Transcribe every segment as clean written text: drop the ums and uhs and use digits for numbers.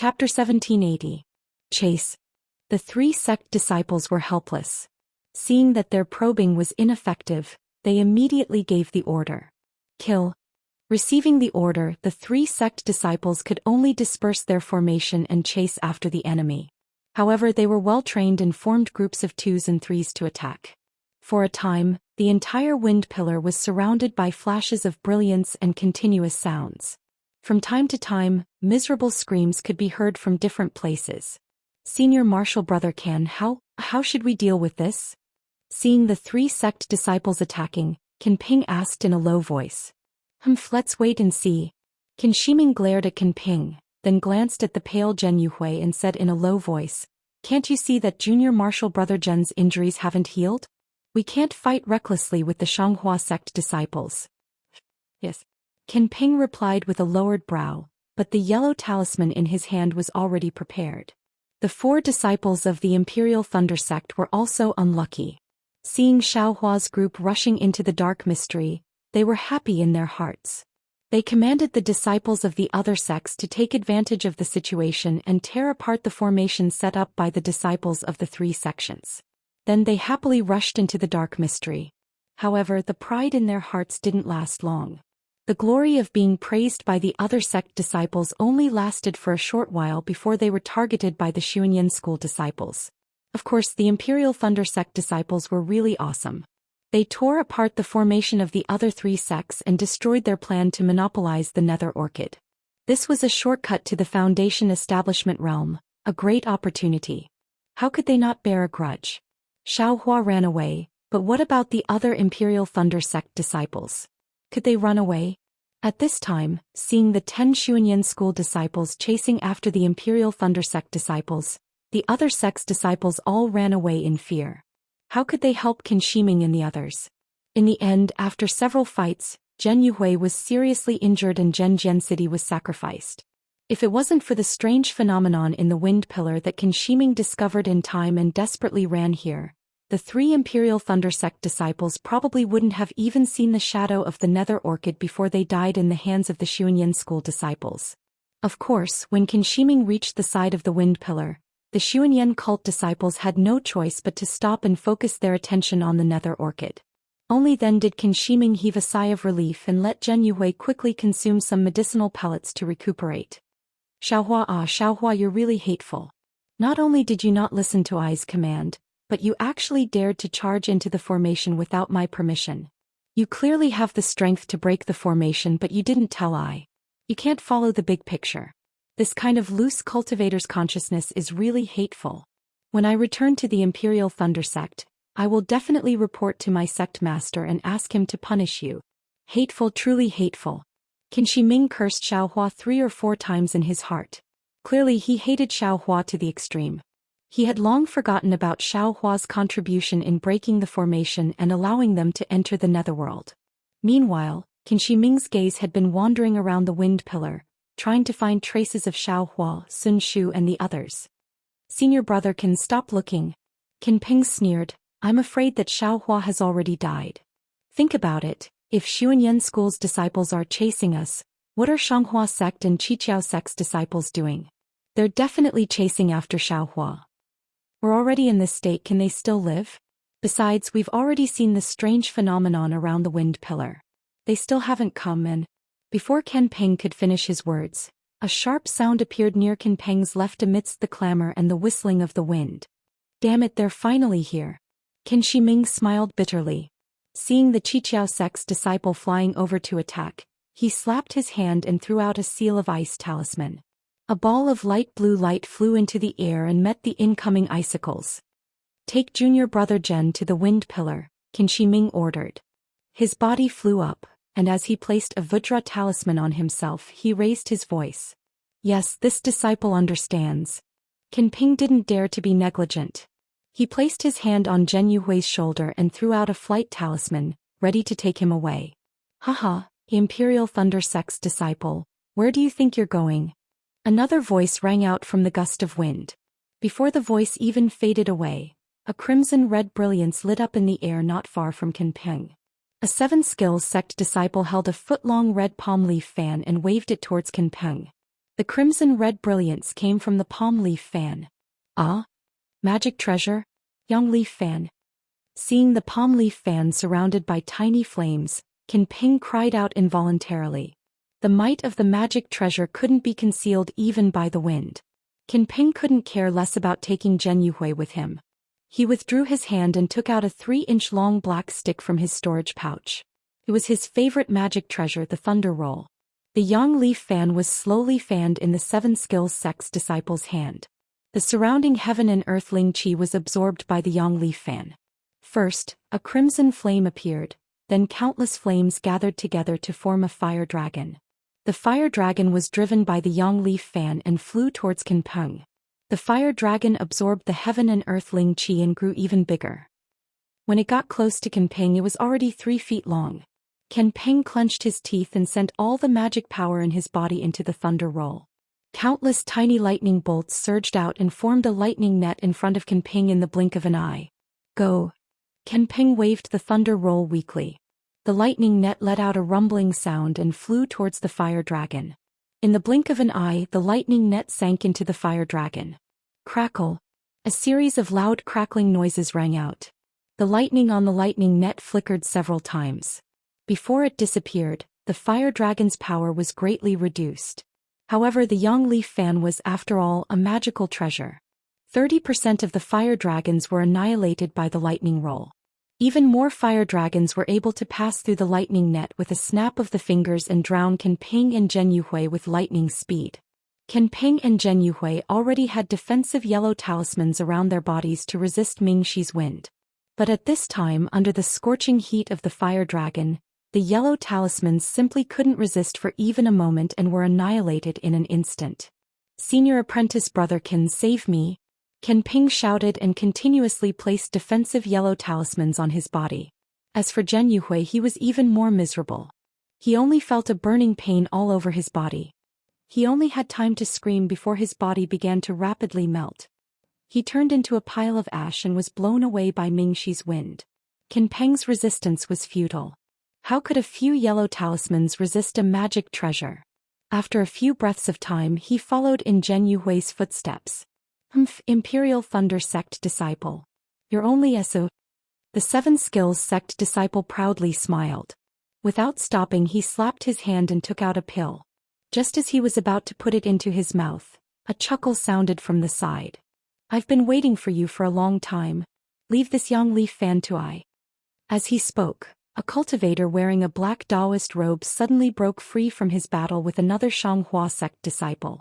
Chapter 1780. Chase. The 3 sect disciples were helpless. Seeing that their probing was ineffective, they immediately gave the order. Kill. Receiving the order, the 3 sect disciples could only disperse their formation and chase after the enemy. However, they were well trained and formed groups of 2s and 3s to attack. For a time, the entire wind pillar was surrounded by flashes of brilliance and continuous sounds. From time to time, miserable screams could be heard from different places. Senior Marshal Brother Can, how should we deal with this? Seeing the 3 sect disciples attacking, Can Ping asked in a low voice. Let's wait and see. Can Shiming glared at Can Ping, then glanced at the pale Zhen Yuhui and said in a low voice, "Can't you see that Junior Marshal Brother Zhen's injuries haven't healed? We can't fight recklessly with the Shanghua sect disciples." Yes. Can Ping replied with a lowered brow, but the yellow talisman in his hand was already prepared. The 4 disciples of the Imperial Thunder sect were also unlucky. Seeing Xiaohua's group rushing into the dark mystery, they were happy in their hearts. They commanded the disciples of the other sects to take advantage of the situation and tear apart the formation set up by the disciples of the 3 sections. Then they happily rushed into the dark mystery. However, the pride in their hearts didn't last long. The glory of being praised by the other sect disciples only lasted for a short while before they were targeted by the Xuanyan school disciples. Of course, the Imperial Thunder sect disciples were really awesome. They tore apart the formation of the other 3 sects and destroyed their plan to monopolize the Nether Orchid. This was a shortcut to the Foundation establishment realm, a great opportunity. How could they not bear a grudge? Xiaohua ran away, but what about the other Imperial Thunder sect disciples? Could they run away? At this time, seeing the 10 Xuanyan school disciples chasing after the Imperial Thunder sect disciples, the other sect's disciples all ran away in fear. How could they help Qin Shiming and the others? In the end, after several fights, Zhen Yuhui was seriously injured and Zhenjian City was sacrificed. If it wasn't for the strange phenomenon in the wind pillar that Qin Shiming discovered in time and desperately ran here, the 3 Imperial Thunder sect disciples probably wouldn't have even seen the shadow of the Nether Orchid before they died in the hands of the Xuanyan school disciples. Of course, when Qin Shiming reached the side of the wind pillar, the Xuanyan cult disciples had no choice but to stop and focus their attention on the Nether Orchid. Only then did Qin Shiming heave a sigh of relief and let Zhen Yuhui quickly consume some medicinal pellets to recuperate. Xiaohua, you're really hateful. Not only did you not listen to Ai's command, but you actually dared to charge into the formation without my permission. You clearly have the strength to break the formation, but you didn't tell Ai. You can't follow the big picture. This kind of loose cultivator's consciousness is really hateful. When I return to the Imperial Thunder sect, I will definitely report to my sect master and ask him to punish you. Hateful, truly hateful. Qin Shiming cursed Xiaohua 3 or 4 times in his heart. Clearly he hated Xiaohua to the extreme. He had long forgotten about Xiaohua's contribution in breaking the formation and allowing them to enter the netherworld. Meanwhile, Qin Shiming's gaze had been wandering around the wind pillar, trying to find traces of Xiaohua, Sun Shu and the others. Senior Brother Can, stop looking. Qin Ping sneered, I'm afraid that Xiaohua has already died. Think about it, if Xuanyan school's disciples are chasing us, what are Shanghua sect and Qiqiao sect's disciples doing? They're definitely chasing after Xiaohua. We're already in this state, can they still live? Besides, we've already seen the strange phenomenon around the wind pillar. They still haven't come and... Before Qin Ping could finish his words, a sharp sound appeared near Qin Ping's left amidst the clamor and the whistling of the wind. Damn it, they're finally here. Qin Shiming smiled bitterly. Seeing the Qiqiao sect's disciple flying over to attack, he slapped his hand and threw out a seal of ice talisman. A ball of light blue light flew into the air and met the incoming icicles. Take Junior Brother Zhen to the wind pillar, Qin Shiming ordered. His body flew up, and as he placed a Vajra talisman on himself, he raised his voice. Yes, this disciple understands. Qin Ping didn't dare to be negligent. He placed his hand on Zhen Yuhui's shoulder and threw out a flight talisman, ready to take him away. Haha, Imperial Thunder sect's disciple, where do you think you're going? Another voice rang out from the gust of wind. Before the voice even faded away, a crimson-red brilliance lit up in the air not far from Qin Ping. A 7 Skills sect disciple held a foot-long red palm leaf fan and waved it towards Qin Ping. The crimson-red brilliance came from the palm leaf fan. Ah? Magic treasure? Young leaf fan. Seeing the palm leaf fan surrounded by tiny flames, Qin Ping cried out involuntarily. The might of the magic treasure couldn't be concealed even by the wind. Qin Ping couldn't care less about taking Zhen Yuhui with him. He withdrew his hand and took out a 3-inch-long black stick from his storage pouch. It was his favorite magic treasure, the thunder roll. The yang leaf fan was slowly fanned in the 7 skills sect's disciple's hand. The surrounding heaven and earth ling qi was absorbed by the yang leaf fan. First, a crimson flame appeared, then countless flames gathered together to form a fire dragon. The fire dragon was driven by the yang leaf fan and flew towards Qin Peng. The fire dragon absorbed the heaven and earth ling qi and grew even bigger. When it got close to Qin Peng, it was already 3 feet long. Qin Peng clenched his teeth and sent all the magic power in his body into the thunder roll. Countless tiny lightning bolts surged out and formed a lightning net in front of Qin Peng in the blink of an eye. Go! Qin Peng waved the thunder roll weakly. The lightning net let out a rumbling sound and flew towards the fire dragon. In the blink of an eye, the lightning net sank into the fire dragon. Crackle! A series of loud crackling noises rang out. The lightning on the lightning net flickered several times. Before it disappeared, the fire dragon's power was greatly reduced. However, the yang leaf fan was, after all, a magical treasure. 30% of the fire dragons were annihilated by the lightning roll. Even more fire dragons were able to pass through the lightning net with a snap of the fingers and drown Qin Peng and Zhen Yuhui with lightning speed. Qin Peng and Zhen Yuhui already had defensive yellow talismans around their bodies to resist Ming Shi's wind. But at this time, under the scorching heat of the fire dragon, the yellow talismans simply couldn't resist for even a moment and were annihilated in an instant. Senior apprentice brother Qin, save me! Qin Peng shouted and continuously placed defensive yellow talismans on his body. As for Zhen Yuhui, he was even more miserable. He only felt a burning pain all over his body. He only had time to scream before his body began to rapidly melt. He turned into a pile of ash and was blown away by Ming Shi's wind. Qin Peng's resistance was futile. How could a few yellow talismans resist a magic treasure? After a few breaths of time, he followed in Zhen Yuhui's footsteps. Imperial Thunder Sect disciple. You're only SO. The 7 skills sect disciple proudly smiled. Without stopping, he slapped his hand and took out a pill. Just as he was about to put it into his mouth, a chuckle sounded from the side. I've been waiting for you for a long time. Leave this yang leaf fan to I. As he spoke, a cultivator wearing a black Taoist robe suddenly broke free from his battle with another Shanghua sect disciple.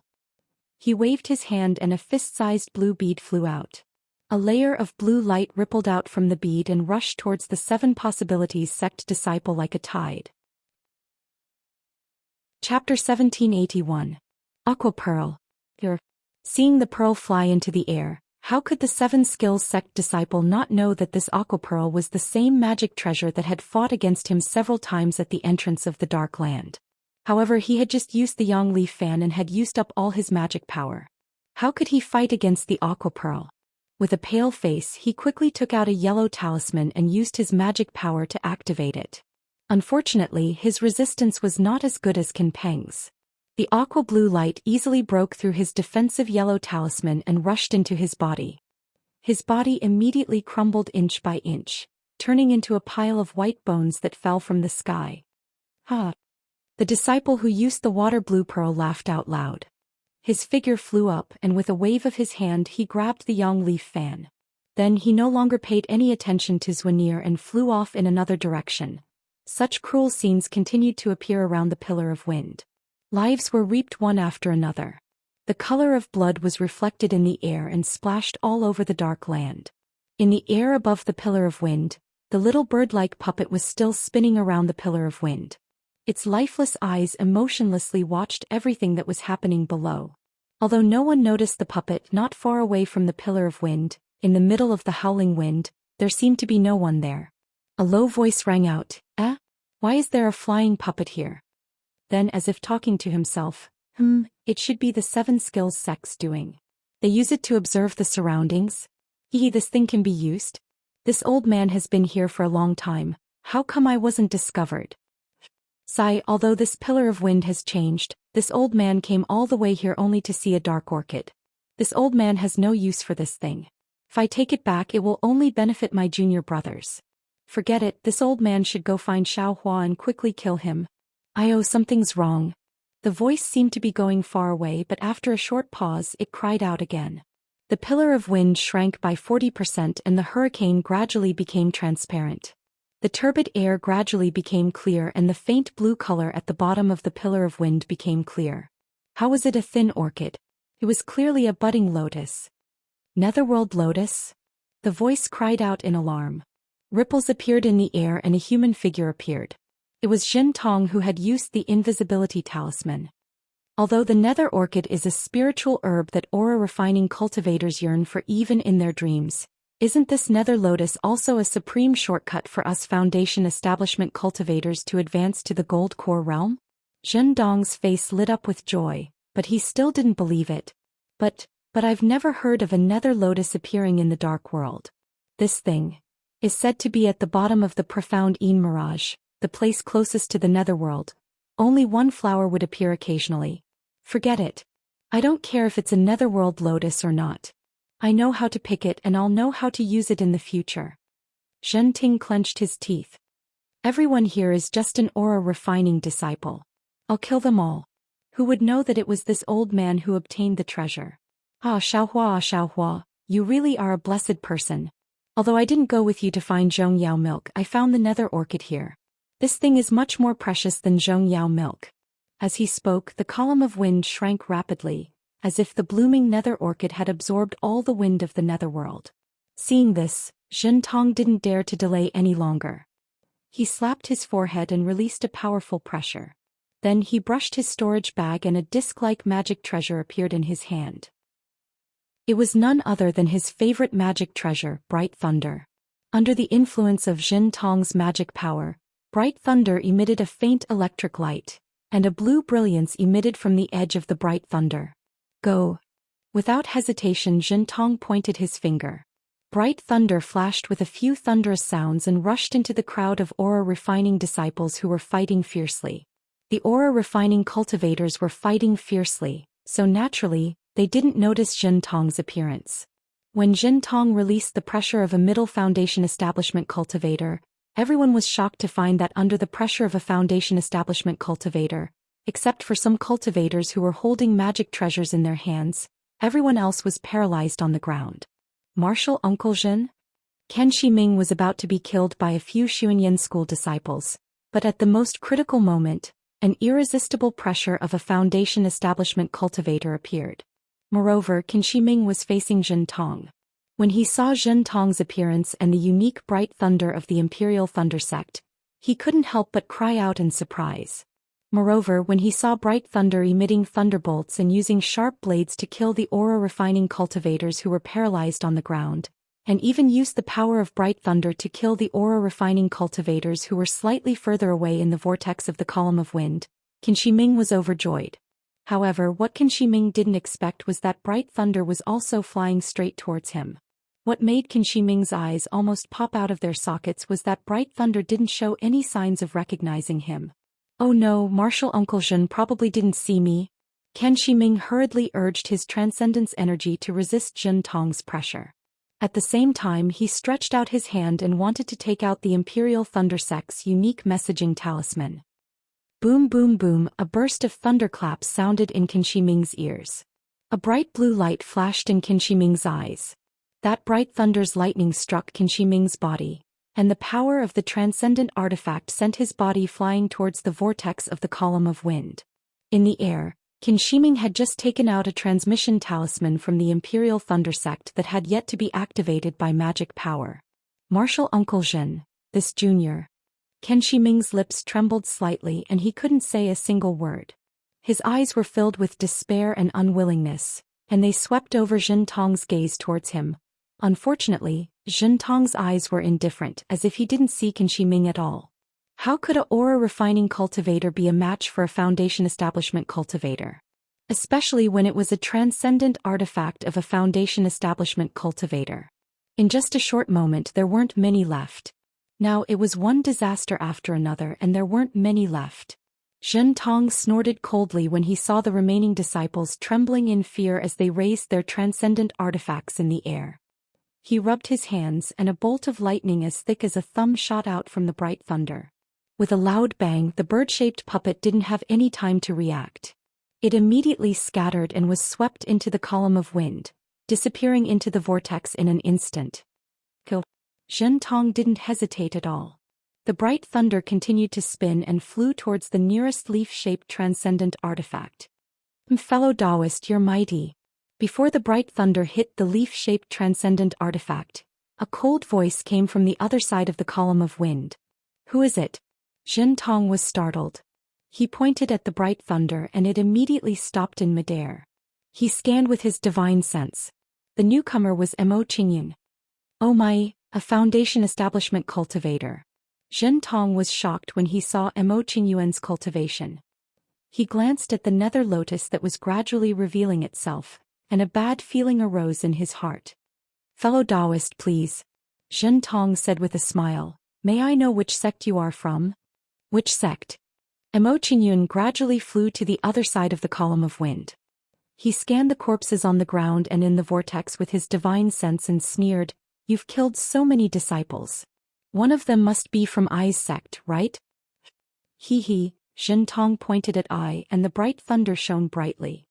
He waved his hand and a fist-sized blue bead flew out. A layer of blue light rippled out from the bead and rushed towards the 7 possibilities sect disciple like a tide. Chapter 1781. Aqua Pearl. Seeing the pearl fly into the air, how could the 7 skills sect disciple not know that this aqua pearl was the same magic treasure that had fought against him several times at the entrance of the Dark Land? However, he had just used the yang leaf fan and had used up all his magic power. How could he fight against the aqua pearl? With a pale face, he quickly took out a yellow talisman and used his magic power to activate it. Unfortunately, his resistance was not as good as Qin Peng's. The aqua blue light easily broke through his defensive yellow talisman and rushed into his body. His body immediately crumbled inch by inch, turning into a pile of white bones that fell from the sky. Ha! The disciple who used the water blue pearl laughed out loud. His figure flew up and with a wave of his hand he grabbed the yang leaf fan. Then he no longer paid any attention to Zwanir and flew off in another direction. Such cruel scenes continued to appear around the Pillar of Wind. Lives were reaped one after another. The color of blood was reflected in the air and splashed all over the Dark Land. In the air above the Pillar of Wind, the little bird-like puppet was still spinning around the Pillar of Wind. Its lifeless eyes emotionlessly watched everything that was happening below. Although no one noticed the puppet not far away from the Pillar of Wind, in the middle of the howling wind, there seemed to be no one there. A low voice rang out, Why is there a flying puppet here? Then, as if talking to himself, it should be the 7 skills sect's doing. They use it to observe the surroundings? This thing can be used? This old man has been here for a long time, how come I wasn't discovered? Sigh, although this Pillar of Wind has changed, This old man came all the way here only to see a dark orchid. This old man has no use for this thing. If I take it back, it will only benefit my junior brothers. Forget it, this old man should go find Xiao Hua and quickly kill him. Something's wrong. The voice seemed to be going far away, but after a short pause it cried out again. The pillar of wind shrank by 40% and the hurricane gradually became transparent. The turbid air gradually became clear and the faint blue color at the bottom of the pillar of wind became clear. How was it a thin orchid? It was clearly a budding lotus. Netherworld lotus? The voice cried out in alarm. Ripples appeared in the air and a human figure appeared. It was Jin Tong who had used the invisibility talisman. Although the nether orchid is a spiritual herb that aura-refining cultivators yearn for even in their dreams, isn't this nether lotus also a supreme shortcut for us foundation establishment cultivators to advance to the gold core realm? Jin Dong's face lit up with joy, but he still didn't believe it. But I've never heard of a nether lotus appearing in the dark world. This thing is said to be at the bottom of the profound Mirage, the place closest to the netherworld. Only one flower would appear occasionally. Forget it. I don't care if it's a netherworld lotus or not. I know how to pick it and I'll know how to use it in the future. Zhen Ting clenched his teeth. Everyone here is just an aura-refining disciple. I'll kill them all. Who would know that it was this old man who obtained the treasure? Xiao Hua, you really are a blessed person. Although I didn't go with you to find Zhong Yao milk, I found the nether orchid here. This thing is much more precious than Zhong Yao milk. As he spoke, the column of wind shrank rapidly, as if the blooming nether orchid had absorbed all the wind of the netherworld. Seeing this, Jin Tong didn't dare to delay any longer. He slapped his forehead and released a powerful pressure. Then he brushed his storage bag and a disc-like magic treasure appeared in his hand. It was none other than his favorite magic treasure, Bright Thunder. Under the influence of Jin Tong's magic power, Bright Thunder emitted a faint electric light, and a blue brilliance emitted from the edge of the Bright Thunder. Go. Without hesitation, Jin Tong pointed his finger. Bright Thunder flashed with a few thunderous sounds and rushed into the crowd of aura-refining disciples who were fighting fiercely. The aura-refining cultivators were fighting fiercely, so naturally, they didn't notice Jin Tong's appearance. When Jin Tong released the pressure of a middle foundation establishment cultivator, everyone was shocked to find that under the pressure of a foundation establishment cultivator, except for some cultivators who were holding magic treasures in their hands, everyone else was paralyzed on the ground. Martial Uncle Jin? Ken Shiming was about to be killed by a few Xuanyan school disciples, but at the most critical moment, an irresistible pressure of a foundation establishment cultivator appeared. Moreover, Ken Shiming was facing Jin Tong. When he saw Jin Tong's appearance and the unique bright thunder of the Imperial Thunder Sect, he couldn't help but cry out in surprise. Moreover, when he saw Bright Thunder emitting thunderbolts and using sharp blades to kill the aura-refining cultivators who were paralyzed on the ground, and even used the power of Bright Thunder to kill the aura-refining cultivators who were slightly further away in the vortex of the column of wind, Ken Shiming was overjoyed. However, what Ken Shiming didn't expect was that Bright Thunder was also flying straight towards him. What made Ken Shiming's eyes almost pop out of their sockets was that Bright Thunder didn't show any signs of recognizing him. Oh no, Martial Uncle Jin probably didn't see me. Ken Shiming hurriedly urged his transcendence energy to resist Jin Tong's pressure. At the same time, he stretched out his hand and wanted to take out the Imperial Thunder Sect's unique messaging talisman. Boom boom boom, a burst of thunderclaps sounded in Ken Shiming's ears. A bright blue light flashed in Ken Shiming's eyes. That bright thunder's lightning struck Ken Shiming's body, and the power of the transcendent artifact sent his body flying towards the vortex of the column of wind. In the air, Ken Shiming had just taken out a transmission talisman from the Imperial Thunder Sect that had yet to be activated by magic power. Martial Uncle Jin, this junior. Ken Shiming's lips trembled slightly and he couldn't say a single word. His eyes were filled with despair and unwillingness, and they swept over Jin Tong's gaze towards him. Unfortunately, Jin Tong's eyes were indifferent, as if he didn't see Ken Shiming at all. How could a aura-refining cultivator be a match for a foundation establishment cultivator? Especially when it was a transcendent artifact of a foundation establishment cultivator. In just a short moment there weren't many left. Now it was one disaster after another and there weren't many left. Zhen Tong snorted coldly when he saw the remaining disciples trembling in fear as they raised their transcendent artifacts in the air. He rubbed his hands and a bolt of lightning as thick as a thumb shot out from the bright thunder. With a loud bang, the bird-shaped puppet didn't have any time to react. It immediately scattered and was swept into the column of wind, disappearing into the vortex in an instant. Kill. Zhen Tong didn't hesitate at all. The bright thunder continued to spin and flew towards the nearest leaf-shaped transcendent artifact. Fellow Taoist, you're mighty. Before the bright thunder hit the leaf-shaped transcendent artifact, a cold voice came from the other side of the column of wind. Who is it? Zhen Tong was startled. He pointed at the bright thunder and it immediately stopped in midair. He scanned with his divine sense. The newcomer was Mo Qingyun. Oh my, a Foundation establishment cultivator. Zhen Tong was shocked when he saw Mo Qingyuan's cultivation. He glanced at the nether lotus that was gradually revealing itself, and a bad feeling arose in his heart. Fellow Taoist, please. Zhen Tong said with a smile, may I know which sect you are from? Which sect? Mo Qingyun gradually flew to the other side of the column of wind. He scanned the corpses on the ground and in the vortex with his divine sense and sneered, you've killed so many disciples. One of them must be from Ai's sect, right? He, Zhen Tong pointed at Ai and the bright thunder shone brightly.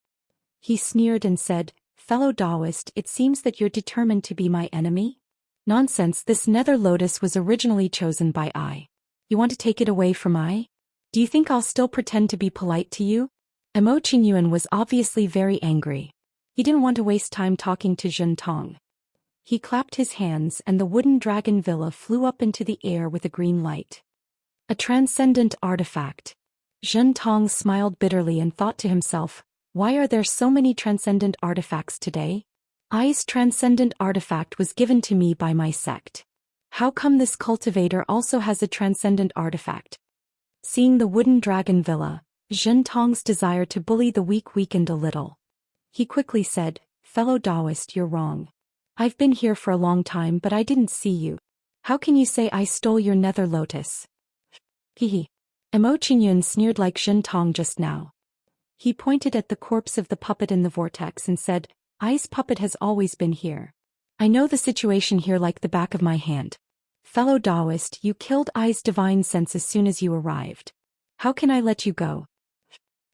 He sneered and said, fellow Taoist, it seems that you're determined to be my enemy? Nonsense, this nether lotus was originally chosen by Ai. You want to take it away from Ai? Do you think I'll still pretend to be polite to you? Mo Qingyuan was obviously very angry. He didn't want to waste time talking to Zhen Tong. He clapped his hands and the wooden dragon villa flew up into the air with a green light. A transcendent artifact. Zhen Tong smiled bitterly and thought to himself, why are there so many transcendent artifacts today? Ai's transcendent artifact was given to me by my sect. How come this cultivator also has a transcendent artifact? Seeing the wooden dragon villa, Zhen Tong's desire to bully the weak weakened a little. He quickly said, fellow Taoist, you're wrong. I've been here for a long time but I didn't see you. How can you say I stole your nether lotus? Hehe. Mo Qingyun sneered like Zhen Tong just now. He pointed at the corpse of the puppet in the vortex and said, Ai's puppet has always been here. I know the situation here like the back of my hand. Fellow Taoist, you killed Ai's divine sense as soon as you arrived. How can I let you go?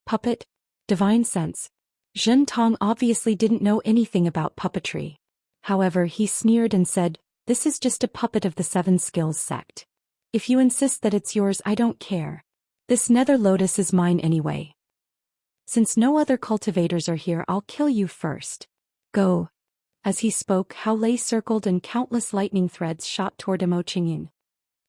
Puppet? Divine sense? Zhen Tong obviously didn't know anything about puppetry. However, he sneered and said, this is just a puppet of the Seven Skills sect. If you insist that it's yours, I don't care. This nether lotus is mine anyway. Since no other cultivators are here, I'll kill you first. Go. As he spoke, Hao Lei circled and countless lightning threads shot toward Mo Qingyuan.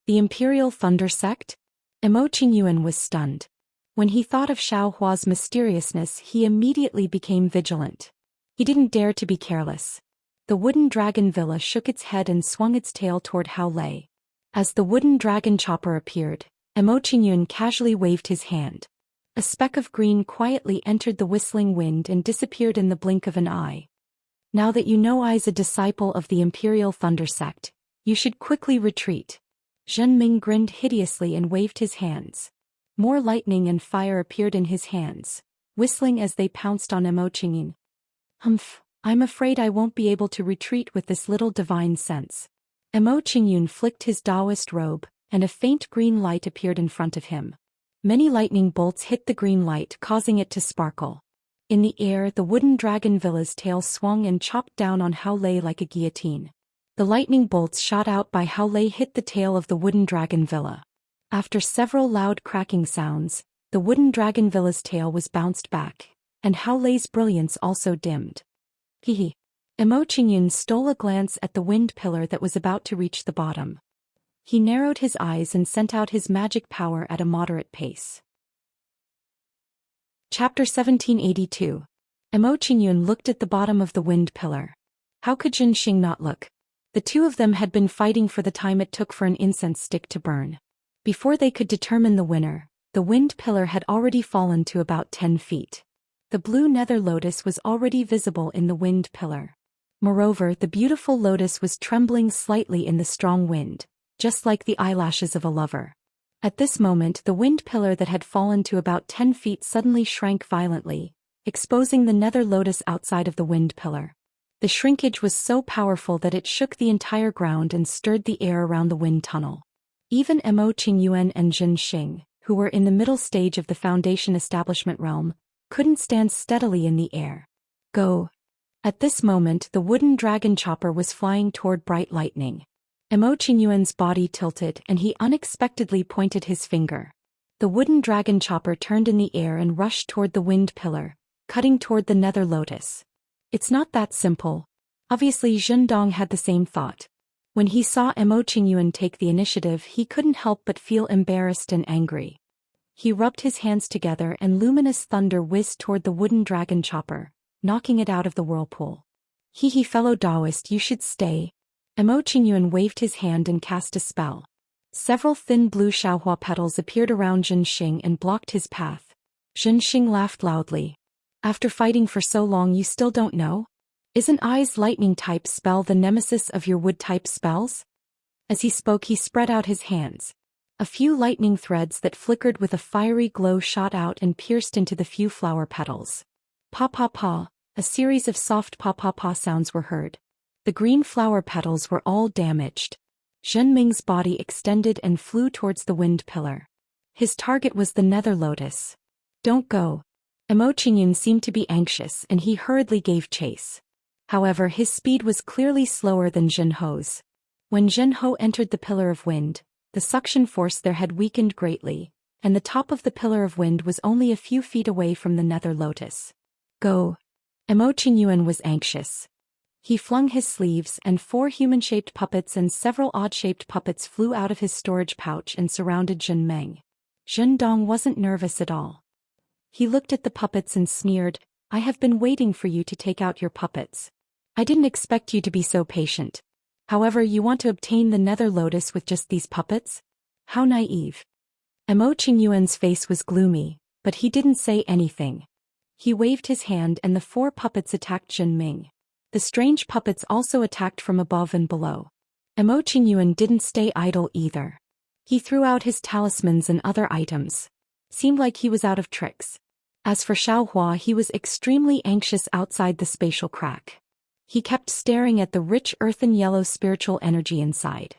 The Imperial Thunder Sect? Mo Qingyuan was stunned. When he thought of Xiao Hua's mysteriousness, he immediately became vigilant. He didn't dare to be careless. The wooden dragon villa shook its head and swung its tail toward Hao Lei. As the wooden dragon chopper appeared, Mo Qingyuan casually waved his hand. A speck of green quietly entered the whistling wind and disappeared in the blink of an eye. Now that you know Ai's a disciple of the Imperial Thunder Sect, you should quickly retreat. Zhen Ming grinned hideously and waved his hands. More lightning and fire appeared in his hands, whistling as they pounced on Mo Qingyuan. Humph, I'm afraid I won't be able to retreat with this little divine sense. Mo Qingyuan flicked his Taoist robe, and a faint green light appeared in front of him. Many lightning bolts hit the green light, causing it to sparkle. In the air, the wooden dragon villa's tail swung and chopped down on Hao Lei like a guillotine. The lightning bolts shot out by Hao Lei hit the tail of the wooden dragon villa. After several loud cracking sounds, the wooden dragon villa's tail was bounced back, and Hao Lei's brilliance also dimmed. Hehe. Mo Qingyuan stole a glance at the wind pillar that was about to reach the bottom. He narrowed his eyes and sent out his magic power at a moderate pace. Chapter 1782. Mo Qingyuan looked at the bottom of the wind pillar. How could Jin Xing not look? The two of them had been fighting for the time it took for an incense stick to burn. Before they could determine the winner, the wind pillar had already fallen to about 10 feet. The blue nether lotus was already visible in the wind pillar. Moreover, the beautiful lotus was trembling slightly in the strong wind, just like the eyelashes of a lover. At this moment the wind pillar that had fallen to about 10 feet suddenly shrank violently, exposing the nether lotus outside of the wind pillar. The shrinkage was so powerful that it shook the entire ground and stirred the air around the wind tunnel. Even Mo Qingyuan and Jin Xing, who were in the middle stage of the Foundation establishment realm, couldn't stand steadily in the air. Go! At this moment the wooden dragon chopper was flying toward bright lightning. Mo Qingyuan's body tilted and he unexpectedly pointed his finger. The wooden dragon chopper turned in the air and rushed toward the wind pillar, cutting toward the nether lotus. It's not that simple. Obviously Zhen Dong had the same thought. When he saw Mo Qingyuan take the initiative he couldn't help but feel embarrassed and angry. He rubbed his hands together and luminous thunder whizzed toward the wooden dragon chopper, knocking it out of the whirlpool. Hee fellow Taoist, you should stay. Mo Qingyuan waved his hand and cast a spell. Several thin blue Xiaohua petals appeared around Jin Xing and blocked his path. Jin Xing laughed loudly. After fighting for so long you still don't know? Isn't I's lightning type spell the nemesis of your wood type spells? As he spoke he spread out his hands. A few lightning threads that flickered with a fiery glow shot out and pierced into the few flower petals. Pa pa pa, a series of soft pa pa pa sounds were heard. The green flower petals were all damaged. Zhen Ming's body extended and flew towards the wind pillar. His target was the nether lotus. Don't go. Mo Qingyuan seemed to be anxious and he hurriedly gave chase. However, his speed was clearly slower than Zhen Ho's. When Zhen Ho entered the pillar of wind, the suction force there had weakened greatly, and the top of the pillar of wind was only a few feet away from the nether lotus. Go. Mo Qingyuan was anxious. He flung his sleeves and 4 human-shaped puppets and several odd-shaped puppets flew out of his storage pouch and surrounded Zhen Meng. Zhen Dong wasn't nervous at all. He looked at the puppets and sneered, I have been waiting for you to take out your puppets. I didn't expect you to be so patient. However, you want to obtain the nether lotus with just these puppets? How naive. Mo Qingyuan's face was gloomy, but he didn't say anything. He waved his hand and the 4 puppets attacked Zhen Ming. The strange puppets also attacked from above and below. Mo Qingyuan didn't stay idle either. He threw out his talismans and other items. Seemed like he was out of tricks. As for Xiaohua, he was extremely anxious outside the spatial crack. He kept staring at the rich earthen yellow spiritual energy inside.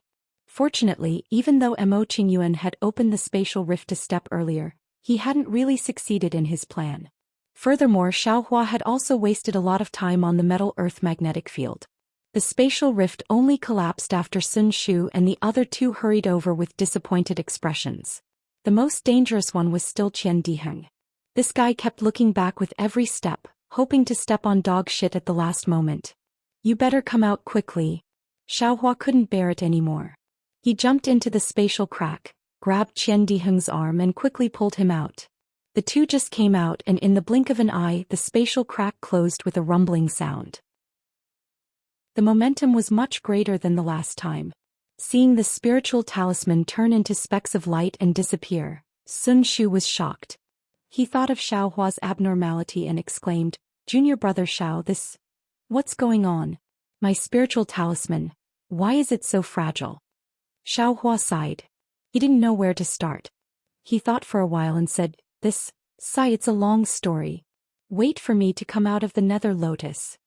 Fortunately, even though Mo Qingyuan had opened the spatial rift a step earlier, he hadn't really succeeded in his plan. Furthermore, Xiaohua had also wasted a lot of time on the metal earth magnetic field. The spatial rift only collapsed after Sun Shu and the other 2 hurried over with disappointed expressions. The most dangerous one was still Qian Diheng. This guy kept looking back with every step, hoping to step on dog shit at the last moment. You better come out quickly. Xiaohua couldn't bear it anymore. He jumped into the spatial crack, grabbed Qian Diheng's arm and quickly pulled him out. The 2 just came out and in the blink of an eye the spatial crack closed with a rumbling sound. The momentum was much greater than the last time. Seeing the spiritual talisman turn into specks of light and disappear, Sun Shu was shocked. He thought of Xiaohua's abnormality and exclaimed, Junior brother Xiao, what's going on? My spiritual talisman, why is it so fragile? Xiaohua sighed. He didn't know where to start. He thought for a while and said, it's a long story. Wait for me to come out of the nether lotus.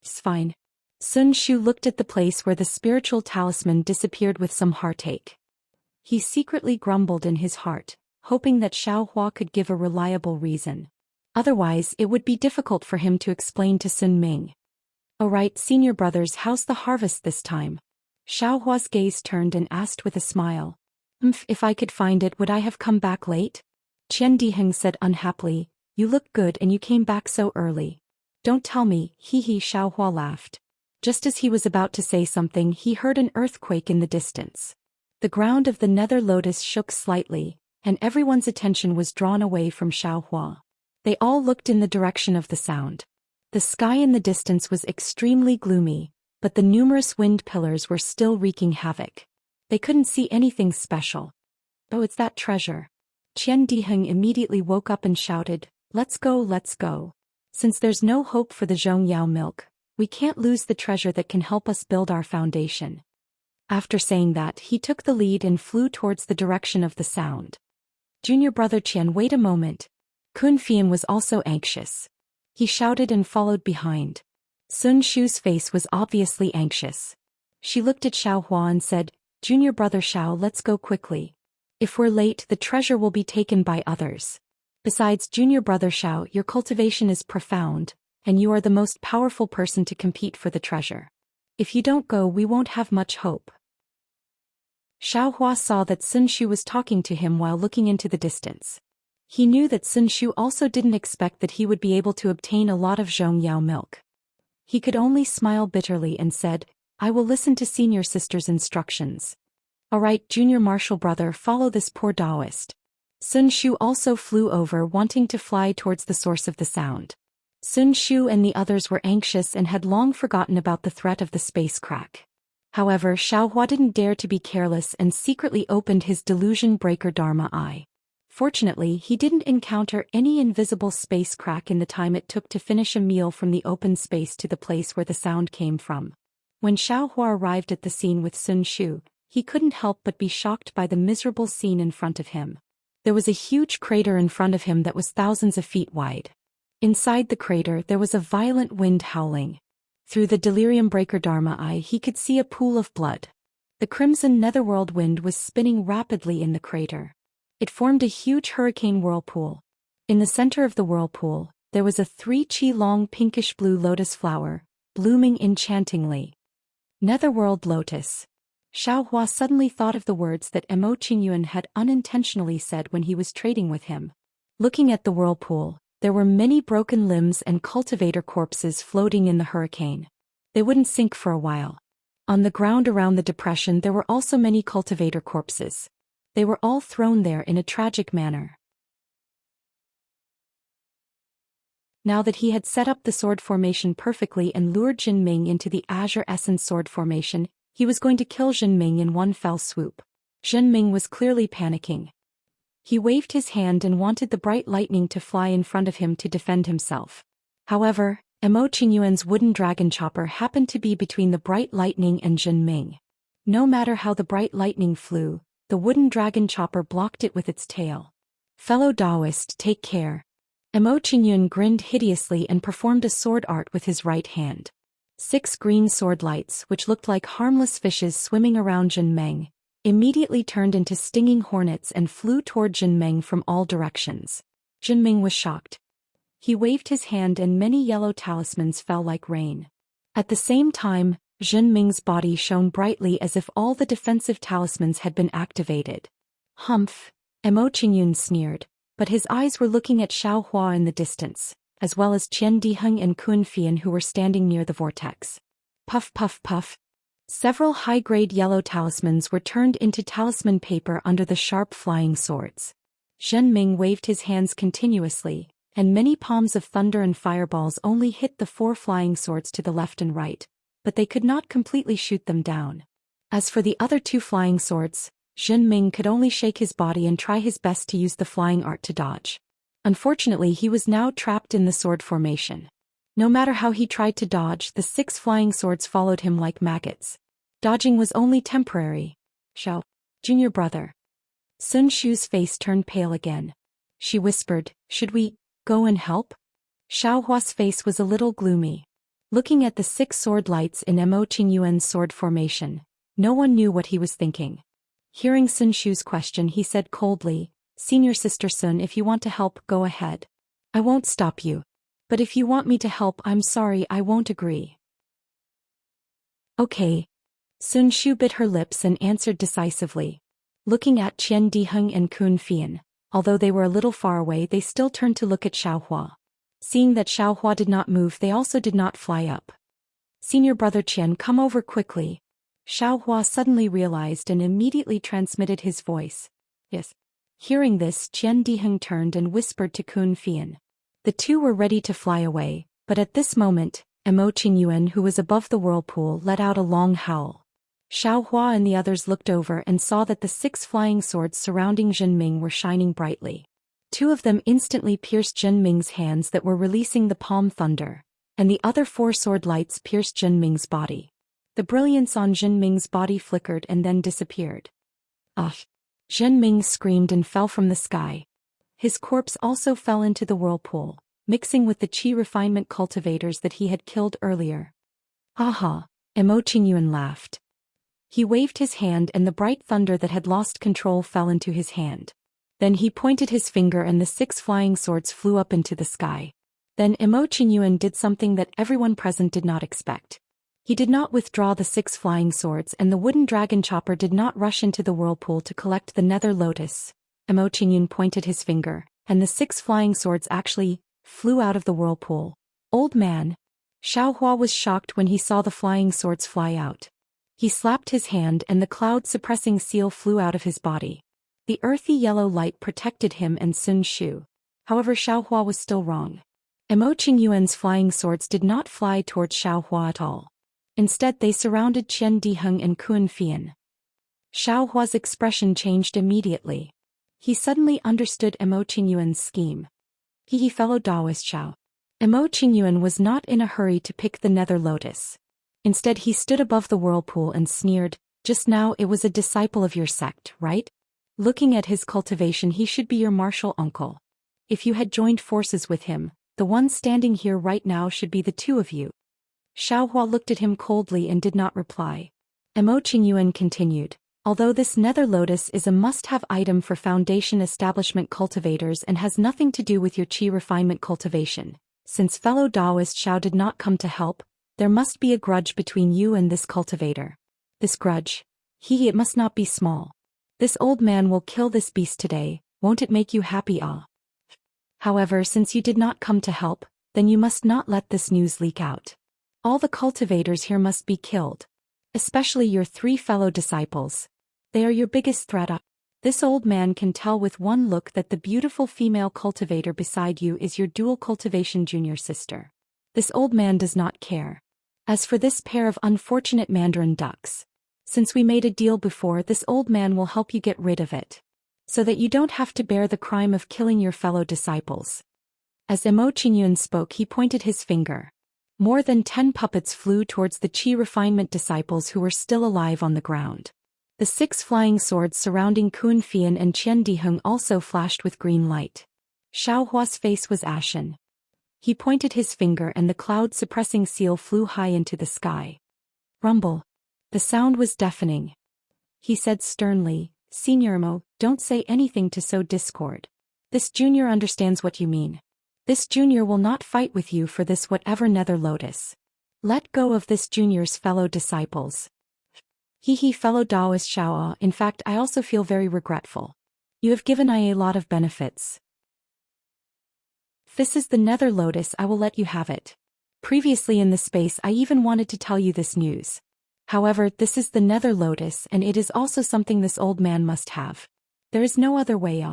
It's fine. Sun Shu looked at the place where the spiritual talisman disappeared with some heartache. He secretly grumbled in his heart, hoping that Xiaohua could give a reliable reason. Otherwise, it would be difficult for him to explain to Sun Ming. Alright, senior brothers, how's the harvest this time? Xiaohua's gaze turned and asked with a smile. If I could find it, would I have come back late? Qian Diheng said unhappily, you look good and you came back so early. Don't tell me, Xiaohua laughed. Just as he was about to say something, he heard an earthquake in the distance. The ground of the nether lotus shook slightly, and everyone's attention was drawn away from Xiaohua. They all looked in the direction of the sound. The sky in the distance was extremely gloomy, but the numerous wind pillars were still wreaking havoc. They couldn't see anything special. Oh, it's that treasure. Qian Diheng immediately woke up and shouted, let's go, let's go. Since there's no hope for the Zhongyao milk, we can't lose the treasure that can help us build our foundation. After saying that, he took the lead and flew towards the direction of the sound. Junior brother Qian, wait a moment. Kun Fian was also anxious. He shouted and followed behind. Sun Shu's face was obviously anxious. She looked at Xiao Hua and said, Junior brother Xiao, let's go quickly. If we're late, the treasure will be taken by others. Besides, Junior brother Xiao, your cultivation is profound, and you are the most powerful person to compete for the treasure. If you don't go, we won't have much hope. Xiao Hua saw that Sun Shu was talking to him while looking into the distance. He knew that Sun Shu also didn't expect that he would be able to obtain a lot of Zhongyao milk. He could only smile bitterly and said, I will listen to senior sister's instructions. Alright, junior martial brother, follow this poor Taoist. Sun Shu also flew over, wanting to fly towards the source of the sound. Sun Shu and the others were anxious and had long forgotten about the threat of the space crack. However, Xiao Hua didn't dare to be careless and secretly opened his delusion breaker Dharma eye. Fortunately, he didn't encounter any invisible space crack in the time it took to finish a meal from the open space to the place where the sound came from. When Xiao Hua arrived at the scene with Sun Shu, he couldn't help but be shocked by the miserable scene in front of him. There was a huge crater in front of him that was thousands of feet wide. Inside the crater there was a violent wind howling. Through the delirium breaker Dharma eye he could see a pool of blood. The crimson netherworld wind was spinning rapidly in the crater. It formed a huge hurricane whirlpool. In the center of the whirlpool, there was a 3-chi-long pinkish-blue lotus flower, blooming enchantingly. Netherworld lotus. Xiao Hua suddenly thought of the words that Mo Qingyuan had unintentionally said when he was trading with him. Looking at the whirlpool, there were many broken limbs and cultivator corpses floating in the hurricane. They wouldn't sink for a while. On the ground around the depression there were also many cultivator corpses. They were all thrown there in a tragic manner. Now that he had set up the sword formation perfectly and lured Jin Ming into the Azure Essence sword formation, he was going to kill Jin Ming in one fell swoop. Jin Ming was clearly panicking. He waved his hand and wanted the bright lightning to fly in front of him to defend himself. However, Mo Qingyuan's wooden dragon chopper happened to be between the bright lightning and Jin Ming. No matter how the bright lightning flew, the wooden dragon chopper blocked it with its tail. Fellow Taoist, take care. Mo Qingyuan grinned hideously and performed a sword art with his right hand. 6 green sword lights, which looked like harmless fishes swimming around Jin Ming, immediately turned into stinging hornets and flew toward Jin Ming from all directions. Jin Ming was shocked. He waved his hand and many yellow talismans fell like rain. At the same time, Jin Ming's body shone brightly as if all the defensive talismans had been activated. Humph, Mo Qingyuan sneered, but his eyes were looking at Xiao Hua in the distance, as well as Qian Diheng and Kun Fian who were standing near the vortex. Puff puff puff. Several high-grade yellow talismans were turned into talisman paper under the sharp flying swords. Jin Ming waved his hands continuously, and many palms of thunder and fireballs only hit the 4 flying swords to the left and right, but they could not completely shoot them down. As for the other 2 flying swords, Jin Ming could only shake his body and try his best to use the flying art to dodge. Unfortunately, he was now trapped in the sword formation. No matter how he tried to dodge, the 6 flying swords followed him like maggots. Dodging was only temporary. Xiao, junior brother. Sun Shu's face turned pale again. She whispered, should we go and help? Xiao Hua's face was a little gloomy. Looking at the 6 sword lights in Mo Qingyuan's sword formation, no one knew what he was thinking. Hearing Sun Shu's question, he said coldly, Senior Sister Sun, if you want to help, go ahead. I won't stop you. But if you want me to help, I'm sorry, I won't agree. Okay. Sun Shu bit her lips and answered decisively. Looking at Qian Diheng and Kun Fian, although they were a little far away, they still turned to look at Xiao Hua. Seeing that Xiao Hua did not move, they also did not fly up. Senior brother Qian, come over quickly. Xiao Hua suddenly realized and immediately transmitted his voice. Yes. Hearing this, Qian Diheng turned and whispered to Kun Fian. The 2 were ready to fly away, but at this moment, Mo Qingyuan, who was above the whirlpool, let out a long howl. Xiao Hua and the others looked over and saw that the 6 flying swords surrounding Jin Ming were shining brightly. 2 of them instantly pierced Jin Ming's hands that were releasing the palm thunder, and the other 4 sword lights pierced Jin Ming's body. The brilliance on Zhenming's body flickered and then disappeared. Ah! Zhenming screamed and fell from the sky. His corpse also fell into the whirlpool, mixing with the qi refinement cultivators that he had killed earlier. Aha! Emo Qingyuan laughed. He waved his hand and the bright thunder that had lost control fell into his hand. Then he pointed his finger and the 6 flying swords flew up into the sky. Then Emo Qingyuan did something that everyone present did not expect. He did not withdraw the 6 flying swords and the wooden dragon chopper did not rush into the whirlpool to collect the nether lotus. Emo Qingyuan pointed his finger, and the 6 flying swords actually flew out of the whirlpool. Old man. Xiaohua was shocked when he saw the flying swords fly out. He slapped his hand and the cloud-suppressing seal flew out of his body. The earthy yellow light protected him and Sun Shu. However, Xiaohua was still wrong. Emo Qingyuan's flying swords did not fly towards Xiaohua at all. Instead they surrounded Qian Diheng and Kun Fian. Xiaohua's expression changed immediately. He suddenly understood Emo Qingyuan's scheme. He fellow Taoist Xiao. Emo Qingyuan was not in a hurry to pick the nether lotus. Instead he stood above the whirlpool and sneered, "Just now it was a disciple of your sect, right? Looking at his cultivation he should be your martial uncle. If you had joined forces with him, the one standing here right now should be the 2 of you." Xiaohua looked at him coldly and did not reply. Emo Qingyuan continued, "Although this nether lotus is a must-have item for foundation establishment cultivators and has nothing to do with your qi refinement cultivation, since fellow Taoist Xiao did not come to help, there must be a grudge between you and this cultivator. This grudge? It must not be small. This old man will kill this beast today, won't it make you happy? Ah. However, since you did not come to help, then you must not let this news leak out. All the cultivators here must be killed. Especially your 3 fellow disciples. They are your biggest threat. This old man can tell with one look that the beautiful female cultivator beside you is your dual cultivation junior sister. This old man does not care. As for this pair of unfortunate mandarin ducks, since we made a deal before, this old man will help you get rid of it, so that you don't have to bear the crime of killing your fellow disciples." As Emo Qingyuan spoke he pointed his finger. More than 10 puppets flew towards the qi refinement disciples who were still alive on the ground. The 6 flying swords surrounding Kun Fian and Qian Diheng also flashed with green light. Xiaohua's face was ashen. He pointed his finger and the cloud-suppressing seal flew high into the sky. Rumble. The sound was deafening. He said sternly, "Senior Emo, don't say anything to sow discord. This junior understands what you mean. This junior will not fight with you for this whatever nether lotus. Let go of this junior's fellow disciples." Fellow Taoist Xiao. In fact, I also feel very regretful. You have given I a lot of benefits. This is the nether lotus, I will let you have it. Previously in the space I even wanted to tell you this news. However, this is the nether lotus and it is also something this old man must have. There is no other way.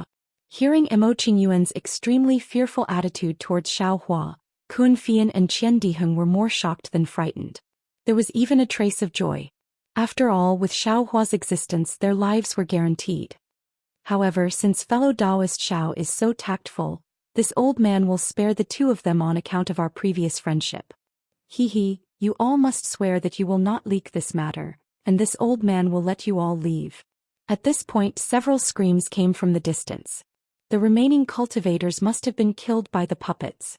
Hearing Emo Qingyuan's extremely fearful attitude towards Xiaohua, Kun Fian and Qian Diheng were more shocked than frightened. There was even a trace of joy. After all, with Xiaohua's existence their lives were guaranteed. However, since fellow Taoist Xiao is so tactful, this old man will spare the 2 of them on account of our previous friendship. You all must swear that you will not leak this matter, and this old man will let you all leave. At this point several screams came from the distance. The remaining cultivators must have been killed by the puppets.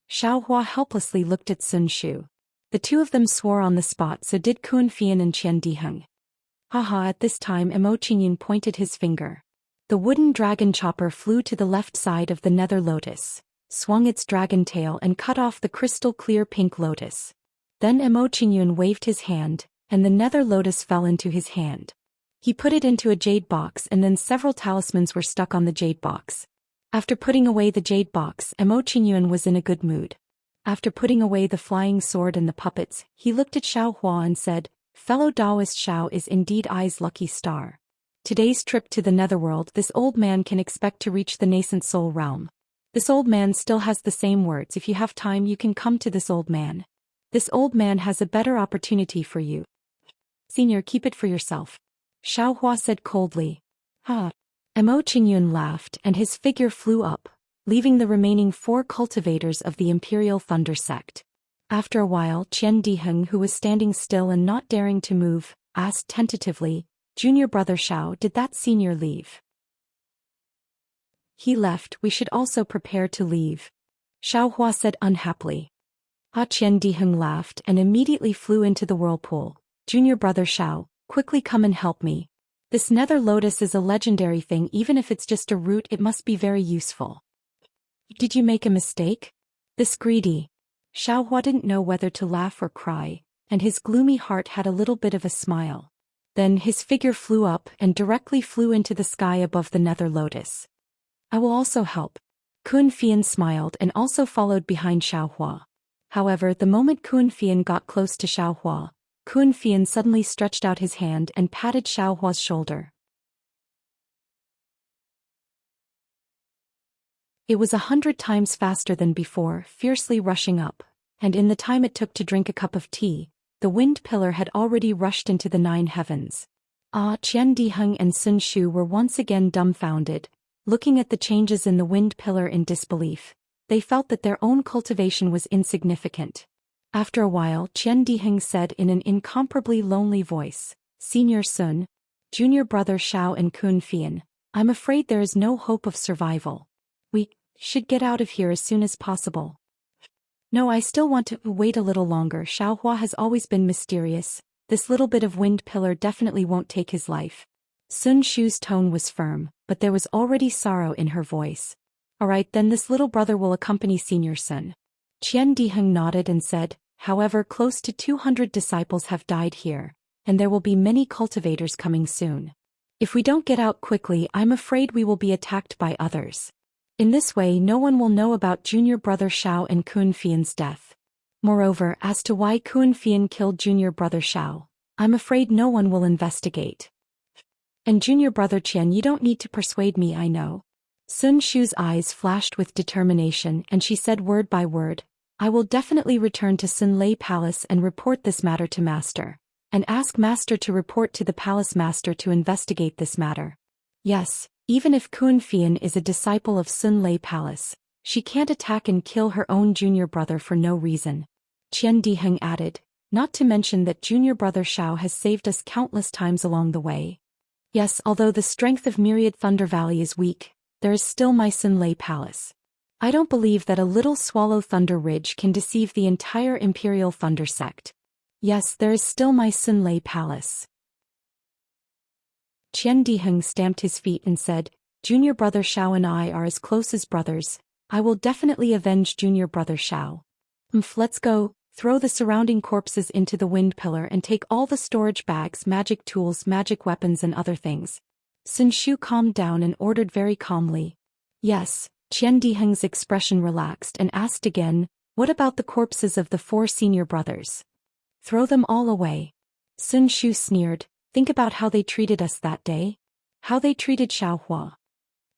Xiaohua helplessly looked at Sun Shu. The 2 of them swore on the spot, so did Kun Fian and Qian Diheng. At this time Emo Qingyuan pointed his finger. The wooden dragon chopper flew to the left side of the nether lotus, swung its dragon tail and cut off the crystal-clear pink lotus. Then Emo Qingyuan waved his hand, and the nether lotus fell into his hand. He put it into a jade box and then several talismans were stuck on the jade box. After putting away the jade box, Emo Qingyuan was in a good mood. After putting away the flying sword and the puppets, he looked at Xiaohua and said, "Fellow Taoist Xiao is indeed I's lucky star. Today's trip to the netherworld, this old man can expect to reach the nascent soul realm. This old man still has the same words. If you have time you can come to this old man. This old man has a better opportunity for you. Senior, keep it for yourself." Xiaohua said coldly. Emo Qingyuan laughed and his figure flew up, leaving the remaining 4 cultivators of the Imperial Thunder Sect. After a while, Qian Diheng, who was standing still and not daring to move, asked tentatively, "Junior brother Shao, did that senior leave?" "He left, we should also prepare to leave," Xiaohua said unhappily. Qian Diheng laughed and immediately flew into the whirlpool. "Junior brother Shao, quickly come and help me. This nether lotus is a legendary thing. Even if it's just a root, it must be very useful." "Did you make a mistake? This greedy..." Xiaohua didn't know whether to laugh or cry, and his gloomy heart had a little bit of a smile. Then his figure flew up and directly flew into the sky above the nether lotus. "I will also help." Kun Fian smiled and also followed behind Xiaohua. However, the moment Kun Fian got close to Xiaohua, Kun Fian suddenly stretched out his hand and patted Xiaohua's shoulder. It was 100 times faster than before, fiercely rushing up, and in the time it took to drink a cup of tea, the wind pillar had already rushed into the 9 heavens. Qian Diheng and Sun Shu were once again dumbfounded, looking at the changes in the wind pillar in disbelief. They felt that their own cultivation was insignificant. After a while, Qian Diheng said in an incomparably lonely voice, "Senior Sun, Junior brother Shao and Kun Fian, I'm afraid there is no hope of survival. We should get out of here as soon as possible." "No, I still want to wait a little longer." Xiaohua has always been mysterious. "This little bit of wind pillar definitely won't take his life." Sun Shu's tone was firm, but there was already sorrow in her voice. "All right, then this little brother will accompany Senior Sun." Qian Diheng nodded and said, "However, close to 200 disciples have died here, and there will be many cultivators coming soon. If we don't get out quickly, I'm afraid we will be attacked by others. In this way, no one will know about Junior brother Shao and Kun Fian's death. Moreover, as to why Kun Fian killed Junior brother Shao, I'm afraid no one will investigate. And Junior brother Qian, you don't need to persuade me, I know." Sun Shu's eyes flashed with determination and she said word by word, "I will definitely return to Sun Lei Palace and report this matter to Master, and ask Master to report to the Palace Master to investigate this matter. Yes, even if Kun Fian is a disciple of Sun Lei Palace, she can't attack and kill her own junior brother for no reason." Qian Diheng added, "Not to mention that Junior brother Shao has saved us countless times along the way. Yes, although the strength of Myriad Thunder Valley is weak, there is still my Sun Lei Palace. I don't believe that a little Swallow Thunder Ridge can deceive the entire Imperial Thunder Sect. Yes, there is still my Sun Lei Palace." Qian Diheng stamped his feet and said, "Junior brother Shao and I are as close as brothers. I will definitely avenge Junior brother Shao. Let's go." Throw the surrounding corpses into the wind pillar and take all the storage bags, magic tools, magic weapons and other things. Sun Shu calmed down and ordered very calmly. "Yes." Qian Diheng's expression relaxed and asked again, "What about the corpses of the 4 senior brothers?" "Throw them all away." Sun Shu sneered, "Think about how they treated us that day. How they treated Xiaohua."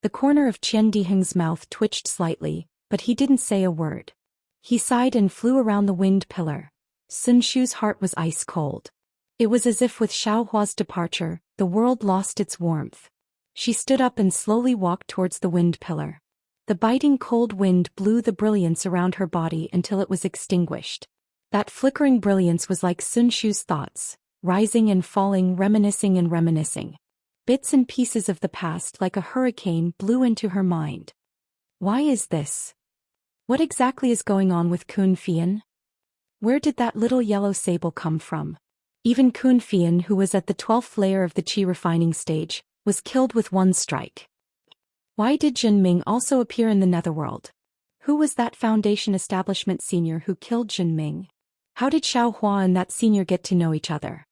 The corner of Qian Diheng's mouth twitched slightly, but he didn't say a word. He sighed and flew around the wind pillar. Sun Shu's heart was ice cold. It was as if with Xiaohua's departure, the world lost its warmth. She stood up and slowly walked towards the wind pillar. The biting cold wind blew the brilliance around her body until it was extinguished. That flickering brilliance was like Sun Shu's thoughts, rising and falling, reminiscing and reminiscing. Bits and pieces of the past like a hurricane blew into her mind. Why is this? What exactly is going on with Kun Fian? Where did that little yellow sable come from? Even Kun Fian, who was at the 12th layer of the qi refining stage, was killed with one strike. Why did Jin Ming also appear in the netherworld? Who was that Foundation Establishment senior who killed Jin Ming? How did Xiaohua and that senior get to know each other?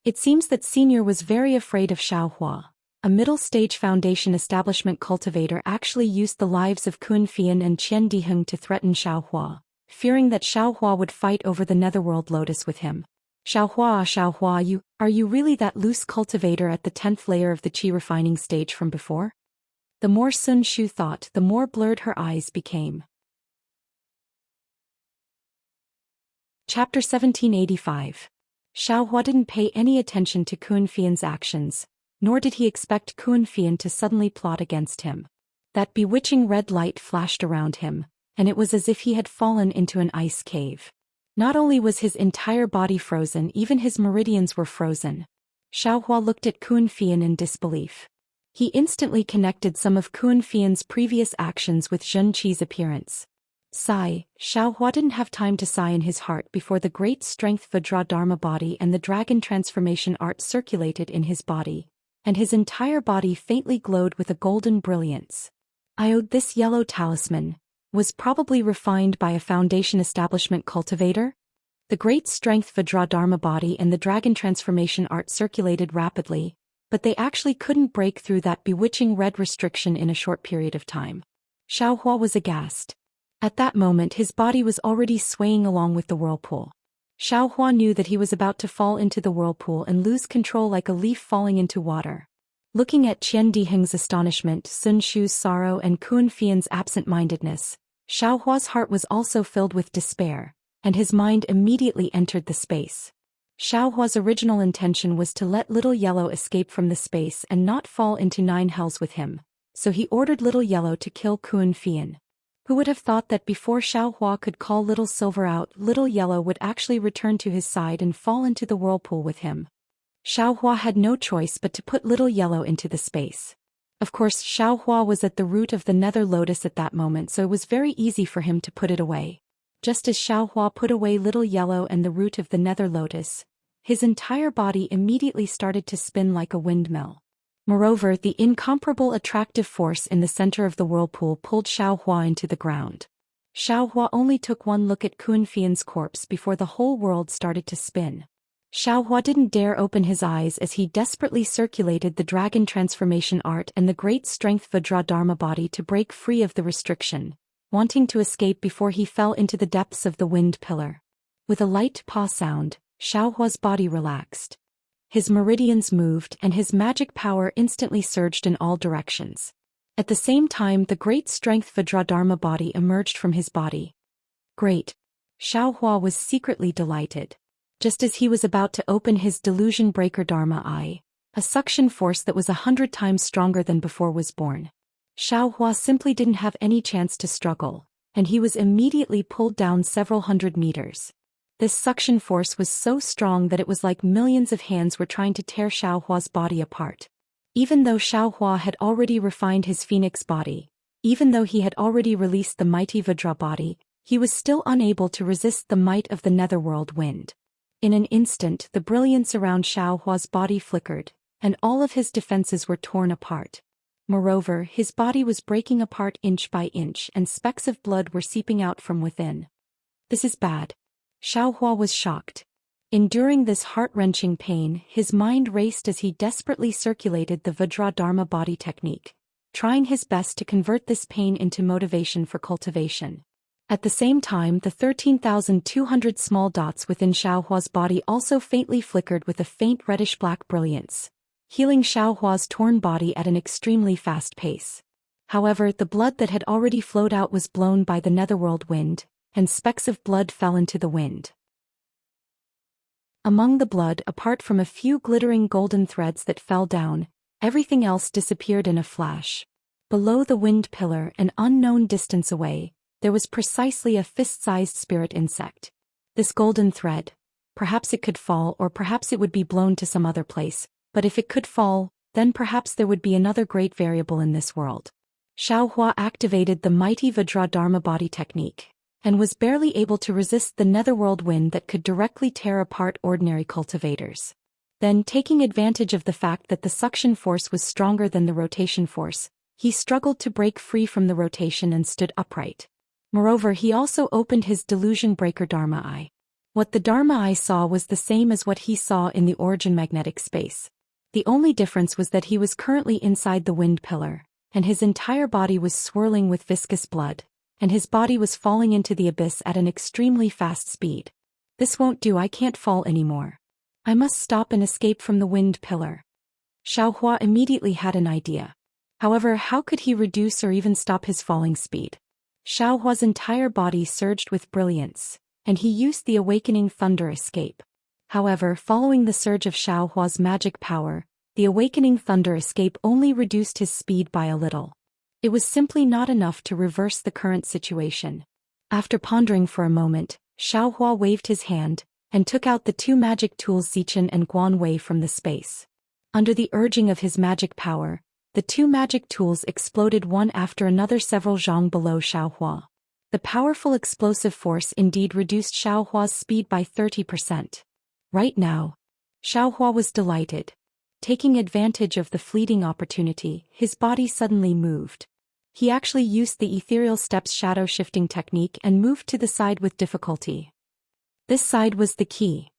It seems that senior was very afraid of Xiaohua. A middle-stage Foundation Establishment cultivator actually used the lives of Kun Fian and Qian Diheng to threaten Xiaohua, fearing that Xiaohua would fight over the netherworld lotus with him. Xiaohua, are you really that loose cultivator at the 10th layer of the qi refining stage from before?" The more Sun Shu thought, the more blurred her eyes became. Chapter 1785. Xiaohua didn't pay any attention to Kun Fian's actions, nor did he expect Kun Fian to suddenly plot against him. That bewitching red light flashed around him, and it was as if he had fallen into an ice cave. Not only was his entire body frozen, even his meridians were frozen. Xiaohua looked at Kun Fian in disbelief. He instantly connected some of Kun Fian's previous actions with Zhen Qi's appearance. Sigh, Xiaohua didn't have time to sigh in his heart before the great strength Vajra Dharma body and the dragon transformation art circulated in his body, and his entire body faintly glowed with a golden brilliance. This yellow talisman was probably refined by a foundation establishment cultivator? The great strength Vajra Dharma body and the dragon transformation art circulated rapidly, but they actually couldn't break through that bewitching red restriction in a short period of time. Xiaohua was aghast. At that moment his body was already swaying along with the whirlpool. Xiaohua knew that he was about to fall into the whirlpool and lose control like a leaf falling into water. Looking at Qian Diheng's astonishment, Sun Shu's sorrow and Kun Fian's absent-mindedness, Xiaohua's heart was also filled with despair, and his mind immediately entered the space. Xiaohua's original intention was to let Little Yellow escape from the space and not fall into 9 hells with him, so he ordered Little Yellow to kill Kun Fian. Who would have thought that before Xiaohua could call Little Silver out, Little Yellow would actually return to his side and fall into the whirlpool with him? Xiaohua had no choice but to put Little Yellow into the space. Of course, Xiaohua was at the root of the Nether Lotus at that moment, so it was very easy for him to put it away. Just as Xiaohua put away Little Yellow and the root of the Nether Lotus, his entire body immediately started to spin like a windmill. Moreover, the incomparable attractive force in the center of the whirlpool pulled Xiaohua into the ground. Xiaohua only took one look at Kun Fian's corpse before the whole world started to spin. Xiaohua didn't dare open his eyes as he desperately circulated the dragon transformation art and the great strength Vajra Dharma body to break free of the restriction, wanting to escape before he fell into the depths of the wind pillar. With a light paw sound, Xiaohua's body relaxed. His meridians moved and his magic power instantly surged in all directions. At the same time, the great strength Vajra Dharma body emerged from his body. Great! Xiaohua was secretly delighted. Just as he was about to open his delusion breaker Dharma eye, a suction force that was 100 times stronger than before was born. Xiaohua simply didn't have any chance to struggle, and he was immediately pulled down several hundred meters. This suction force was so strong that it was like millions of hands were trying to tear Xiaohua's body apart. Even though Xiaohua had already refined his phoenix body, even though he had already released the mighty Vajra body, he was still unable to resist the might of the netherworld wind. In an instant, the brilliance around Xiaohua's body flickered, and all of his defenses were torn apart. Moreover, his body was breaking apart inch by inch and specks of blood were seeping out from within. This is bad. Xiaohua was shocked. Enduring this heart-wrenching pain, his mind raced as he desperately circulated the Vajra Dharma body technique, trying his best to convert this pain into motivation for cultivation. At the same time, the 13,200 small dots within Xiaohua's body also faintly flickered with a faint reddish-black brilliance, healing Xiaohua's torn body at an extremely fast pace. However, the blood that had already flowed out was blown by the netherworld wind, and specks of blood fell into the wind. Among the blood, apart from a few glittering golden threads that fell down, everything else disappeared in a flash. Below the wind pillar, an unknown distance away, there was precisely a fist-sized spirit insect. This golden thread, perhaps it could fall or perhaps it would be blown to some other place, but if it could fall, then perhaps there would be another great variable in this world. Xiaohua activated the mighty Vajra Dharma body technique, and was barely able to resist the netherworld wind that could directly tear apart ordinary cultivators. Then, taking advantage of the fact that the suction force was stronger than the rotation force, he struggled to break free from the rotation and stood upright. Moreover, he also opened his delusion breaker Dharma eye. What the Dharma eye saw was the same as what he saw in the origin magnetic space. The only difference was that he was currently inside the wind pillar, and his entire body was swirling with viscous blood, and his body was falling into the abyss at an extremely fast speed. This won't do, I can't fall anymore. I must stop and escape from the wind pillar. Xiaohua immediately had an idea. However, how could he reduce or even stop his falling speed? Xiaohua's entire body surged with brilliance, and he used the awakening thunder escape. However, following the surge of Xiaohua's magic power, the awakening thunder escape only reduced his speed by a little. It was simply not enough to reverse the current situation. After pondering for a moment, Xiaohua waved his hand, and took out the two magic tools Zichen and Guanwei from the space. Under the urging of his magic power, the two magic tools exploded one after another several zhang below Xiaohua. The powerful explosive force indeed reduced Xiaohua's speed by 30%. Right now, Xiaohua was delighted. Taking advantage of the fleeting opportunity, his body suddenly moved. He actually used the ethereal steps shadow shifting technique and moved to the side with difficulty. This side was the key.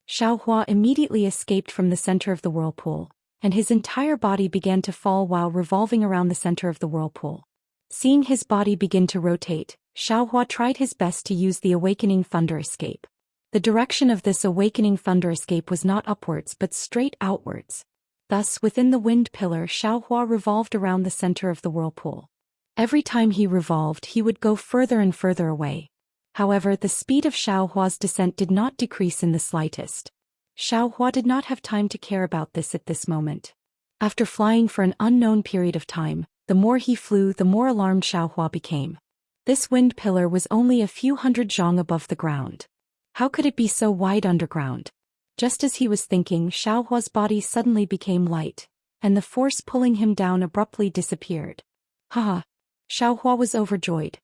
Xiaohua immediately escaped from the center of the whirlpool, and his entire body began to fall while revolving around the center of the whirlpool. Seeing his body begin to rotate, Xiaohua tried his best to use the awakening thunder escape. The direction of this awakening thunder escape was not upwards but straight outwards. Thus, within the wind pillar, Xiaohua revolved around the center of the whirlpool. Every time he revolved, he would go further and further away. However, the speed of Xiaohua's descent did not decrease in the slightest. Xiaohua did not have time to care about this at this moment. After flying for an unknown period of time, the more he flew, the more alarmed Xiaohua became. This wind pillar was only a few hundred zhang above the ground. How could it be so wide underground? Just as he was thinking, Xiaohua's body suddenly became light, and the force pulling him down abruptly disappeared. Haha! Xiaohua was overjoyed.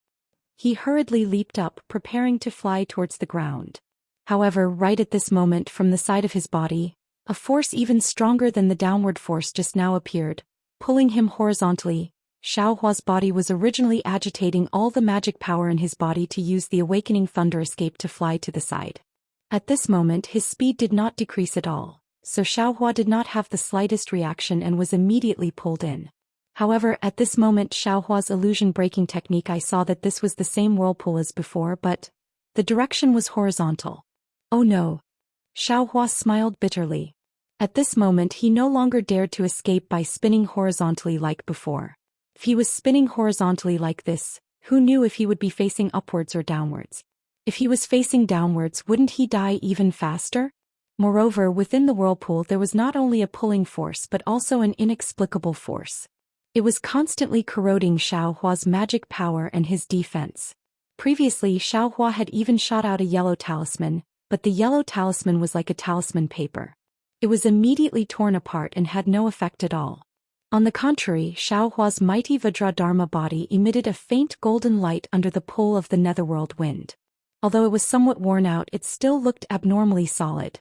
He hurriedly leaped up, preparing to fly towards the ground. However, right at this moment, from the side of his body, a force even stronger than the downward force just now appeared, pulling him horizontally. Xiaohua's body was originally agitating all the magic power in his body to use the awakening thunder escape to fly to the side. At this moment, his speed did not decrease at all, so Xiaohua did not have the slightest reaction and was immediately pulled in. However, at this moment, Xiaohua's illusion-breaking technique, I saw that this was the same whirlpool as before, but the direction was horizontal. Oh no! Xiaohua smiled bitterly. At this moment, he no longer dared to escape by spinning horizontally like before. If he was spinning horizontally like this, who knew if he would be facing upwards or downwards? If he was facing downwards, wouldn't he die even faster? Moreover, within the whirlpool there was not only a pulling force but also an inexplicable force. It was constantly corroding Xiaohua's magic power and his defense. Previously, Xiaohua had even shot out a yellow talisman, but the yellow talisman was like a talisman paper. It was immediately torn apart and had no effect at all. On the contrary, Xiaohua's mighty Vajradharma body emitted a faint golden light under the pull of the netherworld wind. Although it was somewhat worn out, it still looked abnormally solid.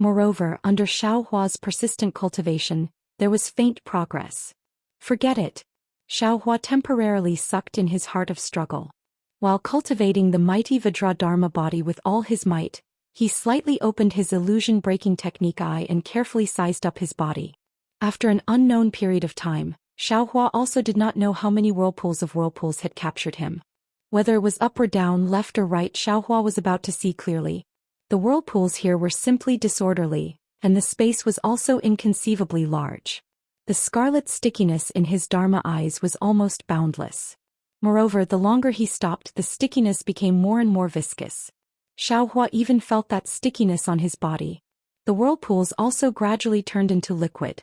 Moreover, under Xiaohua's persistent cultivation, there was faint progress. Forget it. Xiaohua temporarily sucked in his heart of struggle. While cultivating the mighty Vajradharma body with all his might, he slightly opened his illusion-breaking technique eye and carefully sized up his body. After an unknown period of time, Xiaohua also did not know how many whirlpools had captured him. Whether it was up or down, left or right, Xiaohua was about to see clearly. The whirlpools here were simply disorderly, and the space was also inconceivably large. The scarlet stickiness in his Dharma eyes was almost boundless. Moreover, the longer he stopped, the stickiness became more and more viscous. Xiaohua even felt that stickiness on his body. The whirlpools also gradually turned into liquid.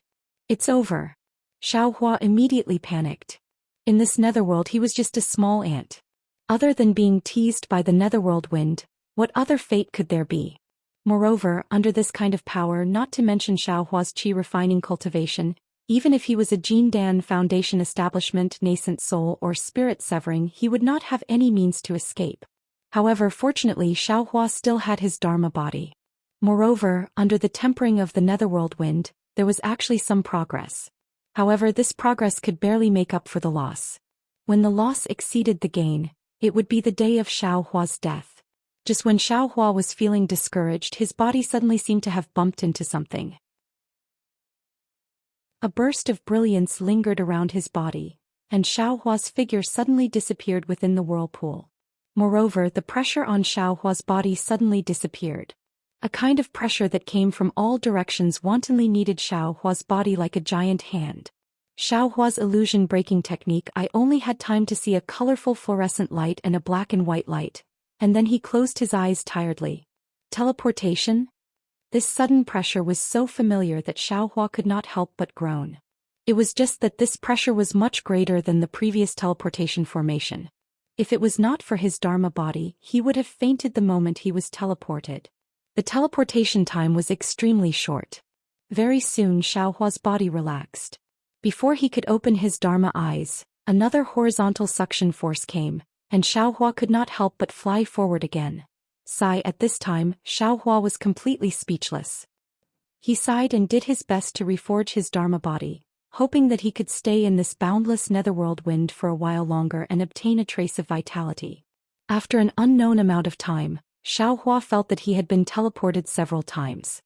It's over. Xiaohua immediately panicked. In this netherworld he was just a small ant. Other than being teased by the netherworld wind, what other fate could there be? Moreover, under this kind of power, not to mention Xiaohua's qi refining cultivation, even if he was a Jindan Foundation establishment, nascent soul or spirit severing, he would not have any means to escape. However, fortunately Xiaohua still had his Dharma body. Moreover, under the tempering of the netherworld wind, there was actually some progress. However, this progress could barely make up for the loss. When the loss exceeded the gain, it would be the day of Xiaohua's death. Just when Xiaohua was feeling discouraged, his body suddenly seemed to have bumped into something. A burst of brilliance lingered around his body, and Xiaohua's figure suddenly disappeared within the whirlpool. Moreover, the pressure on Xiaohua's body suddenly disappeared. A kind of pressure that came from all directions wantonly kneaded Xiaohua's body like a giant hand. Xiaohua's illusion-breaking technique, I only had time to see a colorful fluorescent light and a black and white light, and then he closed his eyes tiredly. Teleportation? This sudden pressure was so familiar that Xiaohua could not help but groan. It was just that this pressure was much greater than the previous teleportation formation. If it was not for his Dharma body, he would have fainted the moment he was teleported. The teleportation time was extremely short. Very soon Xiaohua's body relaxed. Before he could open his Dharma eyes, another horizontal suction force came, and Xiaohua could not help but fly forward again. Sigh. At this time, Xiaohua was completely speechless. He sighed and did his best to reforge his Dharma body, hoping that he could stay in this boundless netherworld wind for a while longer and obtain a trace of vitality. After an unknown amount of time, Xiaohua felt that he had been teleported several times.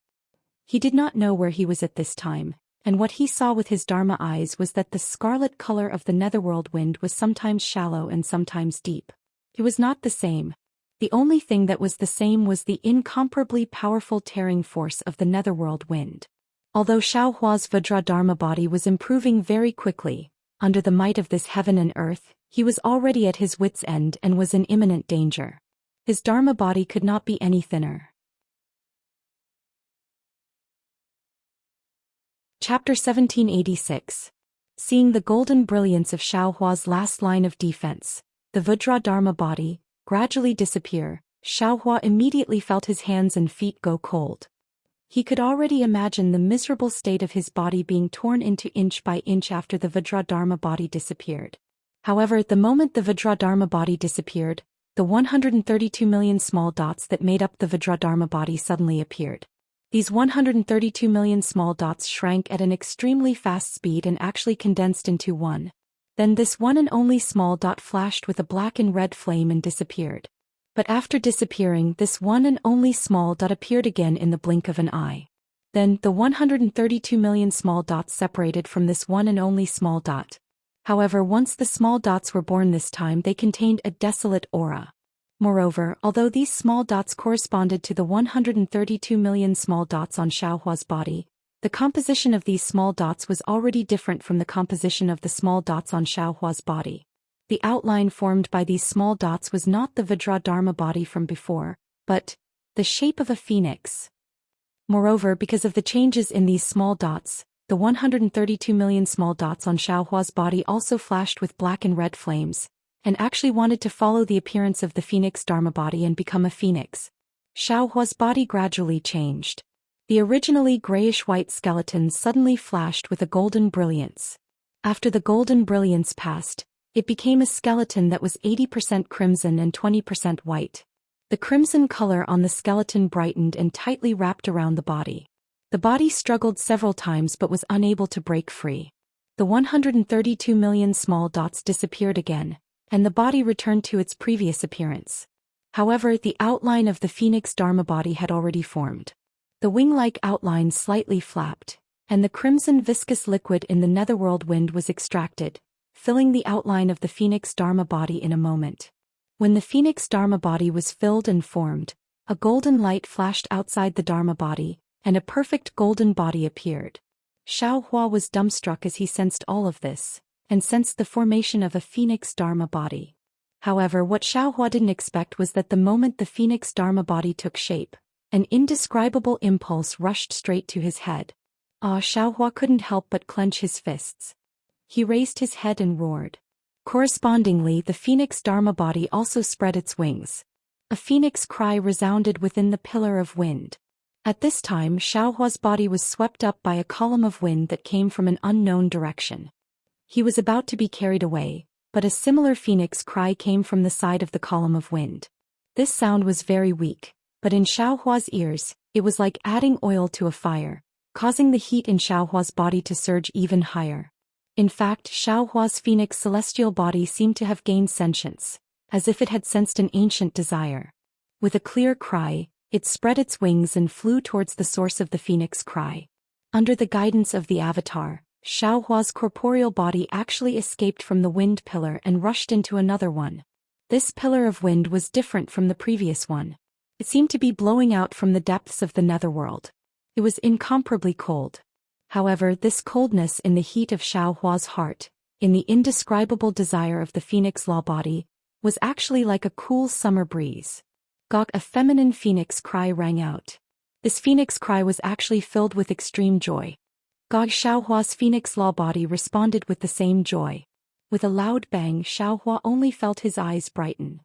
He did not know where he was at this time, and what he saw with his Dharma eyes was that the scarlet color of the netherworld wind was sometimes shallow and sometimes deep. It was not the same. The only thing that was the same was the incomparably powerful tearing force of the netherworld wind. Although Xiaohua's Vajra Dharma body was improving very quickly, under the might of this heaven and earth, he was already at his wit's end and was in imminent danger. His Dharma body could not be any thinner. Chapter 1786. Seeing the golden brilliance of Xiaohua's last line of defense, the Vajra Dharma body, gradually disappear, Xiaohua immediately felt his hands and feet go cold. He could already imagine the miserable state of his body being torn into inch by inch after the Vajra Dharma body disappeared. However, the moment the Vajra Dharma body disappeared, the 132 million small dots that made up the Vajra Dharma body suddenly appeared. These 132 million small dots shrank at an extremely fast speed and actually condensed into one. Then this one and only small dot flashed with a black and red flame and disappeared. But after disappearing, this one and only small dot appeared again in the blink of an eye. Then, the 132 million small dots separated from this one and only small dot. However, once the small dots were born this time, they contained a desolate aura. Moreover, although these small dots corresponded to the 132 million small dots on Xiaohua's body, the composition of these small dots was already different from the composition of the small dots on Xiaohua's body. The outline formed by these small dots was not the Vajra Dharma body from before, but the shape of a phoenix. Moreover, because of the changes in these small dots, the 132 million small dots on Xiaohua's body also flashed with black and red flames, and actually wanted to follow the appearance of the phoenix Dharma body and become a phoenix. Xiaohua's body gradually changed. The originally grayish-white skeleton suddenly flashed with a golden brilliance. After the golden brilliance passed, it became a skeleton that was 80% crimson and 20% white. The crimson color on the skeleton brightened and tightly wrapped around the body. The body struggled several times but was unable to break free. The 132 million small dots disappeared again, and the body returned to its previous appearance. However, the outline of the phoenix Dharma body had already formed. The wing-like outline slightly flapped, and the crimson viscous liquid in the netherworld wind was extracted, filling the outline of the phoenix Dharma body in a moment. When the phoenix Dharma body was filled and formed, a golden light flashed outside the Dharma body, and a perfect golden body appeared. Xiaohua was dumbstruck as he sensed all of this, and sensed the formation of a phoenix Dharma body. However, what Xiaohua didn't expect was that the moment the phoenix Dharma body took shape, an indescribable impulse rushed straight to his head. Xiaohua couldn't help but clench his fists. He raised his head and roared. Correspondingly, the phoenix Dharma body also spread its wings. A phoenix cry resounded within the pillar of wind. At this time, Xiaohua's body was swept up by a column of wind that came from an unknown direction. He was about to be carried away, but a similar phoenix cry came from the side of the column of wind. This sound was very weak, but in Xiaohua's ears, it was like adding oil to a fire, causing the heat in Xiaohua's body to surge even higher. In fact, Xiaohua's phoenix celestial body seemed to have gained sentience, as if it had sensed an ancient desire. With a clear cry, it spread its wings and flew towards the source of the phoenix cry. Under the guidance of the avatar, Xiaohua's corporeal body actually escaped from the wind pillar and rushed into another one. This pillar of wind was different from the previous one. It seemed to be blowing out from the depths of the netherworld. It was incomparably cold. However, this coldness in the heat of Xiaohua's heart, in the indescribable desire of the phoenix law body, was actually like a cool summer breeze. Gok, a feminine phoenix cry rang out. This phoenix cry was actually filled with extreme joy. Gok, Xiaohua's phoenix law body responded with the same joy. With a loud bang, Xiaohua only felt his eyes brighten.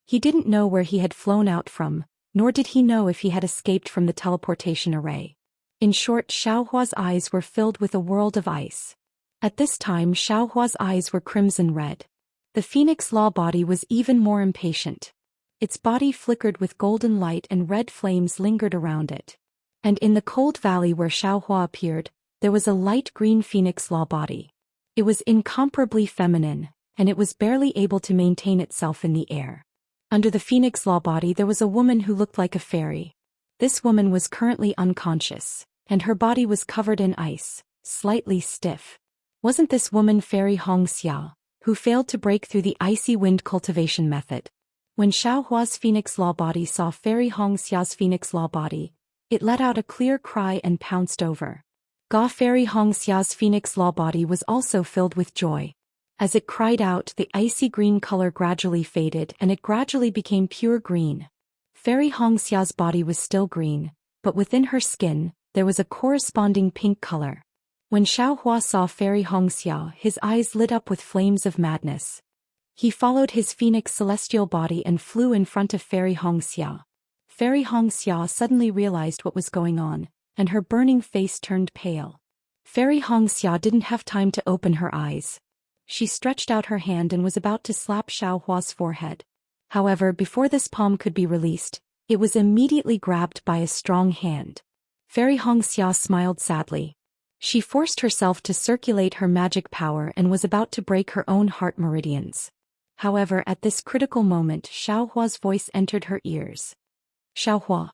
He didn't know where he had flown out from, nor did he know if he had escaped from the teleportation array. In short, Xiaohua's eyes were filled with a world of ice. At this time, Xiaohua's eyes were crimson red. The Phoenix Law body was even more impatient. Its body flickered with golden light and red flames lingered around it. And in the cold valley where Xiaohua appeared, there was a light green Phoenix Law body. It was incomparably feminine, and it was barely able to maintain itself in the air. Under the Phoenix Law body there was a woman who looked like a fairy. This woman was currently unconscious, and her body was covered in ice, slightly stiff. Wasn't this woman Fairy Hongxia, who failed to break through the icy wind cultivation method? When Xiaohua's Phoenix Law body saw Fairy Hongxia's Phoenix Law body, it let out a clear cry and pounced over. Fairy Hongxia's Phoenix Law body was also filled with joy. As it cried out, the icy green color gradually faded and it gradually became pure green. Fairy Hongxia's body was still green, but within her skin, there was a corresponding pink color. When Xiaohua saw Fairy Hongxia, his eyes lit up with flames of madness. He followed his Phoenix celestial body and flew in front of Fairy Hongxia. Fairy Hongxia suddenly realized what was going on, and her burning face turned pale. Fairy Hongxia didn't have time to open her eyes. She stretched out her hand and was about to slap Xiaohua's forehead. However, before this palm could be released, it was immediately grabbed by a strong hand. Fairy Hongxia smiled sadly. She forced herself to circulate her magic power and was about to break her own heart meridians. However, at this critical moment, Xiaohua's voice entered her ears. Xiaohua.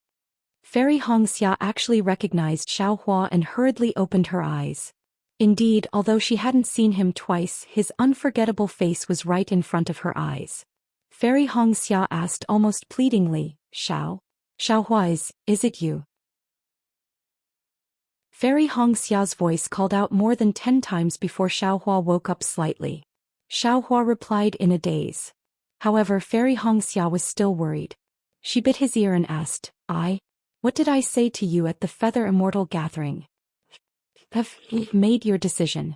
Fairy Hongxia actually recognized Xiaohua and hurriedly opened her eyes. Indeed, although she hadn't seen him twice, his unforgettable face was right in front of her eyes. Fairy Hongxia asked almost pleadingly, Xiaohua, is it you? Fairy Hongxia's voice called out more than 10 times before Xiaohua woke up slightly. Xiaohua replied in a daze. However, Fairy Hongxia was still worried. She bit his ear and asked, What did I say to you at the Feather Immortal Gathering? Have made your decision.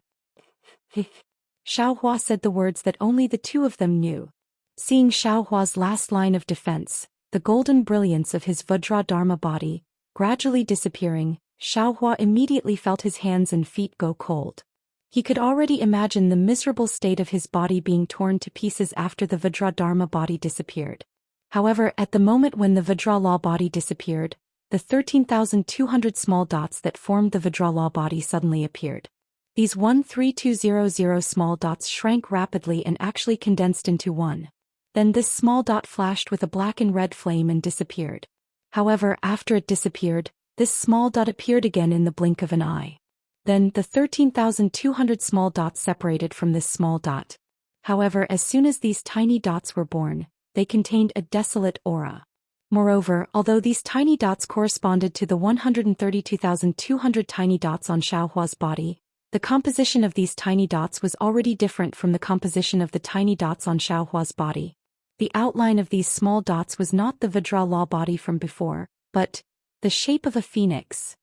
Xiaohua said the words that only the two of them knew. Seeing Xiaohua's last line of defense, the golden brilliance of his Vajra Dharma body, gradually disappearing, Xiaohua immediately felt his hands and feet go cold. He could already imagine the miserable state of his body being torn to pieces after the Vajra Dharma body disappeared. However, at the moment when the Vajra Law body disappeared, the 13,200 small dots that formed the Vajra Law body suddenly appeared. These 13200 small dots shrank rapidly and actually condensed into one. Then this small dot flashed with a black and red flame and disappeared. However, after it disappeared, this small dot appeared again in the blink of an eye. Then the 13,200 small dots separated from this small dot. However, as soon as these tiny dots were born, they contained a desolate aura. Moreover, although these tiny dots corresponded to the 132,200 tiny dots on Xiaohua's body, the composition of these tiny dots was already different from the composition of the tiny dots on Xiaohua's body. The outline of these small dots was not the Vajra Law body from before, but the shape of a phoenix.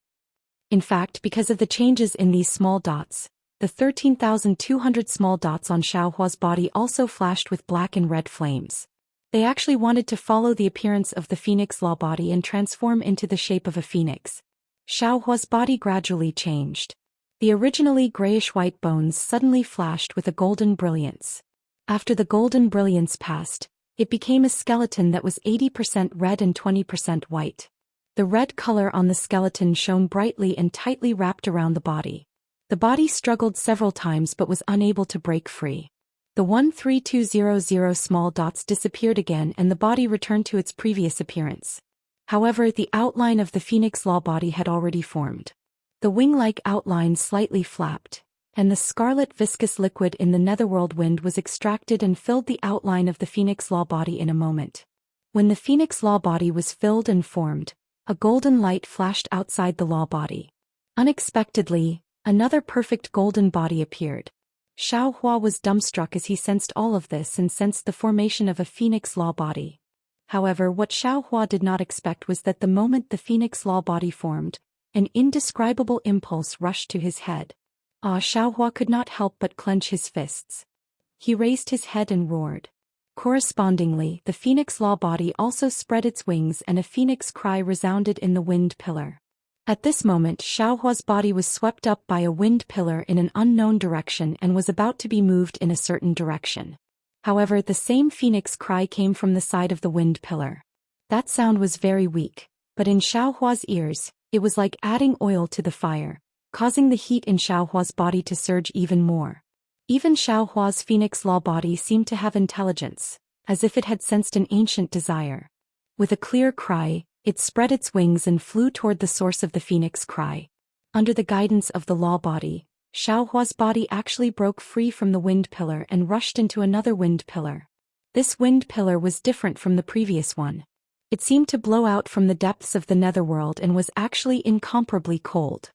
In fact, because of the changes in these small dots, the 13,200 small dots on Xiaohua's body also flashed with black and red flames. They actually wanted to follow the appearance of the Phoenix Law body and transform into the shape of a phoenix. Xiaohua's body gradually changed. The originally grayish-white bones suddenly flashed with a golden brilliance. After the golden brilliance passed, it became a skeleton that was 80% red and 20% white. The red color on the skeleton shone brightly and tightly wrapped around the body. The body struggled several times but was unable to break free. The 13200 small dots disappeared again and the body returned to its previous appearance. However, the outline of the Phoenix Law body had already formed. The wing-like outline slightly flapped, and the scarlet viscous liquid in the netherworld wind was extracted and filled the outline of the Phoenix Law body in a moment. When the Phoenix Law body was filled and formed, a golden light flashed outside the Law body. Unexpectedly, another perfect golden body appeared. Xiaohua was dumbstruck as he sensed all of this and sensed the formation of a Phoenix Law body. However, what Xiaohua did not expect was that the moment the Phoenix Law body formed, an indescribable impulse rushed to his head. Ah, Xiaohua could not help but clench his fists. He raised his head and roared. Correspondingly, the phoenix law body also spread its wings and a phoenix cry resounded in the wind pillar. At this moment, Xiaohua's body was swept up by a wind pillar in an unknown direction and was about to be moved in a certain direction. However, the same phoenix cry came from the side of the wind pillar. That sound was very weak, but in Xiaohua's ears, it was like adding oil to the fire, causing the heat in Xiaohua's body to surge even more. Even Xiaohua's phoenix law body seemed to have intelligence, as if it had sensed an ancient desire. With a clear cry, it spread its wings and flew toward the source of the phoenix cry. Under the guidance of the law body, Xiaohua's body actually broke free from the wind pillar and rushed into another wind pillar. This wind pillar was different from the previous one. It seemed to blow out from the depths of the netherworld and was actually incomparably cold.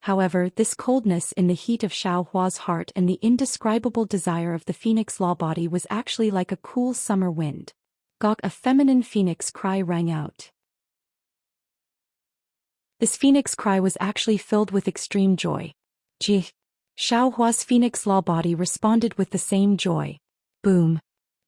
However, this coldness in the heat of Xiaohua's heart and the indescribable desire of the phoenix law body was actually like a cool summer wind. Gawk, a feminine phoenix cry rang out. This phoenix cry was actually filled with extreme joy. Ji. Xiaohua's phoenix law body responded with the same joy. Boom.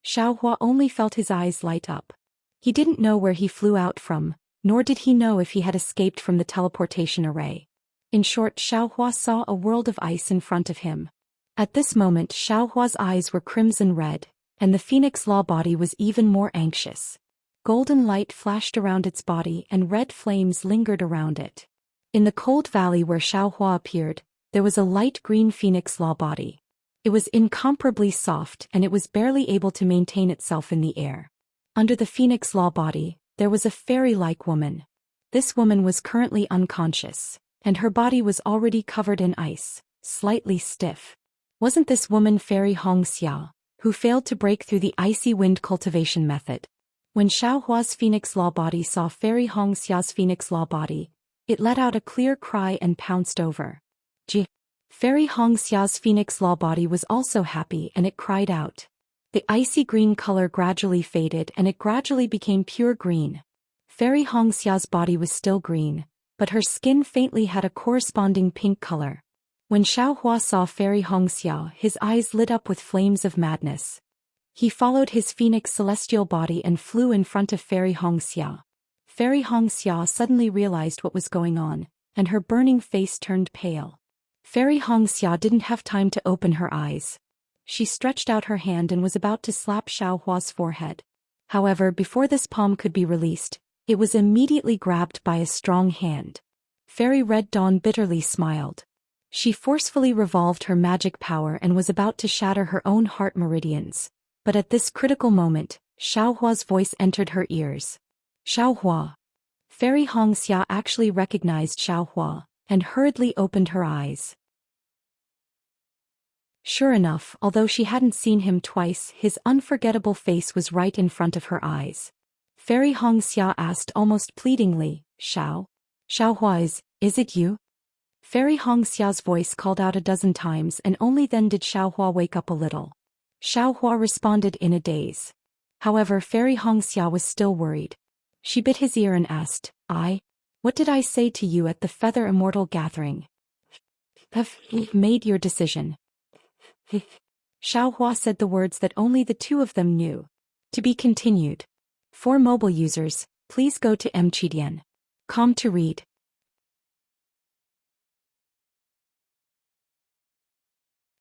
Xiaohua only felt his eyes light up. He didn't know where he flew out from, nor did he know if he had escaped from the teleportation array. In short, Xiaohua saw a world of ice in front of him. At this moment, Xiaohua's eyes were crimson red, and the phoenix law body was even more anxious. Golden light flashed around its body and red flames lingered around it. In the cold valley where Xiaohua appeared, there was a light green phoenix law body. It was incomparably soft and it was barely able to maintain itself in the air. Under the phoenix law body, there was a fairy-like woman. This woman was currently unconscious, and her body was already covered in ice, slightly stiff. Wasn't this woman Fairy Hongxia, who failed to break through the icy wind cultivation method? When Xiaohua's phoenix law body saw Fairy Hongxia's phoenix law body, it let out a clear cry and pounced over. Ji. Fairy Hongxia's phoenix law body was also happy and it cried out. The icy green color gradually faded and it gradually became pure green. Fairy Hongxia's body was still green, but her skin faintly had a corresponding pink color. When Xiaohua saw Fairy Hongxia, his eyes lit up with flames of madness. He followed his phoenix celestial body and flew in front of Fairy Hongxia. Fairy Hongxia suddenly realized what was going on, and her burning face turned pale. Fairy Hongxia didn't have time to open her eyes. She stretched out her hand and was about to slap Xiaohua's forehead. However, before this palm could be released, it was immediately grabbed by a strong hand. Fairy Red Dawn bitterly smiled. She forcefully revolved her magic power and was about to shatter her own heart meridians. But at this critical moment, Xiaohua's voice entered her ears. Xiaohua. Fairy Hongxia actually recognized Xiaohua, and hurriedly opened her eyes. Sure enough, although she hadn't seen him twice, his unforgettable face was right in front of her eyes. Fairy Hongxia asked almost pleadingly, Xiaohua, is it you? Fairy Hongxia's voice called out a dozen times and only then did Xiaohua wake up a little. Xiaohua responded in a daze. However, Fairy Hongxia was still worried. She bit his ear and asked, what did I say to you at the Feather Immortal Gathering? Have made your decision. Xiaohua said the words that only the two of them knew. To be continued. For mobile users, please go to mchidian.com to read.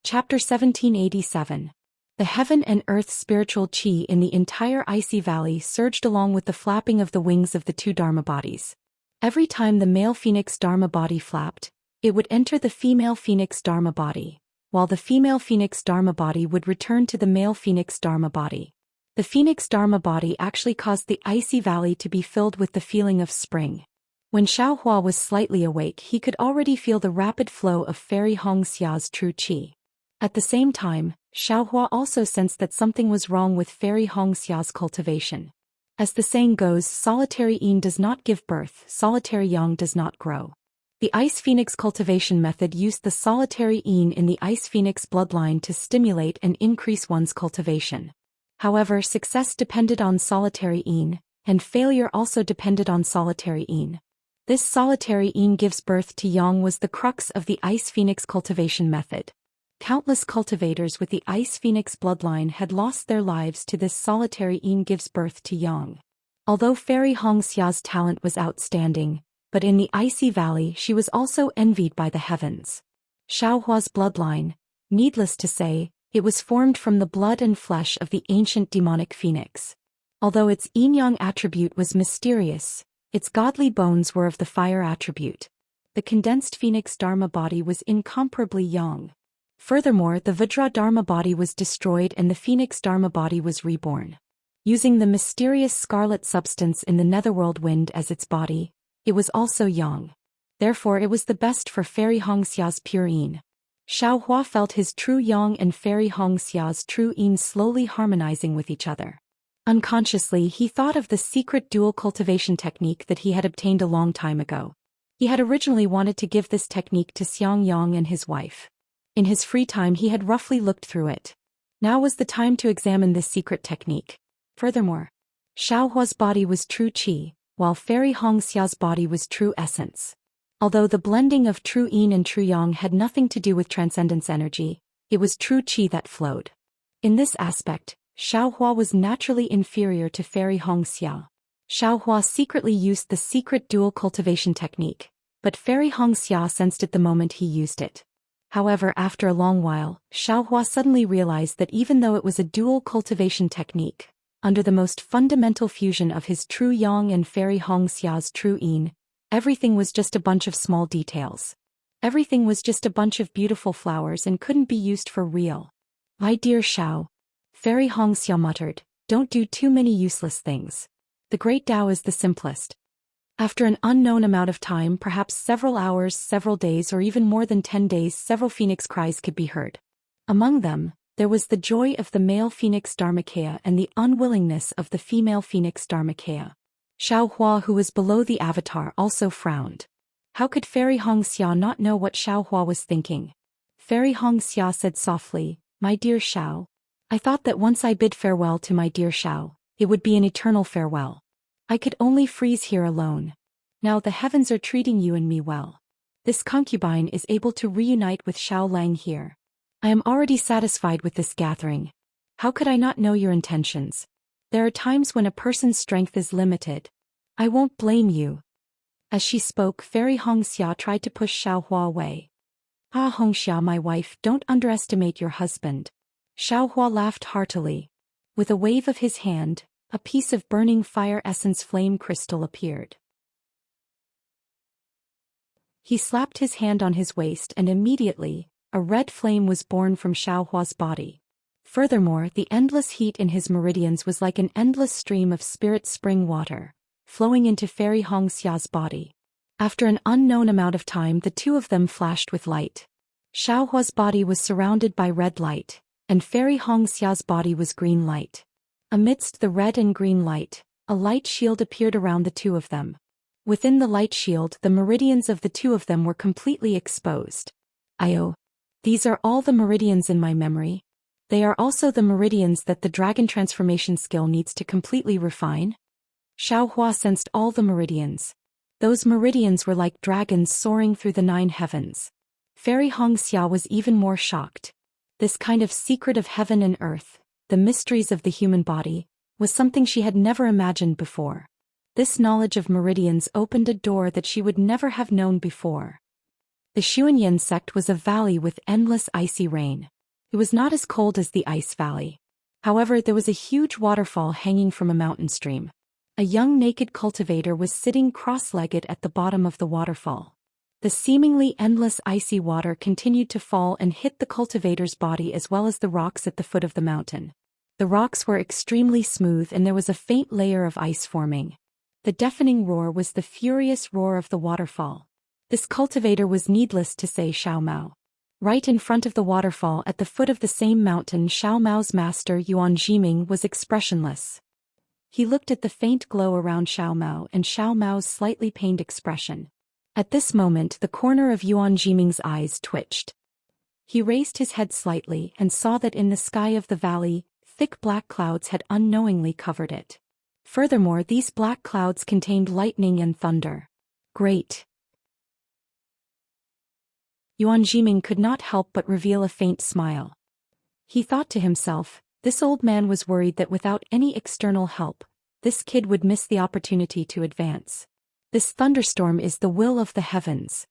Chapter 1787. The heaven and earth spiritual chi in the entire icy valley surged along with the flapping of the wings of the two dharma bodies. Every time the male phoenix dharma body flapped, it would enter the female phoenix dharma body, while the female phoenix dharma body would return to the male phoenix dharma body. The phoenix dharma body actually caused the icy valley to be filled with the feeling of spring. When Xiaohua was slightly awake, he could already feel the rapid flow of Fairy Hongxia's true chi. At the same time, Xiaohua also sensed that something was wrong with Fairy Hongxia's cultivation. As the saying goes, solitary yin does not give birth, solitary yang does not grow. The Ice Phoenix cultivation method used the solitary yin in the Ice Phoenix bloodline to stimulate and increase one's cultivation. However, success depended on solitary yin, and failure also depended on solitary yin. This solitary yin gives birth to yang was the crux of the ice phoenix cultivation method. Countless cultivators with the ice phoenix bloodline had lost their lives to this solitary yin gives birth to yang. Although Fairy Hongxia's talent was outstanding, but in the icy valley she was also envied by the heavens. Xiaohua's bloodline, needless to say, it was formed from the blood and flesh of the ancient demonic phoenix. Although its yin-yang attribute was mysterious, its godly bones were of the fire attribute. The condensed phoenix dharma body was incomparably yang. Furthermore, the Vajra dharma body was destroyed and the phoenix dharma body was reborn. Using the mysterious scarlet substance in the netherworld wind as its body, it was also yang. Therefore it was the best for Fairy Hongxia's pure yin. Xiaohua felt his true yang and Fairy Hongxia's true yin slowly harmonizing with each other. Unconsciously he thought of the secret dual cultivation technique that he had obtained a long time ago. He had originally wanted to give this technique to Xiang Yang and his wife. In his free time he had roughly looked through it. Now was the time to examine this secret technique. Furthermore, Xiaohua's body was true qi, while Fairy Hongxia's body was true essence. Although the blending of true yin and true yang had nothing to do with transcendence energy, it was true qi that flowed. In this aspect, Xiaohua was naturally inferior to Fairy Hongxia. Xiaohua secretly used the secret dual cultivation technique, but Fairy Hongxia sensed it the moment he used it. However, after a long while, Xiaohua suddenly realized that even though it was a dual cultivation technique, under the most fundamental fusion of his true yang and Fairy Hongxia's true yin, everything was just a bunch of small details. Everything was just a bunch of beautiful flowers and couldn't be used for real. My dear Xiao, Fairy Hongxia muttered, don't do too many useless things. The great Tao is the simplest. After an unknown amount of time, perhaps several hours, several days, or even more than 10 days, several phoenix cries could be heard. Among them, there was the joy of the male phoenix Dharmakaya and the unwillingness of the female phoenix Dharmakaya. Xiaohua, who was below the avatar, also frowned. How could Fairy Hongxia not know what Xiaohua was thinking? Fairy Hongxia said softly, my dear Xiao, I thought that once I bid farewell to my dear Xiao, it would be an eternal farewell. I could only freeze here alone. Now the heavens are treating you and me well. This concubine is able to reunite with Xiao Lang here. I am already satisfied with this gathering. How could I not know your intentions? There are times when a person's strength is limited. I won't blame you. As she spoke, Fairy Hongxia tried to push Xiaohua away. Ah, Hongxia, my wife, don't underestimate your husband. Xiaohua laughed heartily. With a wave of his hand, a piece of burning fire essence flame crystal appeared. He slapped his hand on his waist and immediately, a red flame was born from Xiaohua's body. Furthermore, the endless heat in his meridians was like an endless stream of spirit spring water, flowing into Fairy Hongxia's body. After an unknown amount of time, the two of them flashed with light. Xiaohua's body was surrounded by red light, and Fairy Hongxia's body was green light. Amidst the red and green light, a light shield appeared around the two of them. Within the light shield, the meridians of the two of them were completely exposed. These are all the meridians in my memory. They are also the meridians that the dragon transformation skill needs to completely refine. Xiaohua sensed all the meridians. Those meridians were like dragons soaring through the 9 heavens. Fairy Hongxia was even more shocked. This kind of secret of heaven and earth, the mysteries of the human body, was something she had never imagined before. This knowledge of meridians opened a door that she would never have known before. The Xuanyan sect was a valley with endless icy rain. It was not as cold as the Ice Valley. However, there was a huge waterfall hanging from a mountain stream. A young naked cultivator was sitting cross-legged at the bottom of the waterfall. The seemingly endless icy water continued to fall and hit the cultivator's body as well as the rocks at the foot of the mountain. The rocks were extremely smooth and there was a faint layer of ice forming. The deafening roar was the furious roar of the waterfall. This cultivator was, needless to say, Xiao Mao. Right in front of the waterfall at the foot of the same mountain, Xiao Mao's master Yuan Jiming was expressionless. He looked at the faint glow around Xiao Mao and Xiao Mao's slightly pained expression. At this moment, the corner of Yuan Jiming's eyes twitched. He raised his head slightly and saw that in the sky of the valley, thick black clouds had unknowingly covered it. Furthermore, these black clouds contained lightning and thunder. Great. Yuan Jiming could not help but reveal a faint smile. He thought to himself, this old man was worried that without any external help, this kid would miss the opportunity to advance. This thunderstorm is the will of the heavens.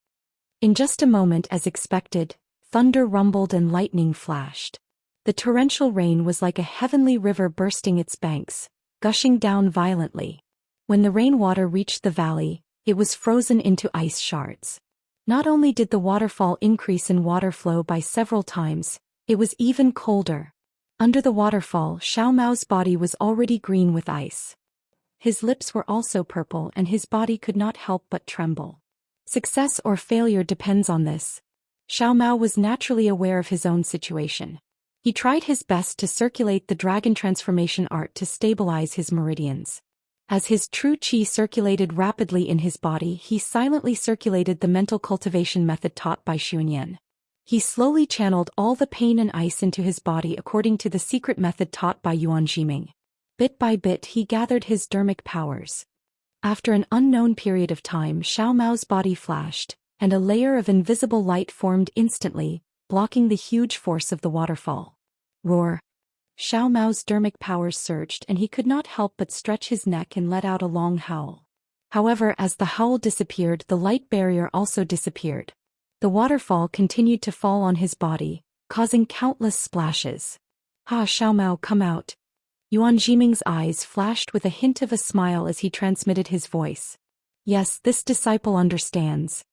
In just a moment, as expected, thunder rumbled and lightning flashed. The torrential rain was like a heavenly river bursting its banks, gushing down violently. When the rainwater reached the valley, it was frozen into ice shards. Not only did the waterfall increase in water flow by several times, it was even colder. Under the waterfall, Xiao Mao's body was already green with ice. His lips were also purple and his body could not help but tremble. Success or failure depends on this. Xiao Mao was naturally aware of his own situation. He tried his best to circulate the dragon transformation art to stabilize his meridians. As his true qi circulated rapidly in his body, he silently circulated the mental cultivation method taught by Xuanyan. He slowly channeled all the pain and ice into his body according to the secret method taught by Yuan Jiming. Bit by bit he gathered his dermic powers. After an unknown period of time, Xiao Mao's body flashed, and a layer of invisible light formed instantly, blocking the huge force of the waterfall. Roar! Xiao Mao's dermic powers surged and he could not help but stretch his neck and let out a long howl. However, as the howl disappeared, the light barrier also disappeared. The waterfall continued to fall on his body, causing countless splashes. "Ha, Xiao Mao, come out." Yuan Jiming's eyes flashed with a hint of a smile as he transmitted his voice. Yes, this disciple understands.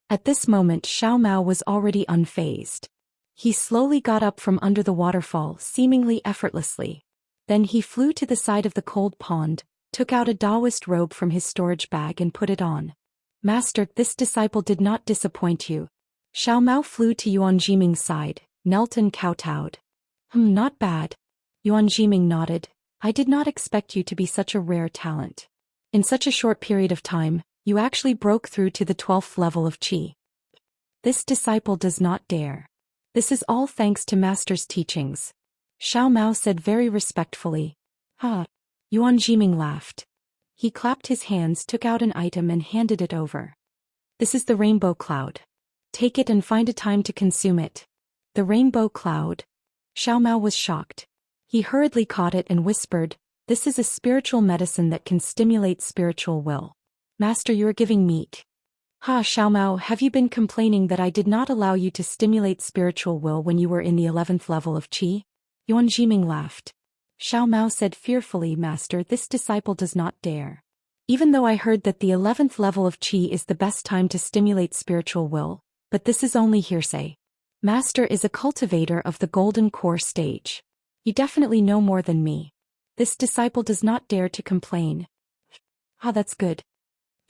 At this moment Xiao Mao was already unfazed. He slowly got up from under the waterfall, seemingly effortlessly. Then he flew to the side of the cold pond, took out a Taoist robe from his storage bag and put it on. "Master, this disciple did not disappoint you." Xiao Mao flew to Yuan Jiming's side, knelt and kowtowed. Not bad." Yuan Jiming nodded. "I did not expect you to be such a rare talent. In such a short period of time, you actually broke through to the 12th level of qi. This disciple does not dare. This is all thanks to Master's teachings." Xiao Mao said very respectfully. "Ha." Yuan Jiming laughed. He clapped his hands, took out an item and handed it over. "This is the rainbow cloud. Take it and find a time to consume it." The rainbow cloud? Xiao Mao was shocked. He hurriedly caught it and whispered, "This is a spiritual medicine that can stimulate spiritual will. Master, you are giving meat." "Ha, Xiao Mao, have you been complaining that I did not allow you to stimulate spiritual will when you were in the 11th level of qi?" Yuan Jiming laughed. Xiao Mao said fearfully, "Master, this disciple does not dare. Even though I heard that the 11th level of qi is the best time to stimulate spiritual will, but this is only hearsay. Master is a cultivator of the golden core stage. You definitely know more than me. This disciple does not dare to complain." "Ah, that's good."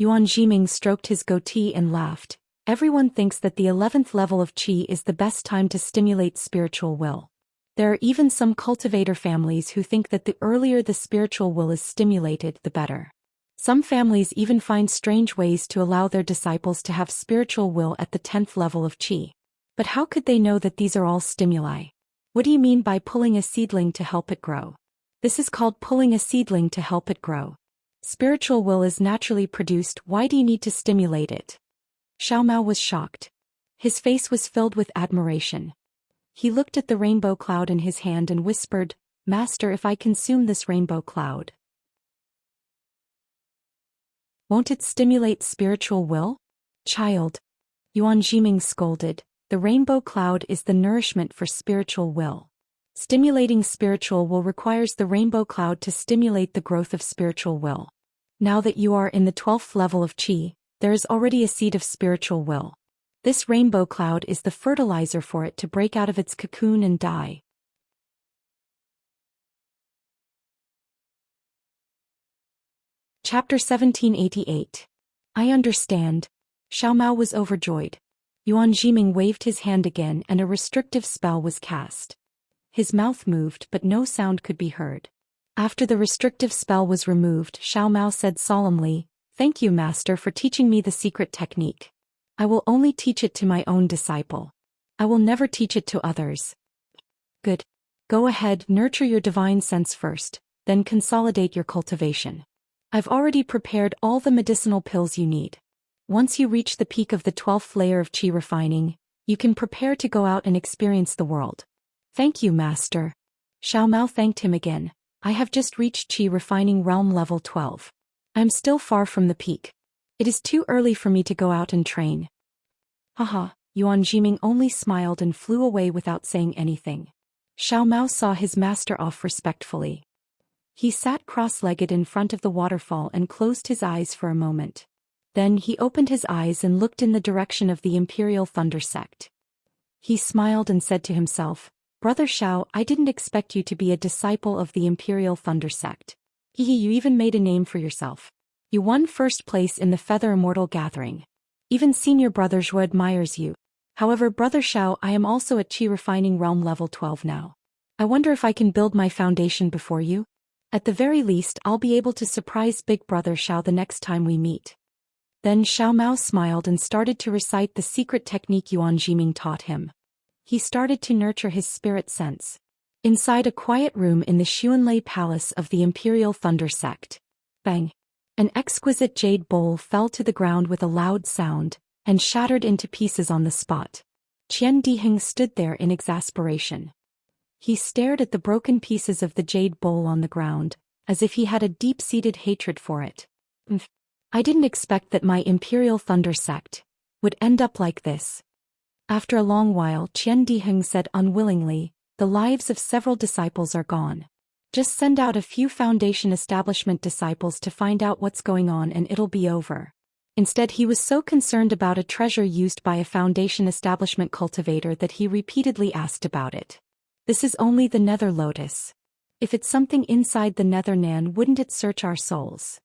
Yuan Jiming stroked his goatee and laughed. "Everyone thinks that the 11th level of qi is the best time to stimulate spiritual will. There are even some cultivator families who think that the earlier the spiritual will is stimulated, the better. Some families even find strange ways to allow their disciples to have spiritual will at the 10th level of qi. But how could they know that these are all stimuli? What do you mean by pulling a seedling to help it grow?" "This is called pulling a seedling to help it grow. Spiritual will is naturally produced, why do you need to stimulate it?" Xiao Mao was shocked. His face was filled with admiration. He looked at the rainbow cloud in his hand and whispered, "Master, if I consume this rainbow cloud, won't it stimulate spiritual will?" "Child," Yuan Jiming scolded, "the rainbow cloud is the nourishment for spiritual will. Stimulating spiritual will requires the rainbow cloud to stimulate the growth of spiritual will. Now that you are in the 12th level of qi, there is already a seed of spiritual will. This rainbow cloud is the fertilizer for it to break out of its cocoon and die." Chapter 1788. I understand. Xiao Mao was overjoyed. Yuan Jiming waved his hand again and a restrictive spell was cast. His mouth moved but no sound could be heard. After the restrictive spell was removed, Xiao Mao said solemnly, "Thank you, Master, for teaching me the secret technique. I will only teach it to my own disciple. I will never teach it to others." "Good. Go ahead, nurture your divine sense first, then consolidate your cultivation. I've already prepared all the medicinal pills you need." Once you reach the peak of the 12th layer of qi refining, you can prepare to go out and experience the world. Thank you, Master. Xiao Mao thanked him again. I have just reached qi refining realm level 12. I am still far from the peak. It is too early for me to go out and train. Haha, Yuan Jiming only smiled and flew away without saying anything. Xiao Mao saw his master off respectfully. He sat cross-legged in front of the waterfall and closed his eyes for a moment. Then he opened his eyes and looked in the direction of the Imperial Thunder Sect. He smiled and said to himself, Brother Xiao, I didn't expect you to be a disciple of the Imperial Thunder Sect. You even made a name for yourself. You won first place in the Feather Immortal Gathering. Even senior brother Zhuo admires you. However, Brother Xiao, I am also at qi refining realm level 12 now. I wonder if I can build my foundation before you? At the very least, I'll be able to surprise Big Brother Xiao the next time we meet. Then Xiao Mao smiled and started to recite the secret technique Yuan Jiming taught him. He started to nurture his spirit sense. Inside a quiet room in the Xuanlei Palace of the Imperial Thunder Sect. Bang! An exquisite jade bowl fell to the ground with a loud sound, and shattered into pieces on the spot. Qian Diheng stood there in exasperation. He stared at the broken pieces of the jade bowl on the ground, as if he had a deep-seated hatred for it. I didn't expect that my Imperial Thunder Sect would end up like this. After a long while, Qian Diheng said unwillingly, the lives of several disciples are gone. Just send out a few Foundation Establishment disciples to find out what's going on and it'll be over. Instead, he was so concerned about a treasure used by a Foundation Establishment cultivator that he repeatedly asked about it. This is only the Nether Lotus. If it's something inside the Nether Nan, wouldn't it search our souls?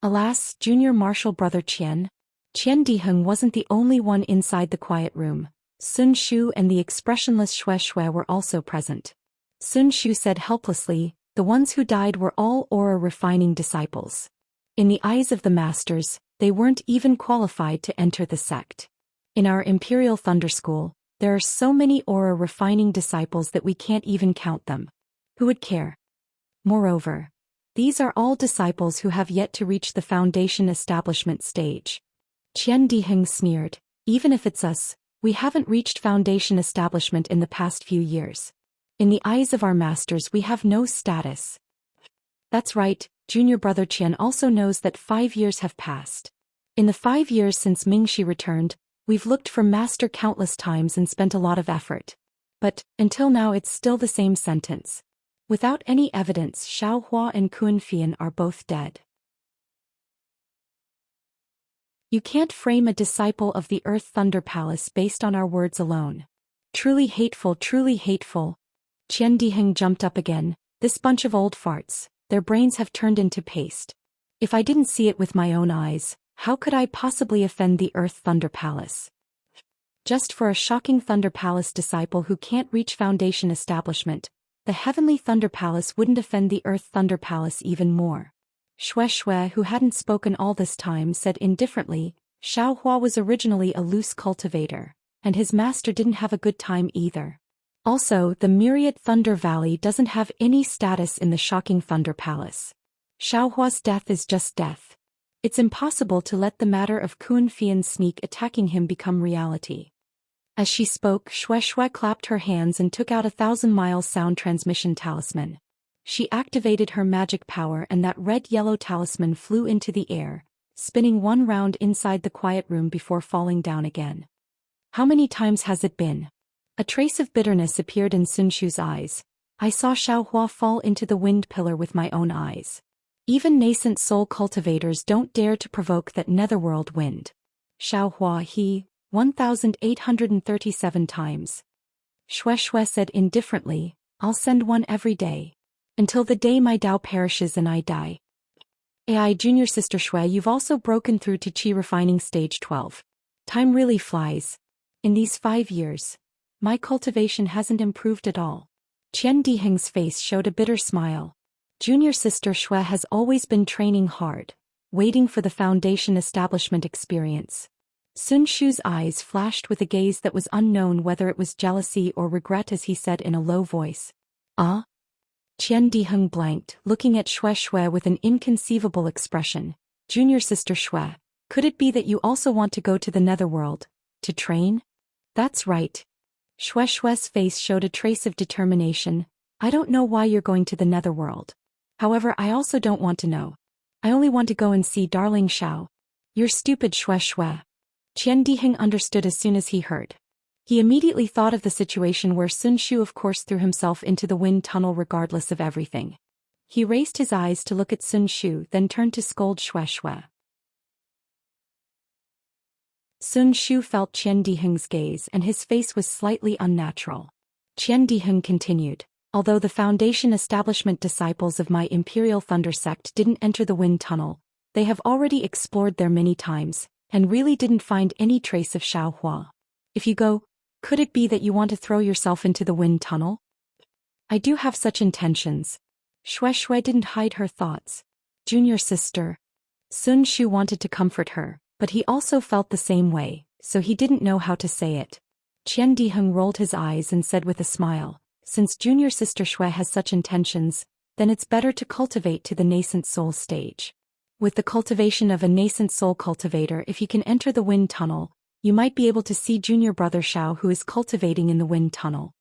Alas, Junior Marshal Brother Qian Diheng wasn't the only one inside the quiet room. Sun Shu and the expressionless Xue Xue were also present. Sun Shu said helplessly, the ones who died were all aura refining disciples. In the eyes of the masters, they weren't even qualified to enter the sect. In our Imperial Thunder School, there are so many aura refining disciples that we can't even count them. Who would care? Moreover, these are all disciples who have yet to reach the Foundation Establishment stage. Qian Diheng sneered, even if it's us, we haven't reached Foundation Establishment in the past few years. In the eyes of our masters, we have no status. That's right, Junior Brother Qian also knows that 5 years have passed. In the 5 years since Mingxi returned, we've looked for Master countless times and spent a lot of effort. But, until now it's still the same sentence. Without any evidence, Xiao Hua and Kun Fian are both dead. You can't frame a disciple of the Earth Thunder Palace based on our words alone. Truly hateful, truly hateful. Qian Diheng jumped up again. This bunch of old farts, their brains have turned into paste. If I didn't see it with my own eyes, how could I possibly offend the Earth Thunder Palace? Just for a shocking Thunder Palace disciple who can't reach Foundation Establishment, the Heavenly Thunder Palace wouldn't offend the Earth Thunder Palace even more. Xue Xue, who hadn't spoken all this time, said indifferently, Xiao Hua was originally a loose cultivator, and his master didn't have a good time either. Also, the Myriad Thunder Valley doesn't have any status in the shocking Thunder Palace. Xiao Hua's death is just death. It's impossible to let the matter of Kun Fian's sneak attacking him become reality. As she spoke, Xue Xue clapped her hands and took out a 1,000-mile sound transmission talisman. She activated her magic power and that red-yellow talisman flew into the air, spinning one round inside the quiet room before falling down again. How many times has it been? A trace of bitterness appeared in Sun Shu's eyes. I saw Xiao Hua fall into the wind pillar with my own eyes. Even nascent soul cultivators don't dare to provoke that netherworld wind. Xiao Hua he, 1,837 times. Xue Xue said indifferently, I'll send one every day. Until the day my Tao perishes and I die. AI Junior Sister Xue, you've also broken through to Qi Refining Stage 12. Time really flies. In these 5 years, my cultivation hasn't improved at all. Qian Diheng's face showed a bitter smile. Junior Sister Xue has always been training hard, waiting for the Foundation Establishment experience. Sun Shu's eyes flashed with a gaze that was unknown whether it was jealousy or regret as he said in a low voice. Ah? Qian Diheng blanked, looking at Xue Xue with an inconceivable expression. Junior Sister Xue, Could it be that you also want to go to the netherworld, to train? That's right. Xue Xue's face showed a trace of determination. I don't know why you're going to the netherworld. However, I also don't want to know. I only want to go and see darling Xiao. You're stupid, Xue Xue. Qian Diheng understood as soon as he heard. He immediately thought of the situation where Sun Shu of course threw himself into the wind tunnel regardless of everything. He raised his eyes to look at Sun Shu, then turned to scold Xue Xue. Sun Shu felt Qian Diheng's gaze and his face was slightly unnatural. Qian Diheng continued, although the Foundation establishment disciples of my Imperial Thunder sect didn't enter the wind tunnel, they have already explored there many times, and really didn't find any trace of Xiao Hua. If you go, could it be that you want to throw yourself into the wind tunnel? I do have such intentions. Xue Xue didn't hide her thoughts. Junior sister. Sun Shu wanted to comfort her, but he also felt the same way, so he didn't know how to say it. Qian Diheng rolled his eyes and said with a smile, since junior sister Xue has such intentions, then it's better to cultivate to the nascent soul stage. With the cultivation of a nascent soul cultivator, if you can enter the wind tunnel, you might be able to see junior brother Xiao who is cultivating in the wind tunnel.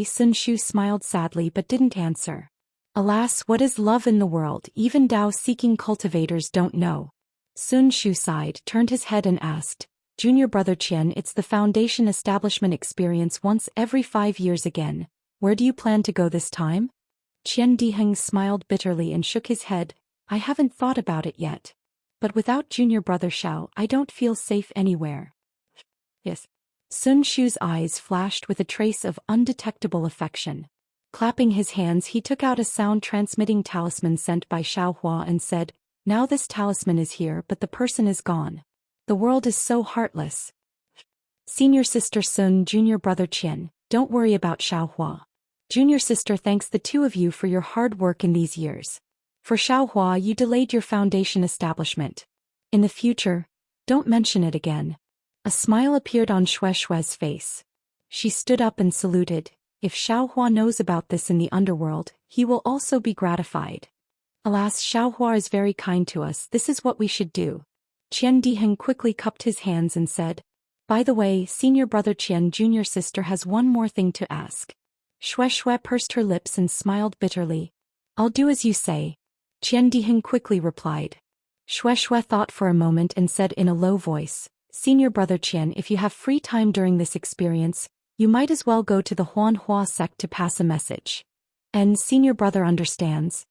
Sun Shu smiled sadly but didn't answer. Alas, what is love in the world? Even Dao-seeking cultivators don't know. Sun Shu sighed, turned his head and asked, Junior brother Qian, it's the Foundation establishment experience once every 5 years again. Where do you plan to go this time? Qian Diheng smiled bitterly and shook his head. I haven't thought about it yet. But without junior brother Xiao, I don't feel safe anywhere. Yes. Sun Shu's eyes flashed with a trace of undetectable affection. Clapping his hands, he took out a sound-transmitting talisman sent by Xiao Hua and said, now this talisman is here but the person is gone. The world is so heartless. Senior sister Sun, junior brother Qian, don't worry about Xiao Hua. Junior sister thanks the two of you for your hard work in these years. For Xiao Hua, you delayed your Foundation establishment. In the future, don't mention it again. A smile appeared on Xue Xue's face. She stood up and saluted. If Xiao Hua knows about this in the underworld, he will also be gratified. Alas, Xiao Hua is very kind to us. This is what we should do. Qian Diheng quickly cupped his hands and said, by the way, senior brother Qian, junior sister has one more thing to ask. Xue Xue pursed her lips and smiled bitterly. I'll do as you say. Qian Diheng quickly replied. Xue Xue thought for a moment and said in a low voice, Senior brother Qian, if you have free time during this experience, you might as well go to the Huan Hua sect to pass a message. And senior brother understands.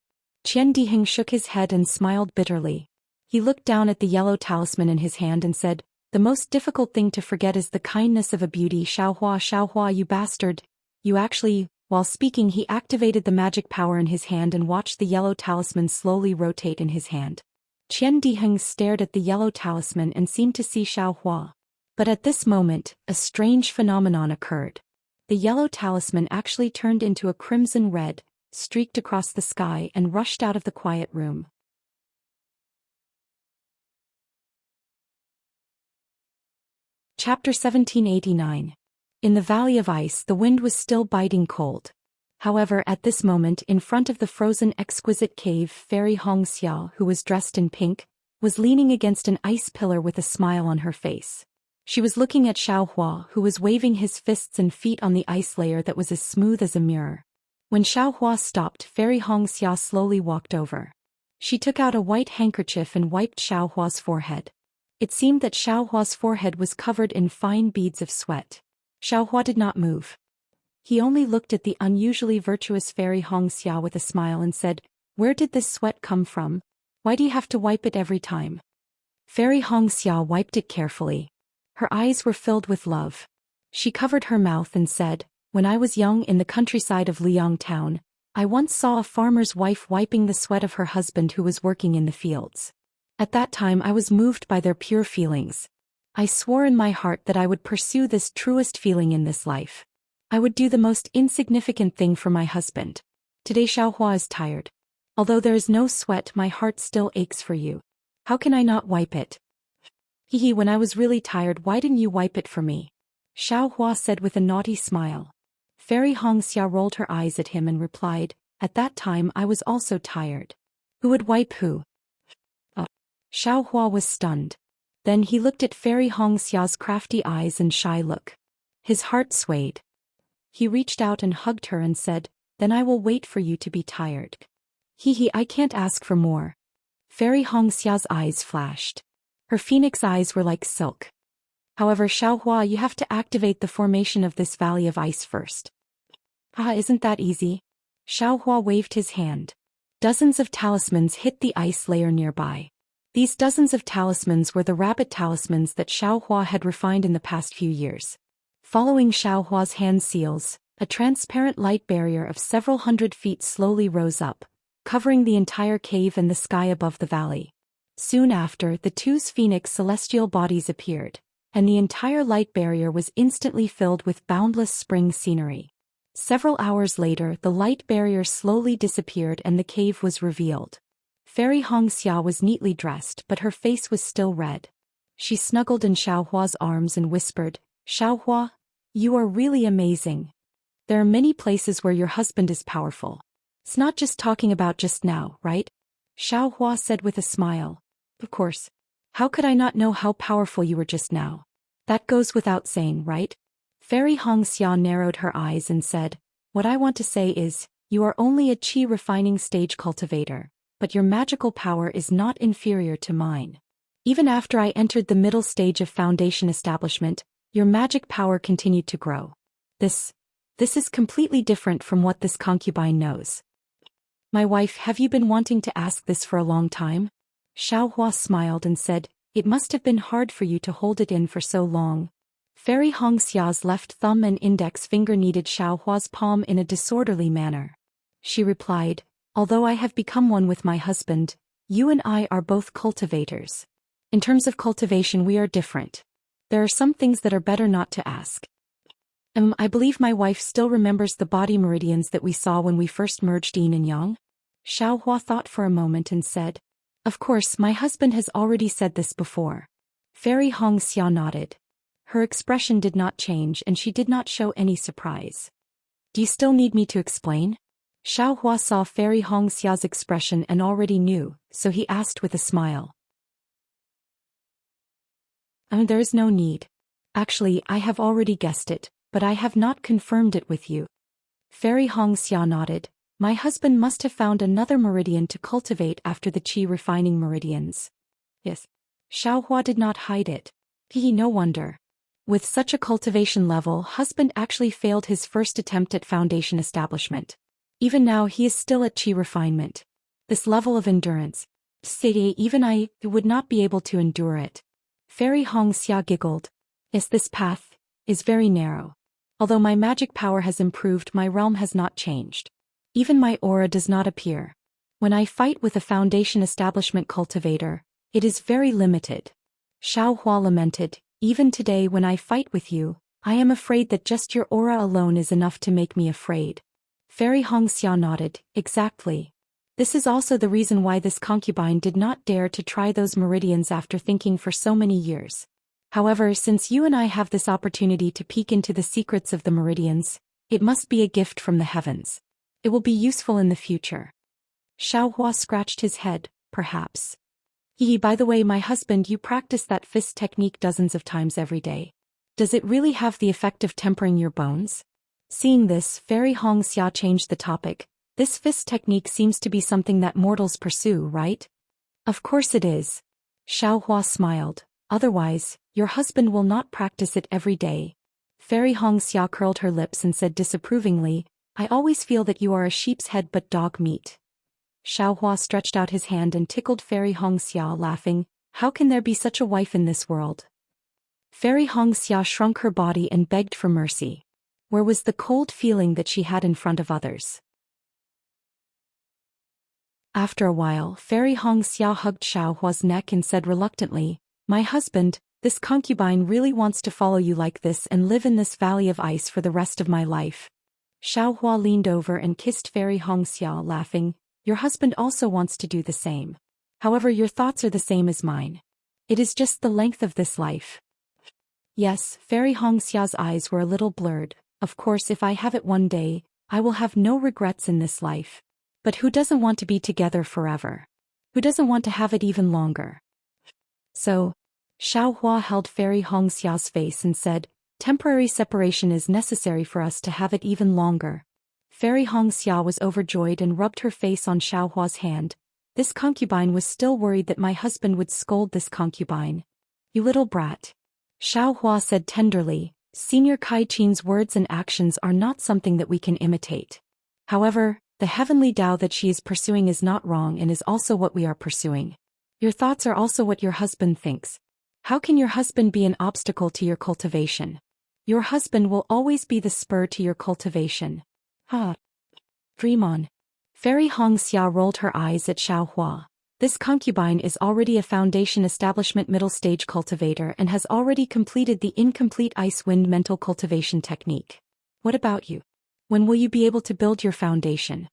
Qian Diheng shook his head and smiled bitterly. He looked down at the yellow talisman in his hand and said, the most difficult thing to forget is the kindness of a beauty. Xiao Hua, you bastard. You actually... While speaking, he activated the magic power in his hand and watched the yellow talisman slowly rotate in his hand. Qian Diheng stared at the yellow talisman and seemed to see Xiao Hua. But at this moment, a strange phenomenon occurred. The yellow talisman actually turned into a crimson red, streaked across the sky and rushed out of the quiet room. Chapter 1789. In the Valley of Ice, the wind was still biting cold. However, at this moment, in front of the frozen exquisite cave, Fairy Hong Xia, who was dressed in pink, was leaning against an ice pillar with a smile on her face. She was looking at Xiao Hua, who was waving his fists and feet on the ice layer that was as smooth as a mirror. When Xiao Hua stopped, Fairy Hong Xia slowly walked over. She took out a white handkerchief and wiped Xiao Hua's forehead. It seemed that Xiao Hua's forehead was covered in fine beads of sweat. Xiao Hua did not move. He only looked at the unusually virtuous Fairy Hong Xia with a smile and said, where did this sweat come from? Why do you have to wipe it every time? Fairy Hong Xia wiped it carefully. Her eyes were filled with love. She covered her mouth and said, when I was young in the countryside of Liang town, I once saw a farmer's wife wiping the sweat of her husband who was working in the fields. At that time I was moved by their pure feelings. I swore in my heart that I would pursue this truest feeling in this life. I would do the most insignificant thing for my husband. Today Xiao Hua is tired. Although there is no sweat, my heart still aches for you. How can I not wipe it? When I was really tired, why didn't you wipe it for me? Xiao Hua said with a naughty smile. Fairy Hong Xia rolled her eyes at him and replied, at that time I was also tired. Who would wipe who? Xiao Hua was stunned. Then he looked at Fairy Hongxia's crafty eyes and shy look. His heart swayed. He reached out and hugged her and said, "Then I will wait for you to be tired." I can't ask for more. Fairy Hongxia's eyes flashed. Her phoenix eyes were like silk. However, Xiaohua, you have to activate the formation of this valley of ice first. Isn't that easy? Xiaohua waved his hand. Dozens of talismans hit the ice layer nearby. These dozens of talismans were the rabbit talismans that Xiaohua had refined in the past few years. Following Xiaohua's hand seals, a transparent light barrier of several hundred feet slowly rose up, covering the entire cave and the sky above the valley. Soon after, the two phoenix celestial bodies appeared, and the entire light barrier was instantly filled with boundless spring scenery. Several hours later, the light barrier slowly disappeared and the cave was revealed. Fairy Hongxia was neatly dressed, but her face was still red. She snuggled in Xiaohua's arms and whispered, "Xiaohua, you are really amazing. There are many places where your husband is powerful. It's not just talking about just now, right?" Xiaohua said with a smile. "Of course. How could I not know how powerful you were just now? That goes without saying, right?" Fairy Hongxia narrowed her eyes and said, "What I want to say is, you are only a qi refining stage cultivator, but your magical power is not inferior to mine. Even after I entered the middle stage of foundation establishment, your magic power continued to grow. This is completely different from what this concubine knows." "My wife, have you been wanting to ask this for a long time?" Xiaohua smiled and said, "It must have been hard for you to hold it in for so long." Fairy Hongxia's left thumb and index finger kneaded Xiaohua's palm in a disorderly manner. She replied, "Although I have become one with my husband, you and I are both cultivators. In terms of cultivation, we are different. There are some things that are better not to ask." I believe my wife still remembers the body meridians that we saw when we first merged yin and yang." Xiaohua thought for a moment and said, "Of course, my husband has already said this before." Fairy Hongxia nodded. Her expression did not change and she did not show any surprise. "Do you still need me to explain?" Xiaohua saw Fairy Hongxia's expression and already knew, so he asked with a smile. "There is no need. Actually, I have already guessed it, but I have not confirmed it with you." Fairy Hongxia nodded. "My husband must have found another meridian to cultivate after the qi refining meridians." Yes. Xiaohua did not hide it. No wonder. With such a cultivation level, husband actually failed his first attempt at foundation establishment. Even now he is still at qi refinement. This level of endurance. Even I would not be able to endure it. Fairy Hongxia giggled. "Yes, this path is very narrow. Although my magic power has improved, my realm has not changed. Even my aura does not appear. When I fight with a foundation establishment cultivator, it is very limited." Xiaohua lamented, "Even today when I fight with you, I am afraid that just your aura alone is enough to make me afraid." Fairy Hongxia nodded, "Exactly. This is also the reason why this concubine did not dare to try those meridians after thinking for so many years. However, since you and I have this opportunity to peek into the secrets of the meridians, it must be a gift from the heavens. It will be useful in the future." Xiaohua scratched his head, "Perhaps. By the way, my husband, you practice that fist technique dozens of times every day. Does it really have the effect of tempering your bones?" Seeing this, Fairy Hongxia changed the topic. "This fist technique seems to be something that mortals pursue, right?" "Of course it is." Xiaohua smiled. "Otherwise, your husband will not practice it every day." Fairy Hongxia curled her lips and said disapprovingly, "I always feel that you are a sheep's head but dog meat." Xiaohua stretched out his hand and tickled Fairy Hongxia, laughing, "How can there be such a wife in this world?" Fairy Hongxia shrunk her body and begged for mercy. Where was the cold feeling that she had in front of others? After a while, Fairy Hongxia hugged Xiaohua's neck and said reluctantly, "My husband, this concubine really wants to follow you like this and live in this valley of ice for the rest of my life." Xiaohua leaned over and kissed Fairy Hongxia, laughing, "Your husband also wants to do the same. However, your thoughts are the same as mine. It is just the length of this life." Yes, Fairy Hongxia's eyes were a little blurred. "Of course, if I have it one day, I will have no regrets in this life. But who doesn't want to be together forever? Who doesn't want to have it even longer?" So, Xiao Hua held Fairy Hongxia's face and said, temporary separation is necessary for us to have it even longer. Fairy Hongxia was overjoyed and rubbed her face on Xiao Hua's hand. This concubine was still worried that my husband would scold this concubine. You little brat. Xiao Hua said tenderly, Senior Kai Qin's words and actions are not something that we can imitate. However, the heavenly Tao that she is pursuing is not wrong and is also what we are pursuing. Your thoughts are also what your husband thinks. How can your husband be an obstacle to your cultivation? Your husband will always be the spur to your cultivation. Ha! Dream on. Fairy Hongxia rolled her eyes at Xiao Hua. This concubine is already a foundation establishment middle stage cultivator and has already completed the incomplete ice wind mental cultivation technique. What about you? When will you be able to build your foundation?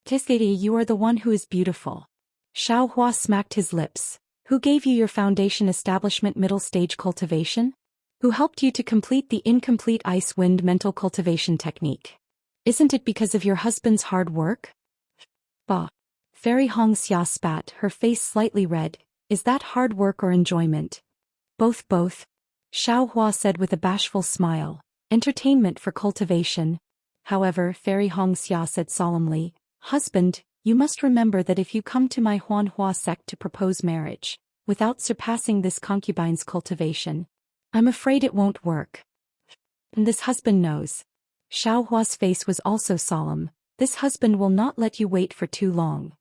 Tisgeri, you are the one who is beautiful. Xiao Hua smacked his lips. Who gave you your foundation establishment middle stage cultivation? Who helped you to complete the incomplete ice wind mental cultivation technique? Isn't it because of your husband's hard work? Bah. Fairy Hongxia spat, her face slightly red. Is that hard work or enjoyment? Both. Xiao Hua said with a bashful smile. Entertainment for cultivation. However, Fairy Hongxia said solemnly, Husband, you must remember that if you come to my Huanhua sect to propose marriage, without surpassing this concubine's cultivation, I'm afraid it won't work. And this husband knows. Xiao Hua's face was also solemn. This husband will not let you wait for too long.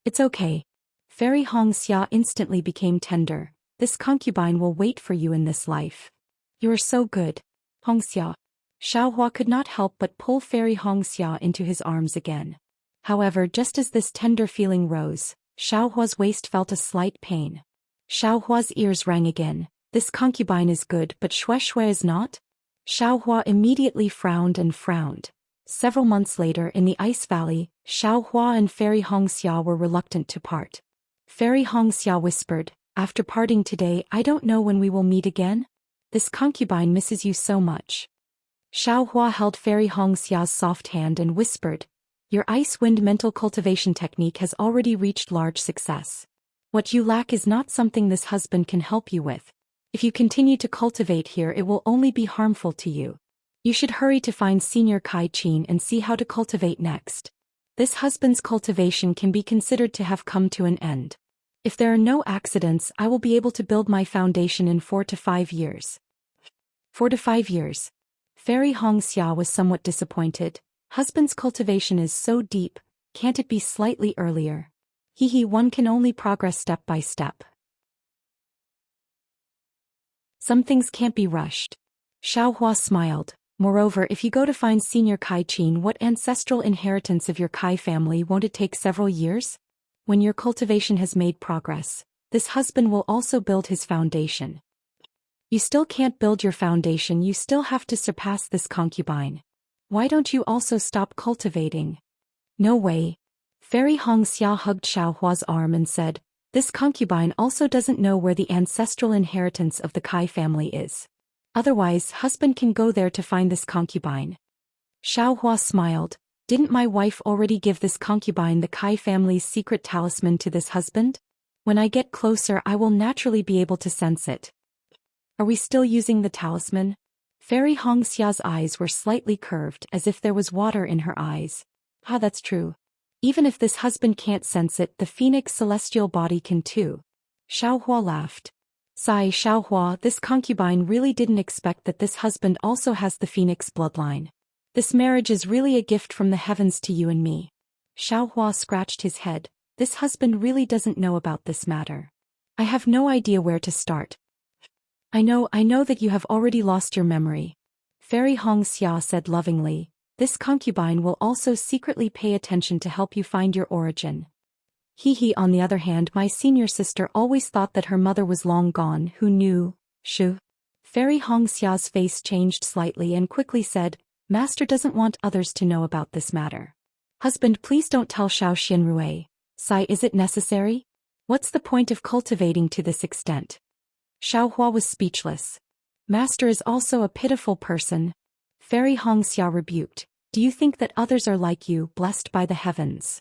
It's okay. Fairy Hongxia instantly became tender. This concubine will wait for you in this life. You are so good. Hongxia. Xiao Hua could not help but pull Fairy Hongxia into his arms again. However, just as this tender feeling rose, Xiao Hua's waist felt a slight pain. Xiao Hua's ears rang again. This concubine is good, but Shui is not? Xiao Hua immediately frowned and frowned. Several months later in the Ice Valley, Xiao Hua and Fairy Hongxia were reluctant to part. Fairy Hongxia whispered, After parting today, I don't know when we will meet again. This concubine misses you so much. Xiao Hua held Fairy Hongxia's soft hand and whispered, Your ice wind mental cultivation technique has already reached large success. What you lack is not something this husband can help you with. If you continue to cultivate here, it will only be harmful to you. You should hurry to find Senior Kai Qin and see how to cultivate next. This husband's cultivation can be considered to have come to an end. If there are no accidents, I will be able to build my foundation in 4 to 5 years. 4 to 5 years. Fairy Hongxia was somewhat disappointed. Husband's cultivation is so deep, can't it be slightly earlier? One can only progress step by step. Some things can't be rushed. Xiao Hua smiled. Moreover, if you go to find Senior Kai Qin, what ancestral inheritance of your Kai family won't it take several years? When your cultivation has made progress, this husband will also build his foundation. You still can't build your foundation, you still have to surpass this concubine. Why don't you also stop cultivating? No way. Fairy Hongxia hugged Xiao Hua's arm and said, This concubine also doesn't know where the ancestral inheritance of the Kai family is. Otherwise, husband can go there to find this concubine. Xiao Hua smiled. Didn't my wife already give this concubine the Kai family's secret talisman to this husband? When I get closer, I will naturally be able to sense it. Are we still using the talisman? Fairy Hongxia's eyes were slightly curved as if there was water in her eyes. That's true. Even if this husband can't sense it, the phoenix celestial body can too. Xiao Hua laughed. Sigh, Xiao Hua, this concubine really didn't expect that this husband also has the phoenix bloodline. This marriage is really a gift from the heavens to you and me. Xiao Hua scratched his head. This husband really doesn't know about this matter. I have no idea where to start. I know that you have already lost your memory. Fairy Hongxia said lovingly. This concubine will also secretly pay attention to help you find your origin. On the other hand, my senior sister always thought that her mother was long gone. Who knew? Shu. Fairy Hongxia's face changed slightly and quickly said, Master doesn't want others to know about this matter. Husband, please don't tell Xiao Xianrui. Sai, is it necessary? What's the point of cultivating to this extent? Xiao Hua was speechless. Master is also a pitiful person. Fairy Hongxia rebuked. Do you think that others are like you, blessed by the heavens?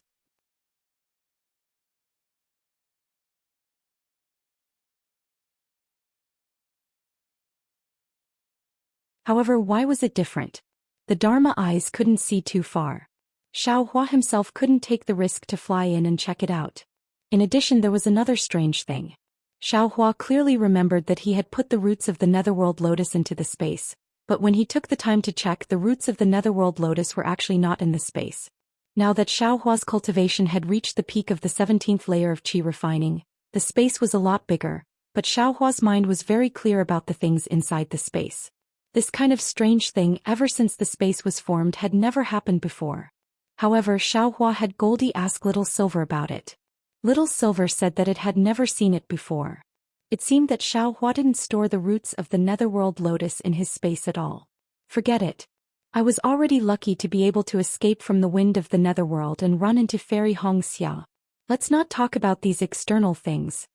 However, why was it different? The Dharma eyes couldn't see too far. Xiao Hua himself couldn't take the risk to fly in and check it out. In addition, there was another strange thing. Xiao Hua clearly remembered that he had put the roots of the Netherworld Lotus into the space, but when he took the time to check, the roots of the Netherworld Lotus were actually not in the space. Now that Xiao Hua's cultivation had reached the peak of the 17th layer of qi refining, the space was a lot bigger, but Xiao Hua's mind was very clear about the things inside the space. This kind of strange thing ever since the space was formed had never happened before. However, Xiao Hua had Goldie ask Little Silver about it. Little Silver said that it had never seen it before. It seemed that Xiao Hua didn't store the roots of the Netherworld Lotus in his space at all. Forget it. I was already lucky to be able to escape from the wind of the Netherworld and run into Fairy Hongxia. Let's not talk about these external things.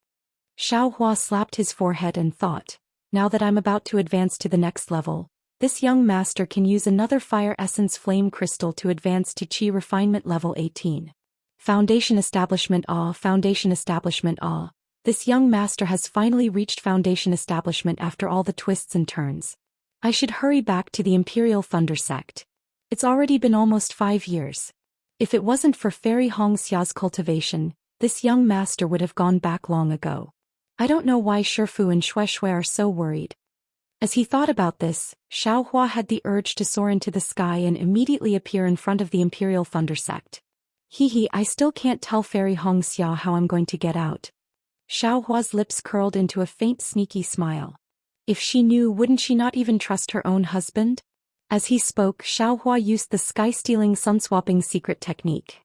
Xiao Hua slapped his forehead and thought, now that I'm about to advance to the next level, this young master can use another fire essence flame crystal to advance to qi refinement level 18. Foundation establishment Foundation establishment This young master has finally reached foundation establishment after all the twists and turns. I should hurry back to the Imperial Thunder Sect. It's already been almost 5 years. If it wasn't for Fairy Hongxia's cultivation, this young master would have gone back long ago. I don't know why Shifu and Shui Shui are so worried. As he thought about this, Xiao Hua had the urge to soar into the sky and immediately appear in front of the Imperial Thunder Sect. I still can't tell Fairy Hongxia how I'm going to get out. Xiao Hua's lips curled into a faint sneaky smile. If she knew, wouldn't she not even trust her own husband? As he spoke, Xiao Hua used the sky-stealing sun-swapping secret technique.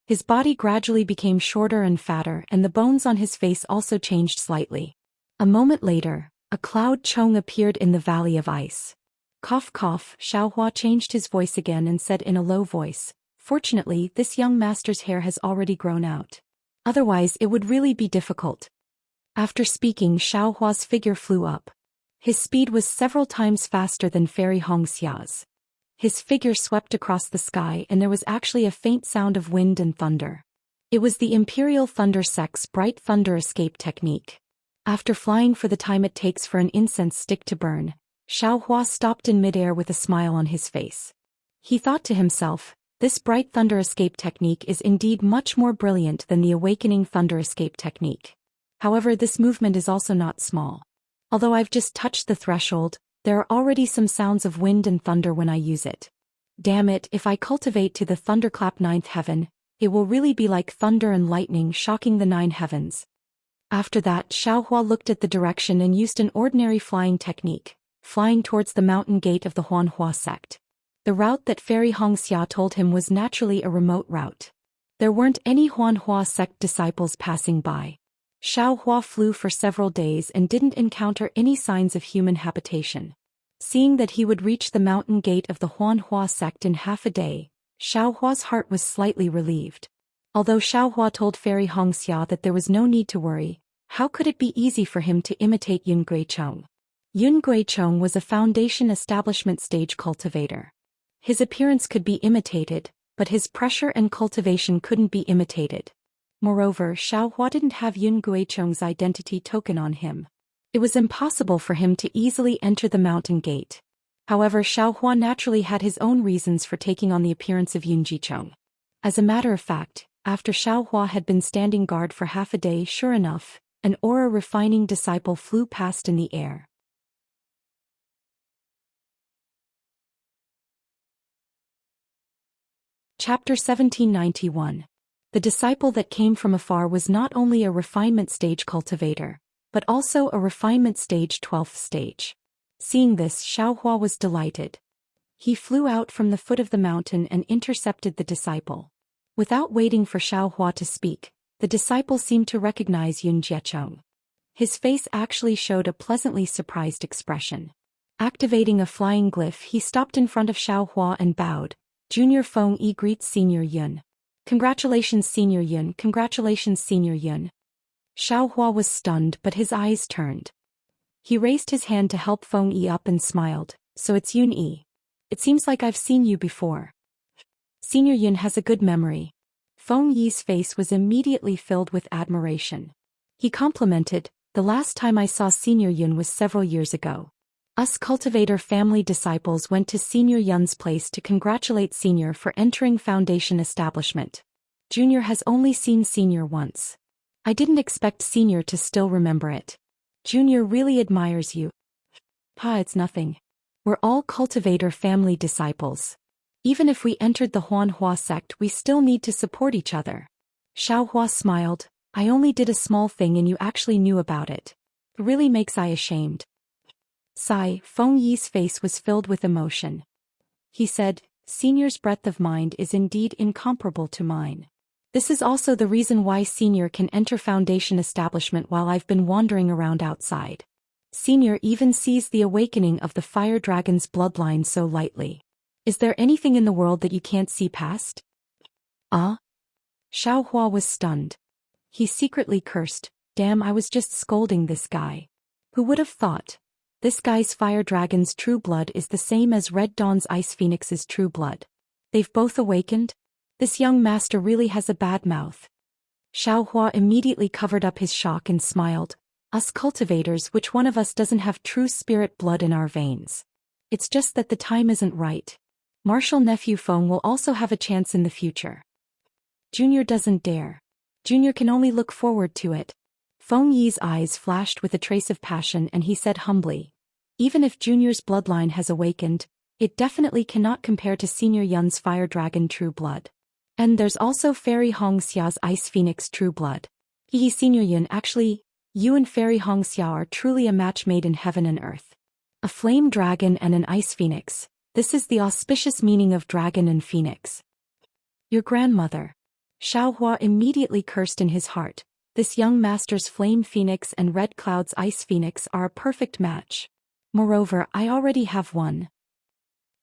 His body gradually became shorter and fatter, and the bones on his face also changed slightly. A moment later, a cloud chong appeared in the Valley of Ice. Cough cough, Xiao Hua changed his voice again and said in a low voice, "Fortunately, this young master's hair has already grown out. Otherwise it would really be difficult." After speaking, Xiao Hua's figure flew up. His speed was several times faster than Fairy Hongxia's. His figure swept across the sky and there was actually a faint sound of wind and thunder. It was the Imperial Thunder Sect's bright thunder escape technique. After flying for the time it takes for an incense stick to burn, Xiao Hua stopped in midair with a smile on his face. He thought to himself, this bright thunder escape technique is indeed much more brilliant than the awakening thunder escape technique. However, this movement is also not small. Although I've just touched the threshold, there are already some sounds of wind and thunder when I use it. Damn it, if I cultivate to the thunderclap 9th heaven, it will really be like thunder and lightning shocking the 9 heavens. After that, Xiao Hua looked at the direction and used an ordinary flying technique, flying towards the mountain gate of the Huanhua sect. The route that Fairy Hongxia told him was naturally a remote route. There weren't any Huanhua sect disciples passing by. Xiao Hua flew for several days and didn't encounter any signs of human habitation. Seeing that he would reach the mountain gate of the Huanhua sect in half a day, Xiao Hua's heart was slightly relieved. Although Xiao Hua told Fairy Hongxia that there was no need to worry, how could it be easy for him to imitate Yun Guichong? Yun Guichong was a foundation establishment stage cultivator. His appearance could be imitated, but his pressure and cultivation couldn't be imitated. Moreover, Xiao Hua didn't have Yun Guichong's identity token on him. It was impossible for him to easily enter the mountain gate. However, Xiao Hua naturally had his own reasons for taking on the appearance of Yun Guichong. As a matter of fact, after Xiao Hua had been standing guard for half a day, sure enough, an aura refining disciple flew past in the air. Chapter 1791. The disciple that came from afar was not only a refinement stage cultivator, but also a refinement stage 12th stage. Seeing this, Xiao Hua was delighted. He flew out from the foot of the mountain and intercepted the disciple. Without waiting for Xiao Hua to speak, the disciple seemed to recognize Yun Guichong. His face actually showed a pleasantly surprised expression. Activating a flying glyph, he stopped in front of Xiao Hua and bowed. Junior Feng Yi greets Senior Yun. Congratulations Senior Yun, congratulations Senior Yun. Xiao Hua was stunned but his eyes turned. He raised his hand to help Feng Yi up and smiled, so it's Yun Yi. It seems like I've seen you before. Senior Yun has a good memory. Feng Yi's face was immediately filled with admiration. He complimented, The last time I saw Senior Yun was several years ago. Us cultivator family disciples went to Senior Yun's place to congratulate Senior for entering Foundation establishment. Junior has only seen Senior once. I didn't expect Senior to still remember it. Junior really admires you. Pa, it's nothing. We're all cultivator family disciples. Even if we entered the Huanhua sect, we still need to support each other. Xiaohua smiled. I only did a small thing and you actually knew about it. It really makes I ashamed. Sigh, Feng Yi's face was filled with emotion. He said, Senior's breadth of mind is indeed incomparable to mine. This is also the reason why Senior can enter Foundation establishment while I've been wandering around outside. Senior even sees the awakening of the fire dragon's bloodline so lightly. Is there anything in the world that you can't see past? Ah? Xiaohua was stunned. He secretly cursed, damn, I was just scolding this guy. Who would have thought? This guy's fire dragon's true blood is the same as Red Dawn's ice phoenix's true blood. They've both awakened? This young master really has a bad mouth. Xiaohua immediately covered up his shock and smiled. Us cultivators, which one of us doesn't have true spirit blood in our veins? It's just that the time isn't right. Martial nephew Feng will also have a chance in the future. Junior doesn't dare. Junior can only look forward to it. Feng Yi's eyes flashed with a trace of passion and he said humbly, even if Junior's bloodline has awakened, it definitely cannot compare to Senior Yun's fire dragon true blood. And there's also Fairy Hongxia's ice phoenix true blood. Hehe, Senior Yun, actually, you and Fairy Hongxia are truly a match made in heaven and earth. A flame dragon and an ice phoenix, this is the auspicious meaning of dragon and phoenix. Your grandmother. Xiaohua immediately cursed in his heart. This young master's flame phoenix and Red Cloud's ice phoenix are a perfect match. Moreover, I already have one.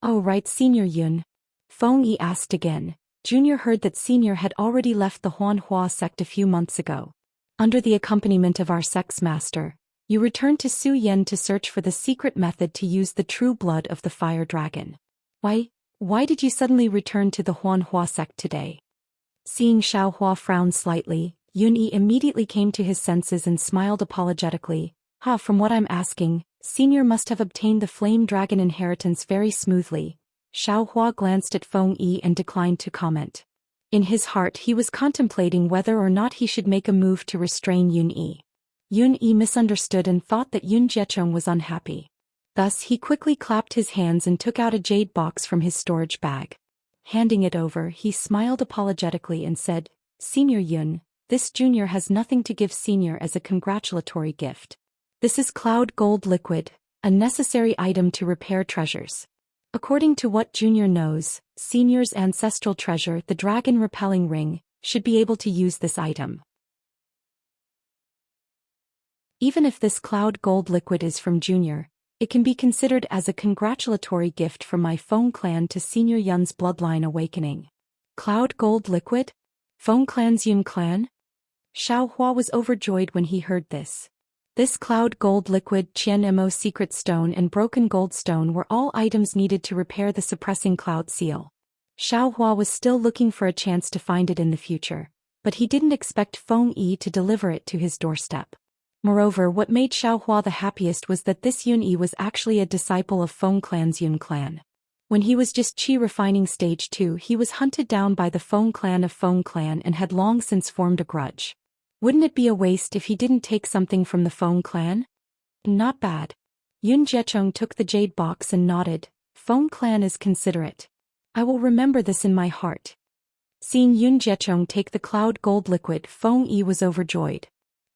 Oh right, Senior Yun. Feng Yi asked again. Junior heard that Senior had already left the Huanhua sect a few months ago. Under the accompaniment of our sect's master, you returned to Su Yen to search for the secret method to use the true blood of the fire dragon. Why did you suddenly return to the Huanhua sect today? Seeing Xiaohua frown slightly, Yun-Yi immediately came to his senses and smiled apologetically. From what I'm asking, Senior must have obtained the flame dragon inheritance very smoothly. Xiaohua glanced at Feng Yi and declined to comment. In his heart he was contemplating whether or not he should make a move to restrain Yun-Yi. Yun-Yi misunderstood and thought that Yun Jiecheng was unhappy. Thus he quickly clapped his hands and took out a jade box from his storage bag. Handing it over, he smiled apologetically and said, Senior Yun, this junior has nothing to give Senior as a congratulatory gift. This is cloud gold liquid, a necessary item to repair treasures. According to what Junior knows, Senior's ancestral treasure, the dragon repelling ring, should be able to use this item. Even if this cloud gold liquid is from Junior, it can be considered as a congratulatory gift from my Feng clan to Senior Yun's bloodline awakening. Cloud gold liquid? Feng clan's Yun clan? Xiaohua was overjoyed when he heard this. This cloud gold liquid, Qian Mo secret stone and broken gold stone were all items needed to repair the suppressing cloud seal. Xiaohua was still looking for a chance to find it in the future, but he didn't expect Feng Yi to deliver it to his doorstep. Moreover, what made Xiaohua the happiest was that this Yun-Yi was actually a disciple of Feng clan's Yun clan. When he was just Qi refining stage 2, he was hunted down by the Feng clan of Feng clan and had long since formed a grudge. Wouldn't it be a waste if he didn't take something from the Feng clan? Not bad. Yun Jiecheng took the jade box and nodded. Feng clan is considerate. I will remember this in my heart. Seeing Yun Jiecheng take the cloud gold liquid, Feng Yi was overjoyed.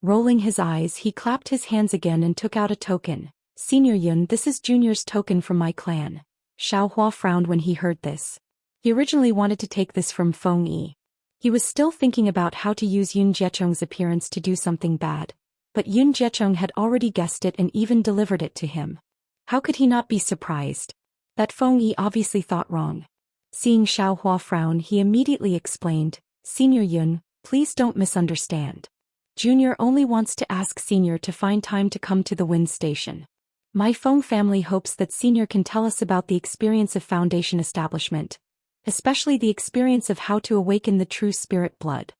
Rolling his eyes, he clapped his hands again and took out a token. Senior Yun, this is Junior's token from my clan. Xiaohua frowned when he heard this. He originally wanted to take this from Feng Yi. He was still thinking about how to use Yun Jiecheng's appearance to do something bad, but Yun Jiecheng had already guessed it and even delivered it to him. How could he not be surprised? That Feng Yi obviously thought wrong. Seeing Xiaohua frown, he immediately explained, Senior Yun, please don't misunderstand. Junior only wants to ask Senior to find time to come to the Wind Station. My Feng family hopes that Senior can tell us about the experience of Foundation establishment, especially the experience of how to awaken the true spirit blood.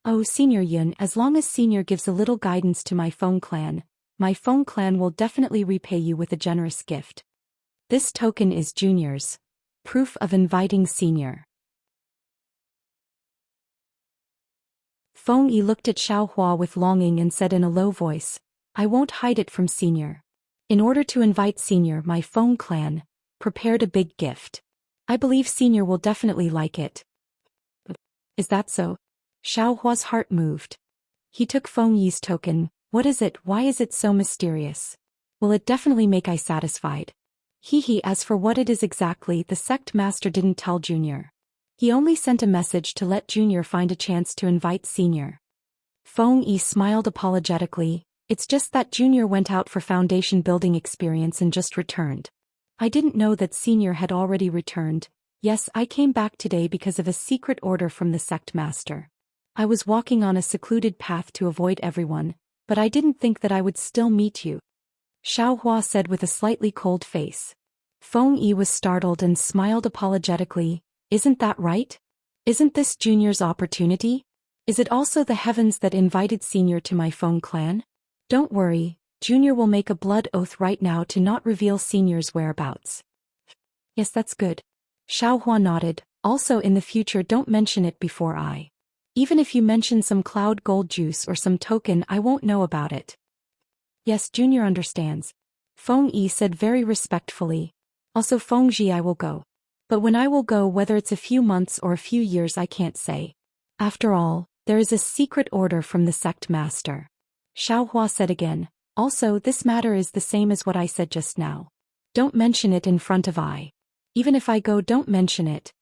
Oh, Senior Yun, as long as Senior gives a little guidance to my Feng clan will definitely repay you with a generous gift. This token is Junior's proof of inviting Senior. Feng Yi looked at Xiao Hua with longing and said in a low voice, I won't hide it from Senior. In order to invite Senior, my Feng clan prepared a big gift. I believe Senior will definitely like it. Is that so? Xiao Hua's heart moved. He took Feng Yi's token. What is it? Why is it so mysterious? Will it definitely make I satisfied? As for what it is exactly, the sect master didn't tell Junior. He only sent a message to let Junior find a chance to invite Senior. Feng Yi smiled apologetically. It's just that Junior went out for foundation building experience and just returned. I didn't know that Senior had already returned. Yes, I came back today because of a secret order from the sect master. I was walking on a secluded path to avoid everyone, but I didn't think that I would still meet you. Xiao Hua said with a slightly cold face. Feng Yi was startled and smiled apologetically. Isn't that right? Isn't this Junior's opportunity? Is it also the heavens that invited Senior to my Feng clan? Don't worry, Junior will make a blood oath right now to not reveal Senior's whereabouts. Yes, that's good. Xiao Hua nodded. Also in the future don't mention it before I. Even if you mention some cloud gold juice or some token, I won't know about it. Yes, Junior understands. Feng Yi said very respectfully. Also Feng Ji, I will go. But when I will go, whether it's a few months or a few years, I can't say. After all, there is a secret order from the sect master. Xiao Hua said again. Also, this matter is the same as what I said just now. Don't mention it in front of I. Even if I go, don't mention it.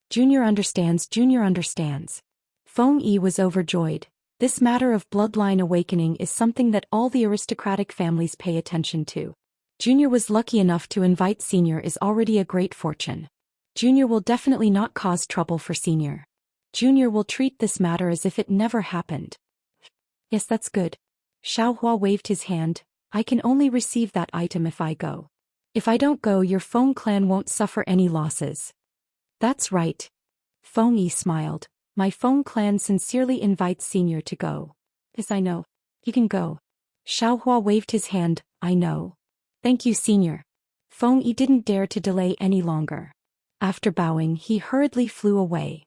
Junior understands, Junior understands. Feng Yi was overjoyed. This matter of bloodline awakening is something that all the aristocratic families pay attention to. Junior was lucky enough to invite Senior is already a great fortune. Junior will definitely not cause trouble for Senior. Junior will treat this matter as if it never happened. Yes, that's good. Xiao Hua waved his hand. I can only receive that item if I go. If I don't go, your Feng clan won't suffer any losses. That's right. Feng Yi smiled. My Feng clan sincerely invites Senior to go. Yes, I know. You can go. Xiao Hua waved his hand. I know. Thank you, Senior. Feng Yi didn't dare to delay any longer. After bowing, he hurriedly flew away.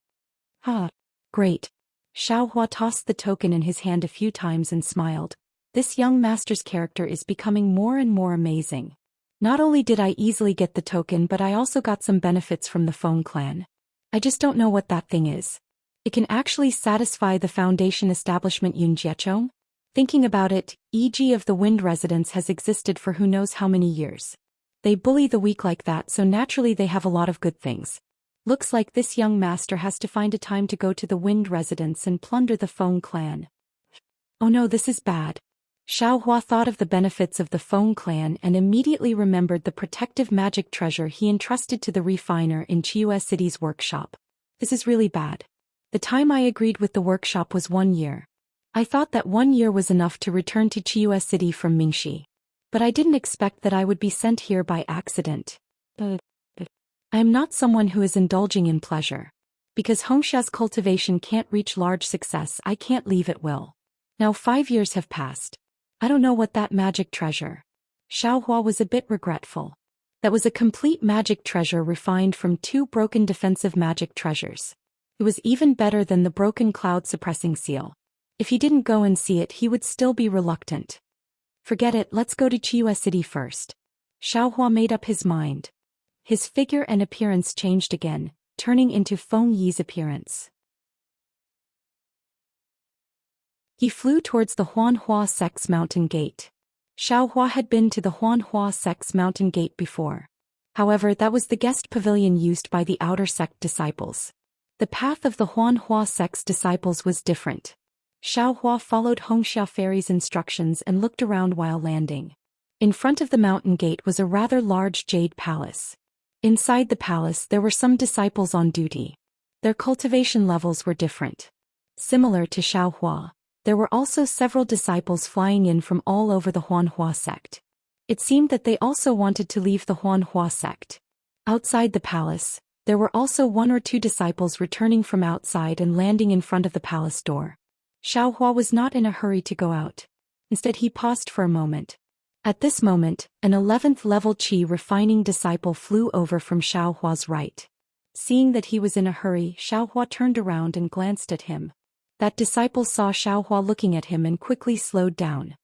Great. Xiao Hua tossed the token in his hand a few times and smiled. This young master's character is becoming more and more amazing. Not only did I easily get the token, but I also got some benefits from the Feng clan. I just don't know what that thing is. It can actually satisfy the foundation establishment Yun Jiechong? Thinking about it, e.g. of the Wind residence has existed for who knows how many years. They bully the weak like that, so naturally they have a lot of good things. Looks like this young master has to find a time to go to the Wind residence and plunder the Feng clan. Oh no, this is bad. Xiao Hua thought of the benefits of the Feng clan and immediately remembered the protective magic treasure he entrusted to the refiner in Chiyu City's workshop. This is really bad. The time I agreed with the workshop was 1 year. I thought that 1 year was enough to return to Chiyu City from Mingxi. But I didn't expect that I would be sent here by accident. I am not someone who is indulging in pleasure. Because Hongxia's cultivation can't reach large success, I can't leave at will. Now 5 years have passed. I don't know what that magic treasure. Xiao Hua was a bit regretful. That was a complete magic treasure refined from 2 broken defensive magic treasures. It was even better than the broken cloud suppressing seal. If he didn't go and see it, he would still be reluctant. Forget it, let's go to Chiyu City first. Xiao Hua made up his mind. His figure and appearance changed again, turning into Feng Yi's appearance. He flew towards the Huanhua Sect's mountain gate. Xiao Hua had been to the Huanhua Sect's mountain gate before. However, that was the guest pavilion used by the outer sect disciples. The path of the Huanhua Sect's disciples was different. Xiao Hua followed Hongxia Fairy's instructions and looked around while landing. In front of the mountain gate was a rather large jade palace. Inside the palace there were some disciples on duty. Their cultivation levels were different. Similar to Xiao Hua, there were also several disciples flying in from all over the Huanhua sect. It seemed that they also wanted to leave the Huanhua sect. Outside the palace, There were also 1 or 2 disciples returning from outside and landing in front of the palace door. Xiaohua was not in a hurry to go out. Instead he paused for a moment. At this moment, an 11th level qi refining disciple flew over from Xiaohua's right. Seeing that he was in a hurry, Xiaohua turned around and glanced at him. That disciple saw Xiaohua looking at him and quickly slowed down.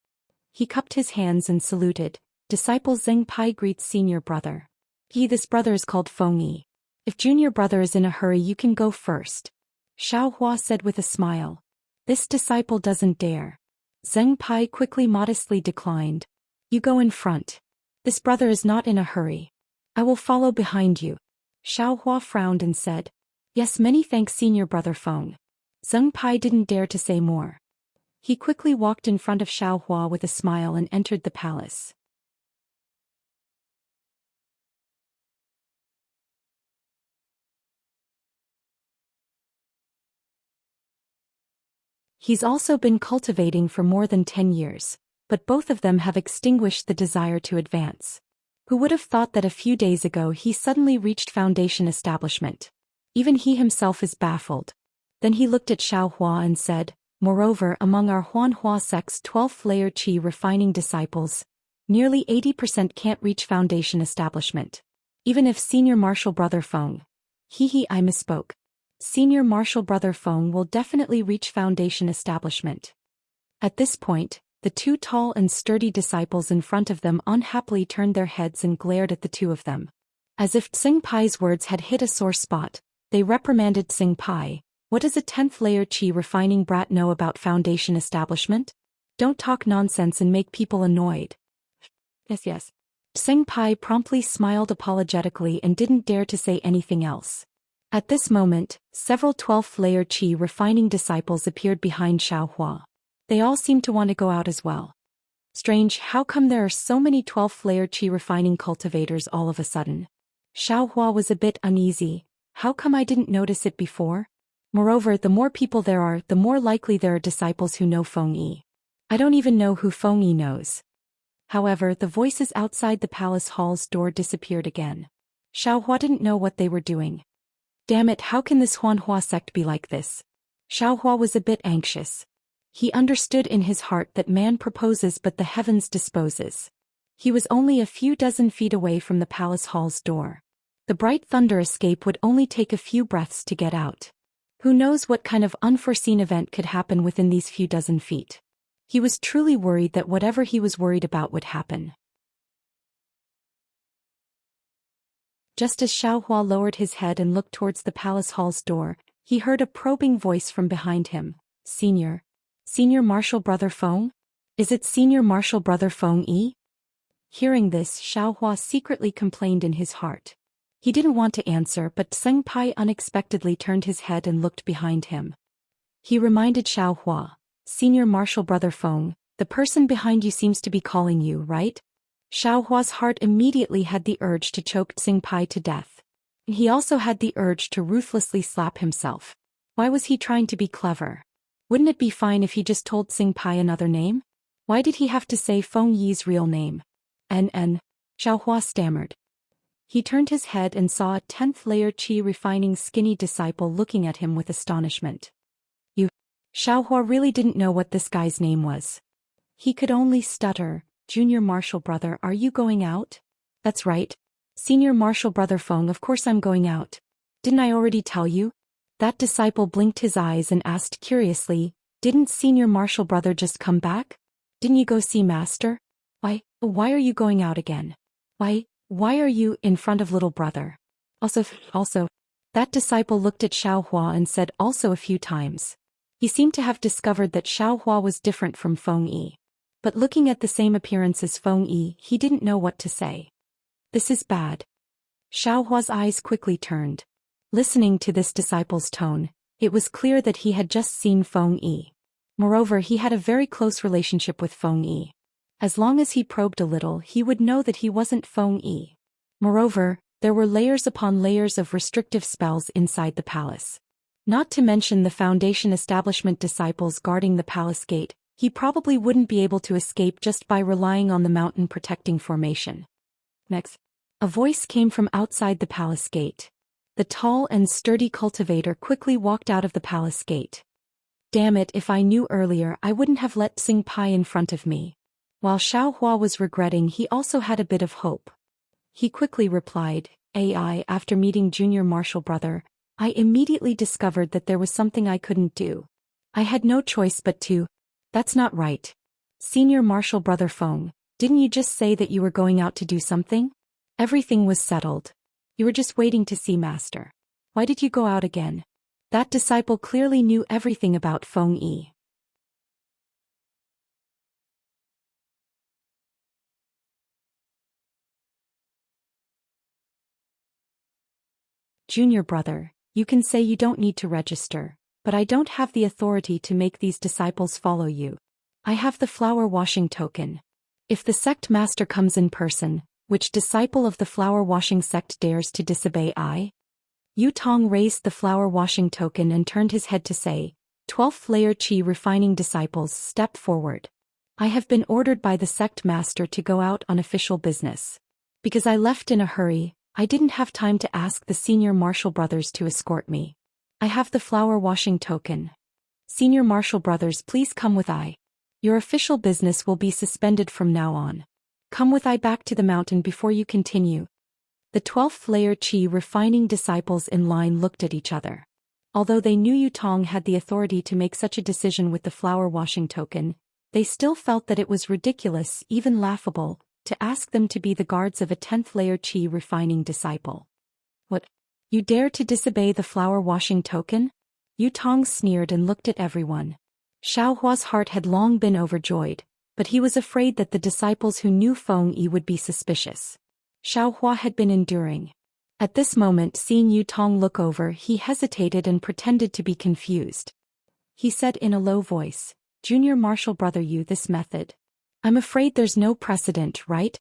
He cupped his hands and saluted. Disciple Zheng Pai greets senior brother. This brother is called Feng Yi. If junior brother is in a hurry you can go first. Xiaohua said with a smile. This disciple doesn't dare. Zheng Pai quickly modestly declined. You go in front. This brother is not in a hurry. I will follow behind you. Xiaohua frowned and said. Yes, many thanks senior brother Feng. Zheng Pai didn't dare to say more. He quickly walked in front of Xiaohua with a smile and entered the palace. He's also been cultivating for more than 10 years, but both of them have extinguished the desire to advance. Who would have thought that a few days ago he suddenly reached foundation establishment? Even he himself is baffled. Then he looked at Xiaohua and said, moreover, among our Huanhua sect's 12th layer qi refining disciples, nearly 80% can't reach foundation establishment. Even if senior martial brother Feng. I misspoke. Senior martial brother Feng will definitely reach foundation establishment. At this point, the 2 tall and sturdy disciples in front of them unhappily turned their heads and glared at the 2 of them. As if Zheng Pai's words had hit a sore spot, they reprimanded Zheng Pai. What does a 10th layer qi refining brat know about foundation establishment? Don't talk nonsense and make people annoyed. Yes. Zheng Pai promptly smiled apologetically and didn't dare to say anything else. At this moment, several 12th layer qi refining disciples appeared behind Xiaohua. They all seemed to want to go out as well. Strange, how come there are so many 12th layer qi refining cultivators all of a sudden? Xiaohua was a bit uneasy. How come I didn't notice it before? Moreover, the more people there are, the more likely there are disciples who know Feng Yi. I don't even know who Feng Yi knows. However, the voices outside the palace hall's door disappeared again. Xiaohua didn't know what they were doing. Damn it, how can this Huanhua sect be like this? Xiaohua was a bit anxious. He understood in his heart that man proposes but the heavens disposes. He was only a few dozen feet away from the palace hall's door. The bright thunder escape would only take a few breaths to get out. Who knows what kind of unforeseen event could happen within these few dozen feet. He was truly worried that whatever he was worried about would happen. Just as Xiaohua lowered his head and looked towards the palace hall's door, he heard a probing voice from behind him. Senior martial brother Feng? Is it senior martial brother Feng Yi? Hearing this, Xiaohua secretly complained in his heart. He didn't want to answer, but Zheng Pai unexpectedly turned his head and looked behind him. He reminded Xiaohua, senior martial brother Feng, the person behind you seems to be calling you, right? Xiaohua's heart immediately had the urge to choke Zheng Pai to death. He also had the urge to ruthlessly slap himself. Why was he trying to be clever? Wouldn't it be fine if he just told Zheng Pai another name? Why did he have to say Feng Yi's real name? Xiaohua stammered. He turned his head and saw a 10th layer qi refining skinny disciple looking at him with astonishment. Xiaohua really didn't know what this guy's name was. He could only stutter. Junior martial brother, are you going out? That's right. Senior martial brother Feng, of course I'm going out. Didn't I already tell you? That disciple blinked his eyes and asked curiously, didn't senior martial brother just come back? Didn't you go see master? Why are you going out again? Why are you in front of little brother? Also, that disciple looked at Xiaohua and said also a few times. He seemed to have discovered that Xiaohua was different from Feng Yi. But looking at the same appearance as Feng Yi, he didn't know what to say. This is bad. Xiaohua's eyes quickly turned. Listening to this disciple's tone, it was clear that he had just seen Feng Yi. Moreover, he had a very close relationship with Feng Yi. As long as he probed a little, he would know that he wasn't Feng Yi. Moreover, there were layers upon layers of restrictive spells inside the palace. Not to mention the Foundation establishment disciples guarding the palace gate. He probably wouldn't be able to escape just by relying on the mountain protecting formation. Next, a voice came from outside the palace gate. The tall and sturdy cultivator quickly walked out of the palace gate. Damn it, if I knew earlier I wouldn't have let Xing Pai in front of me. While Xiao Hua was regretting, he also had a bit of hope. He quickly replied, after meeting Junior Marshal Brother, I immediately discovered that there was something I couldn't do. I had no choice but to. That's not right. Senior Marshal Brother Feng, didn't you just say that you were going out to do something? Everything was settled. You were just waiting to see Master. Why did you go out again? That disciple clearly knew everything about Feng Yi. Junior brother, you can say you don't need to register, but I don't have the authority to make these disciples follow you. I have the flower washing token. If the sect master comes in person, which disciple of the flower washing sect dares to disobey I? Yu Tong raised the flower washing token and turned his head to say, 12th layer Qi refining disciples, step forward. I have been ordered by the sect master to go out on official business. Because I left in a hurry, I didn't have time to ask the senior marshal brothers to escort me. I have the flower washing token. Senior marshal brothers, please come with I. Your official business will be suspended from now on. Come with I back to the mountain before you continue. The 12th layer Qi refining disciples in line looked at each other. Although they knew Yu Tong had the authority to make such a decision with the flower washing token, they still felt that it was ridiculous, even laughable, to ask them to be the guards of a 10th layer Qi refining disciple. What? You dare to disobey the flower washing token? Yu Tong sneered and looked at everyone. Xiao Hua's heart had long been overjoyed, but he was afraid that the disciples who knew Feng Yi would be suspicious. Xiao Hua had been enduring. At this moment, seeing Yu Tong look over, he hesitated and pretended to be confused. He said in a low voice, Junior Marshal Brother Yu, this method. I'm afraid there's no precedent, right?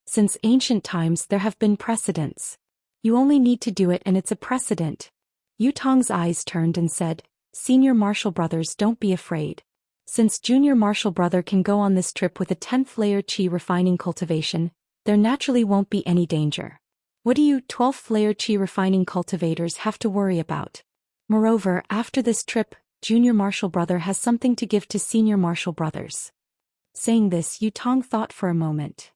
Since ancient times there have been precedents. You only need to do it and it's a precedent. Yu Tong's eyes turned and said, Senior Marshal Brothers, don't be afraid. Since Junior Marshal Brother can go on this trip with a 10th layer Qi refining cultivation, there naturally won't be any danger. What do you 12th layer Qi refining cultivators have to worry about? Moreover, after this trip, Junior Marshal Brother has something to give to Senior Marshal Brothers. Saying this, Yu Tong thought for a moment.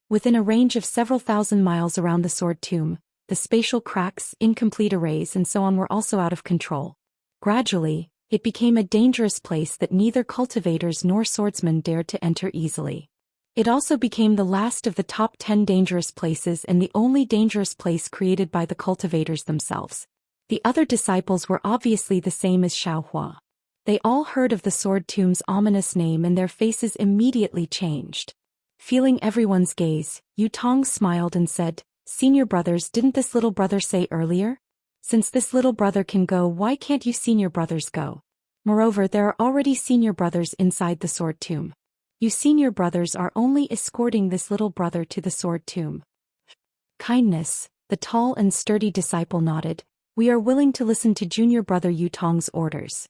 Within a range of several thousand miles around the Sword Tomb, the spatial cracks, incomplete arrays and so on were also out of control. Gradually, it became a dangerous place that neither cultivators nor swordsmen dared to enter easily. It also became the last of the top 10 dangerous places and the only dangerous place created by the cultivators themselves. The other disciples were obviously the same as Xiao Hua. They all heard of the Sword Tomb's ominous name and their faces immediately changed. Feeling everyone's gaze, Yu Tong smiled and said, Senior brothers, didn't this little brother say earlier? Since this little brother can go, why can't you senior brothers go? Moreover, there are already senior brothers inside the Sword Tomb. You senior brothers are only escorting this little brother to the Sword Tomb. Kindness, the tall and sturdy disciple nodded. We are willing to listen to junior brother Yu Tong's orders.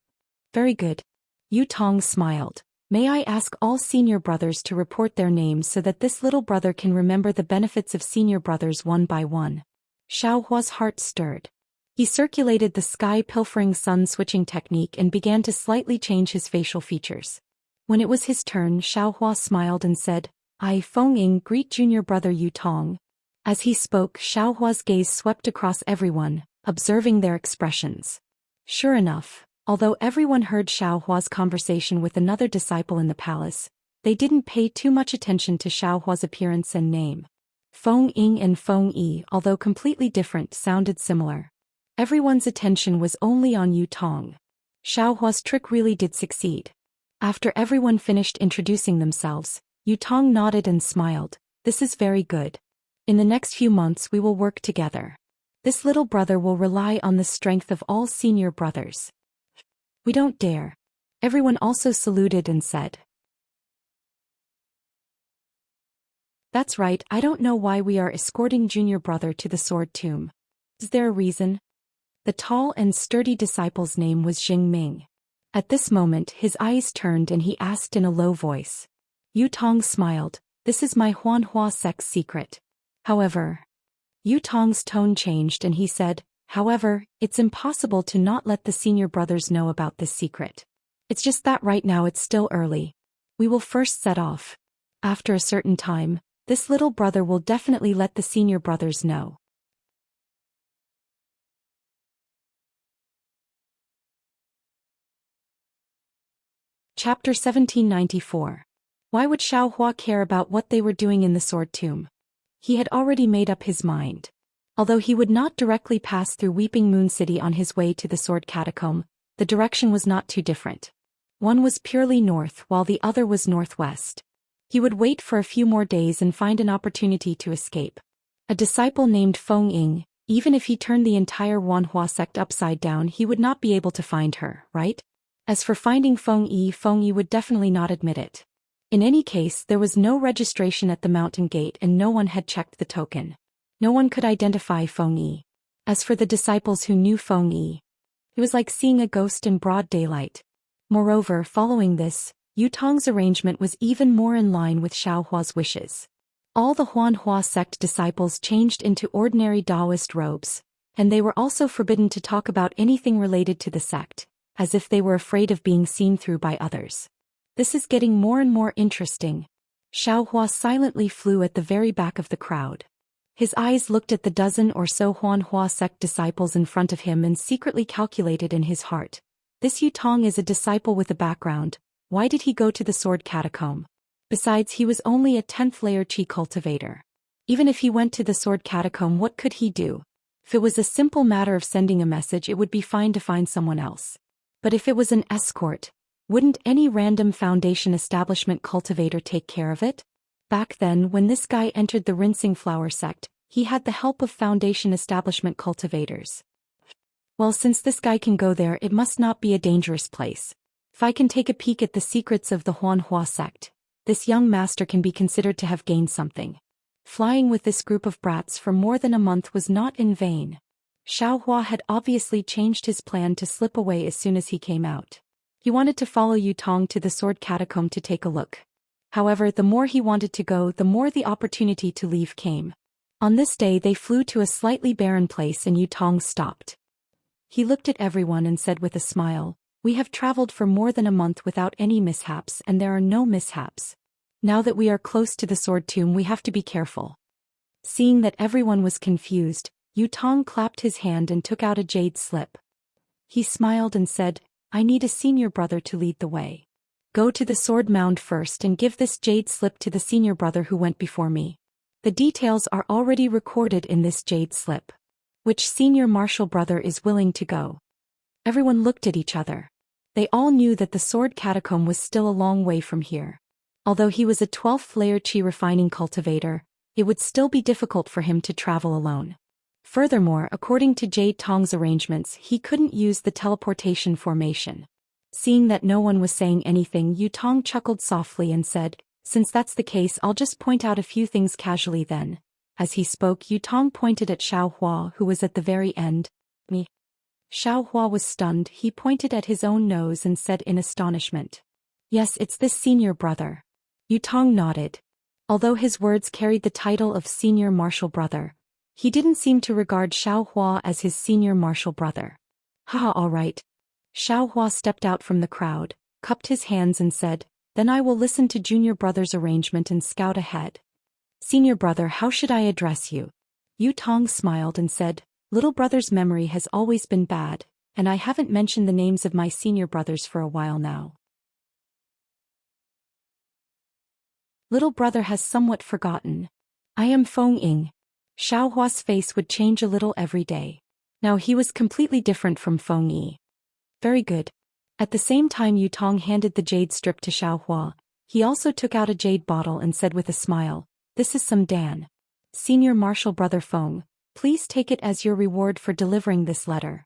Very good. Yu Tong smiled. May I ask all senior brothers to report their names so that this little brother can remember the benefits of senior brothers one by one? Xiao Hua's heart stirred. He circulated the sky-pilfering sun-switching technique and began to slightly change his facial features. When it was his turn, Xiao Hua smiled and said, I, Feng Ying, greet junior brother Yu Tong. As he spoke, Xiao Hua's gaze swept across everyone, observing their expressions. Sure enough, although everyone heard Xiao Hua's conversation with another disciple in the palace, they didn't pay too much attention to Xiao Hua's appearance and name. Feng Ying and Feng Yi, although completely different, sounded similar. Everyone's attention was only on Yu Tong. Xiao Hua's trick really did succeed. After everyone finished introducing themselves, Yu Tong nodded and smiled. This is very good. In the next few months we will work together. This little brother will rely on the strength of all senior brothers. We don't dare. Everyone also saluted and said. That's right, I don't know why we are escorting junior brother to the Sword Tomb. Is there a reason? The tall and sturdy disciple's name was Jing Ming. At this moment his eyes turned and he asked in a low voice. Yu Tong smiled. This is my Huanhua sect's secret. However, Yu Tong's tone changed and he said, however, it's impossible to not let the senior brothers know about this secret. It's just that right now it's still early. We will first set off. After a certain time, this little brother will definitely let the senior brothers know. Chapter 1794. Why would Xiao Hua care about what they were doing in the Sword Tomb? He had already made up his mind. Although he would not directly pass through Weeping Moon City on his way to the Sword Catacomb, the direction was not too different. One was purely north while the other was northwest. He would wait for a few more days and find an opportunity to escape. A disciple named Feng Ying, even if he turned the entire Wanhua sect upside down, he would not be able to find her, right? As for finding Feng Yi would definitely not admit it. In any case, there was no registration at the mountain gate and no one had checked the token. No one could identify Feng Yi. As for the disciples who knew Feng Yi, it was like seeing a ghost in broad daylight. Moreover, following this, Yu Tong's arrangement was even more in line with Xiao Hua's wishes. All the Huanhua sect disciples changed into ordinary Taoist robes, and they were also forbidden to talk about anything related to the sect, as if they were afraid of being seen through by others. This is getting more and more interesting. Xiao Hua silently flew at the very back of the crowd. His eyes looked at the dozen or so Huanhua sect disciples in front of him and secretly calculated in his heart. This Yu Tong is a disciple with a background. Why did he go to the Sword Catacomb? Besides, he was only a 10th layer Qi cultivator. Even if he went to the Sword Catacomb, what could he do? If it was a simple matter of sending a message, it would be fine to find someone else. But if it was an escort, wouldn't any random Foundation establishment cultivator take care of it? Back then, when this guy entered the Rinsing Flower sect, he had the help of Foundation establishment cultivators. Well, since this guy can go there, it must not be a dangerous place. If I can take a peek at the secrets of the Huanhua sect, this young master can be considered to have gained something. Flying with this group of brats for more than a month was not in vain. Xiao Hua had obviously changed his plan to slip away as soon as he came out. He wanted to follow Yu Tong to the Sword Catacomb to take a look. However, the more he wanted to go, the more the opportunity to leave came. On this day they flew to a slightly barren place and Yu Tong stopped. He looked at everyone and said with a smile, "We have traveled for more than a month without any mishaps, and there are no mishaps. Now that we are close to the Sword Tomb, we have to be careful." Seeing that everyone was confused, Yu Tong clapped his hand and took out a jade slip. He smiled and said, "I need a senior brother to lead the way. Go to the sword mound first and give this jade slip to the senior brother who went before me. The details are already recorded in this jade slip. Which senior martial brother is willing to go?" Everyone looked at each other. They all knew that the Sword Catacomb was still a long way from here. Although he was a 12th layer Qi refining cultivator, it would still be difficult for him to travel alone. Furthermore, according to Jade Tong's arrangements, he couldn't use the teleportation formation. Seeing that no one was saying anything, Yu Tong chuckled softly and said, "Since that's the case, I'll just point out a few things casually then." As he spoke, Yu Tong pointed at Xiao Hua, who was at the very end. "Me." Xiao Hua was stunned. He pointed at his own nose and said in astonishment, "Yes, it's this senior brother." Yu Tong nodded. Although his words carried the title of senior martial brother, he didn't seem to regard Xiao Hua as his senior martial brother. "Haha, all right." Xiao Hua stepped out from the crowd, cupped his hands and said, "Then I will listen to junior brother's arrangement and scout ahead." "Senior brother, how should I address you?" Yu Tong smiled and said, "Little brother's memory has always been bad, and I haven't mentioned the names of my senior brothers for a while now. Little brother has somewhat forgotten. I am Feng Ying." Xiao Hua's face would change a little every day. Now he was completely different from Feng Yi. "Very good." At the same time Yu Tong handed the jade strip to Xiao Hua. He also took out a jade bottle and said with a smile, "This is some Dan. Senior martial brother Feng, please take it as your reward for delivering this letter."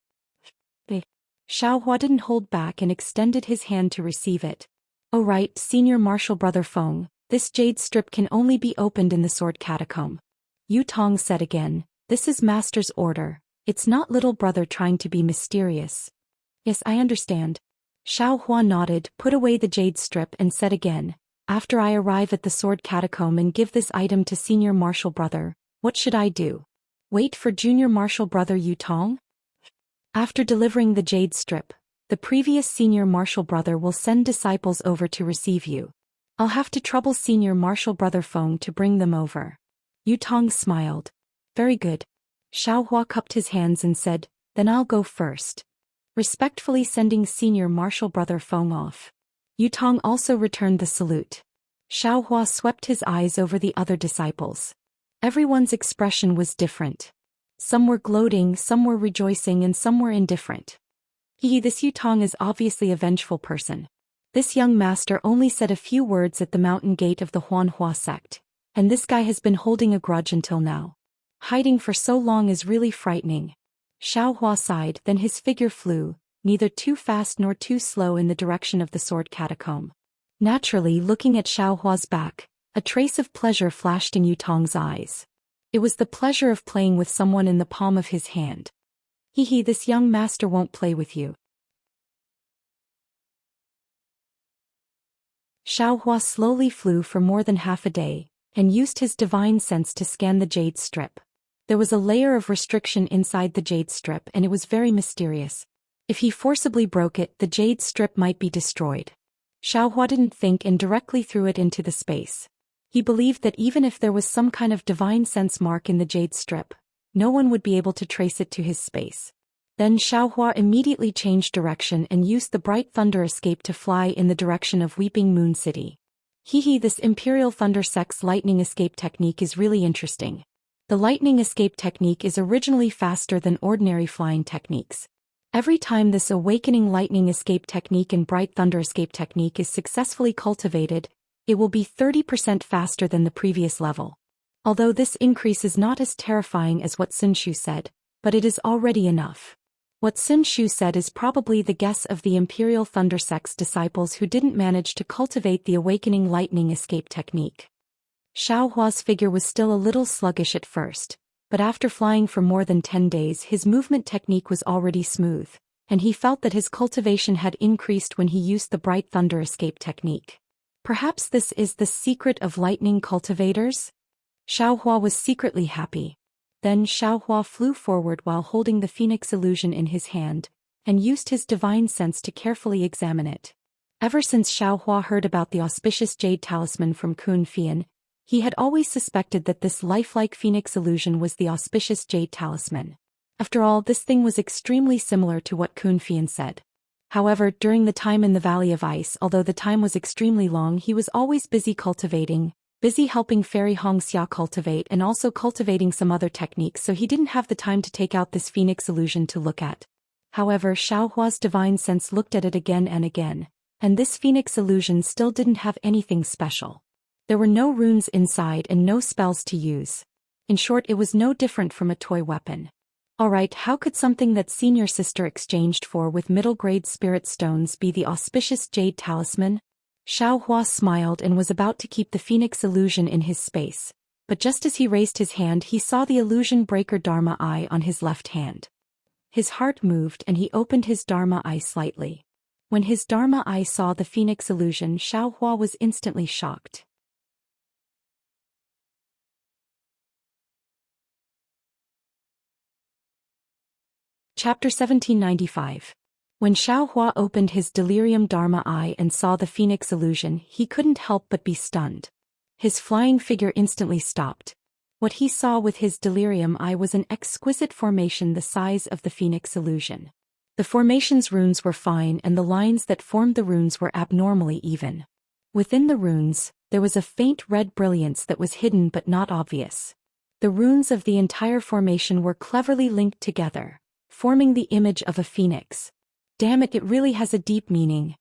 Xiao Hua didn't hold back and extended his hand to receive it. "Oh right, senior martial brother Feng, this jade strip can only be opened in the Sword Catacomb." Yu Tong said again, "This is master's order. It's not little brother trying to be mysterious." "Yes, I understand." Xiao Hua nodded, put away the jade strip and said again, After I arrive at the sword catacomb and give this item to senior martial brother, what should I do? Wait for junior martial brother Yutong? After delivering the jade strip, the previous senior martial brother will send disciples over to receive you. I'll have to trouble senior martial brother Feng to bring them over. Yutong smiled. Very good. Xiaohua cupped his hands and said, then I'll go first. Respectfully sending senior martial brother Feng off. Yutong also returned the salute. Xiaohua swept his eyes over the other disciples. Everyone's expression was different. Some were gloating, some were rejoicing, and some were indifferent. This Yutong is obviously a vengeful person. This young master only said a few words at the mountain gate of the Huanhua sect, and this guy has been holding a grudge until now. Hiding for so long is really frightening. Xiaohua sighed, then his figure flew, neither too fast nor too slow, in the direction of the sword catacomb. Naturally, looking at Xiaohua's back, a trace of pleasure flashed in Yutong's eyes. It was the pleasure of playing with someone in the palm of his hand. This young master won't play with you. Xiaohua slowly flew for more than half a day, and used his divine sense to scan the jade strip. There was a layer of restriction inside the jade strip, and it was very mysterious. If he forcibly broke it, the jade strip might be destroyed. Xiaohua didn't think and directly threw it into the space. He believed that even if there was some kind of divine sense mark in the jade strip, no one would be able to trace it to his space. Then Xiaohua immediately changed direction and used the bright thunder escape to fly in the direction of Weeping Moon City. This Imperial Thunder Sect's lightning escape technique is really interesting. The lightning escape technique is originally faster than ordinary flying techniques. Every time this awakening lightning escape technique and bright thunder escape technique is successfully cultivated, it will be 30% faster than the previous level. Although this increase is not as terrifying as what Sun Shu said, but it is already enough. What Sun Shu said is probably the guess of the Imperial Thunder Sect's disciples who didn't manage to cultivate the awakening lightning escape technique. Xiaohua's figure was still a little sluggish at first, but after flying for more than 10 days his movement technique was already smooth, and he felt that his cultivation had increased when he used the bright thunder escape technique. Perhaps this is the secret of lightning cultivators? Xiaohua was secretly happy. Then Xiaohua flew forward while holding the phoenix illusion in his hand, and used his divine sense to carefully examine it. Ever since Xiaohua heard about the auspicious jade talisman from Kun Fian, he had always suspected that this lifelike phoenix illusion was the auspicious jade talisman. After all, this thing was extremely similar to what Kun Fian said. However, during the time in the Valley of Ice, although the time was extremely long, he was always busy cultivating, busy helping Fairy Hongxia cultivate and also cultivating some other techniques, so he didn't have the time to take out this phoenix illusion to look at. However, Xiaohua's divine sense looked at it again and again, and this phoenix illusion still didn't have anything special. There were no runes inside and no spells to use. In short, it was no different from a toy weapon. Alright, how could something that senior sister exchanged for with middle-grade spirit stones be the auspicious jade talisman? Xiaohua smiled and was about to keep the phoenix illusion in his space, but just as he raised his hand he saw the illusion breaker Dharma Eye on his left hand. His heart moved and he opened his Dharma Eye slightly. When his Dharma Eye saw the phoenix illusion, Xiaohua was instantly shocked. Chapter 1795. When Xiaohua opened his delirium Dharma Eye and saw the phoenix illusion, he couldn't help but be stunned. His flying figure instantly stopped. What he saw with his delirium eye was an exquisite formation the size of the phoenix illusion. The formation's runes were fine and the lines that formed the runes were abnormally even. Within the runes, there was a faint red brilliance that was hidden but not obvious. The runes of the entire formation were cleverly linked together, forming the image of a phoenix. Damn it, it really has a deep meaning.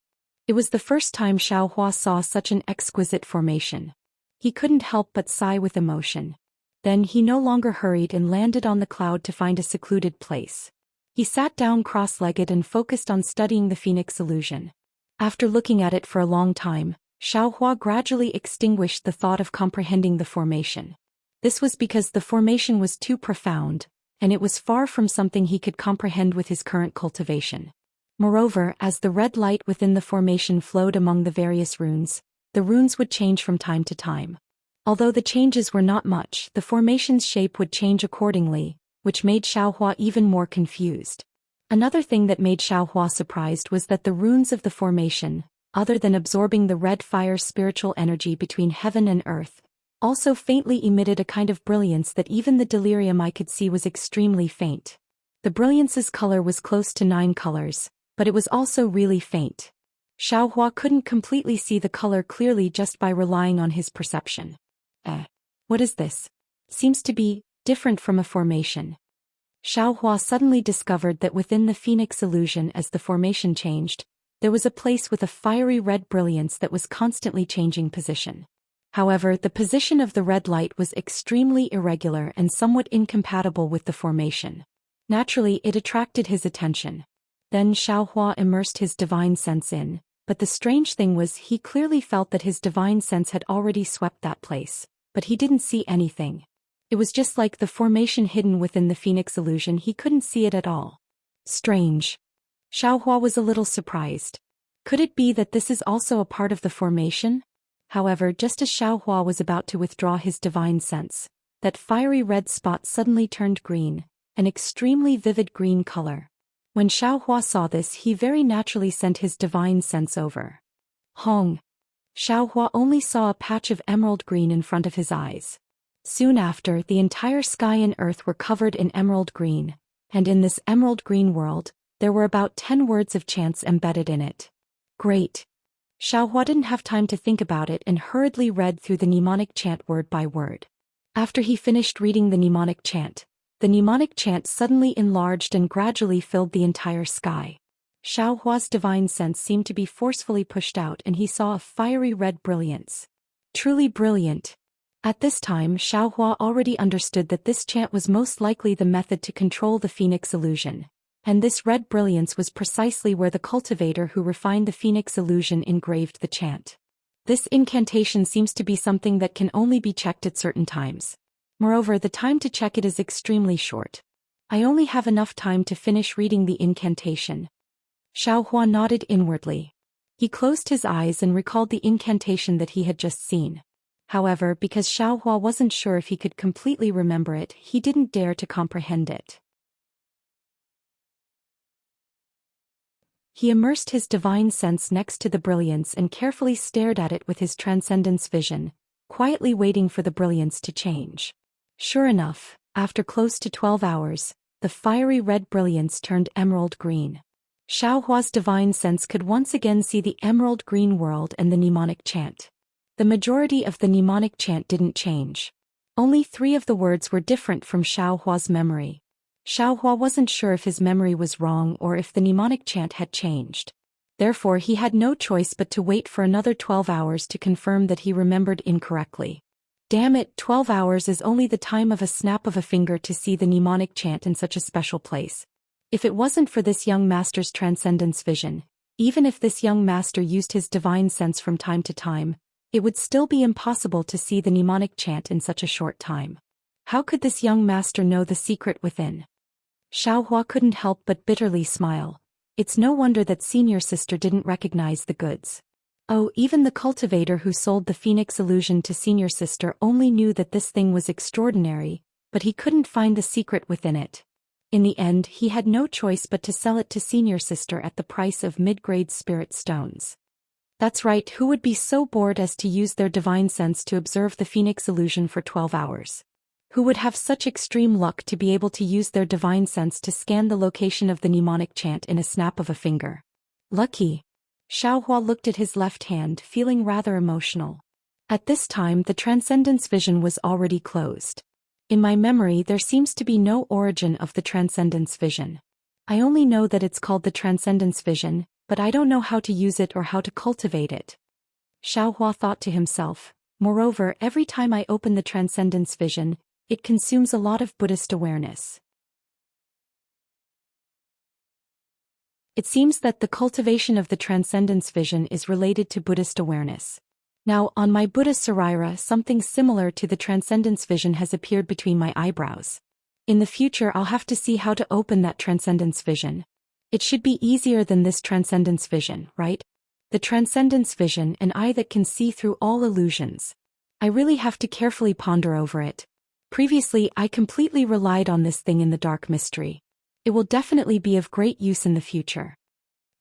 It was the first time Xiaohua saw such an exquisite formation. He couldn't help but sigh with emotion. Then he no longer hurried and landed on the cloud to find a secluded place. He sat down cross-legged and focused on studying the phoenix illusion. After looking at it for a long time, Xiaohua gradually extinguished the thought of comprehending the formation. This was because the formation was too profound, and it was far from something he could comprehend with his current cultivation. Moreover, as the red light within the formation flowed among the various runes, the runes would change from time to time. Although the changes were not much, the formation's shape would change accordingly, which made Xiaohua even more confused. Another thing that made Xiaohua surprised was that the runes of the formation, other than absorbing the red fire spiritual energy between heaven and earth, also faintly emitted a kind of brilliance that even the delirium I could see was extremely faint. The brilliance's color was close to 9 colors, but it was also really faint. Xiaohua couldn't completely see the color clearly just by relying on his perception. What is this? Seems to be different from a formation. Xiaohua suddenly discovered that within the Phoenix illusion, as the formation changed, there was a place with a fiery red brilliance that was constantly changing position. However, the position of the red light was extremely irregular and somewhat incompatible with the formation. Naturally, it attracted his attention. Then Xiaohua immersed his divine sense in, but the strange thing was he clearly felt that his divine sense had already swept that place, but he didn't see anything. It was just like the formation hidden within the Phoenix illusion, he couldn't see it at all. Strange. Xiaohua was a little surprised. Could it be that this is also a part of the formation? However, just as Xiaohua was about to withdraw his divine sense, that fiery red spot suddenly turned green, an extremely vivid green color. When Xiaohua saw this, he very naturally sent his divine sense over. Hong. Xiaohua only saw a patch of emerald green in front of his eyes. Soon after, the entire sky and earth were covered in emerald green, and in this emerald green world, there were about 10 words of chants embedded in it. Great. Xiaohua didn't have time to think about it and hurriedly read through the mnemonic chant word by word. After he finished reading the mnemonic chant suddenly enlarged and gradually filled the entire sky. Xiaohua's divine sense seemed to be forcefully pushed out and he saw a fiery red brilliance. Truly brilliant. At this time, Xiaohua already understood that this chant was most likely the method to control the Phoenix illusion, and this red brilliance was precisely where the cultivator who refined the Phoenix illusion engraved the chant. This incantation seems to be something that can only be checked at certain times. Moreover, the time to check it is extremely short. I only have enough time to finish reading the incantation. Xiaohua nodded inwardly. He closed his eyes and recalled the incantation that he had just seen. However, because Xiaohua wasn't sure if he could completely remember it, he didn't dare to comprehend it. He immersed his divine sense next to the brilliance and carefully stared at it with his transcendence vision, quietly waiting for the brilliance to change. Sure enough, after close to 12 hours, the fiery red brilliance turned emerald green. Xiaohua's divine sense could once again see the emerald green world and the mnemonic chant. The majority of the mnemonic chant didn't change. Only 3 of the words were different from Xiaohua's memory. Xiaohua wasn't sure if his memory was wrong or if the mnemonic chant had changed. Therefore, he had no choice but to wait for another 12 hours to confirm that he remembered incorrectly. Damn it, 12 hours is only the time of a snap of a finger to see the mnemonic chant in such a special place. If it wasn't for this young master's transcendence vision, even if this young master used his divine sense from time to time, it would still be impossible to see the mnemonic chant in such a short time. How could this young master know the secret within? Xiaohua couldn't help but bitterly smile. It's no wonder that senior sister didn't recognize the goods. Oh, even the cultivator who sold the Phoenix illusion to senior sister only knew that this thing was extraordinary, but he couldn't find the secret within it. In the end, he had no choice but to sell it to senior sister at the price of mid-grade spirit stones. That's right, who would be so bored as to use their divine sense to observe the Phoenix illusion for 12 hours? Who would have such extreme luck to be able to use their divine sense to scan the location of the mnemonic chant in a snap of a finger? Lucky. Xiaohua looked at his left hand, feeling rather emotional. At this time, the transcendence vision was already closed. In my memory, there seems to be no origin of the transcendence vision. I only know that it's called the transcendence vision, but I don't know how to use it or how to cultivate it. Xiaohua thought to himself. Moreover, every time I open the transcendence vision, it consumes a lot of Buddhist awareness. It seems that the cultivation of the transcendence vision is related to Buddhist awareness. Now, on my Buddha Sarira, something similar to the transcendence vision has appeared between my eyebrows. In the future, I'll have to see how to open that transcendence vision. It should be easier than this transcendence vision, right? The transcendence vision, an eye that can see through all illusions. I really have to carefully ponder over it. Previously, I completely relied on this thing in the dark mystery. It will definitely be of great use in the future.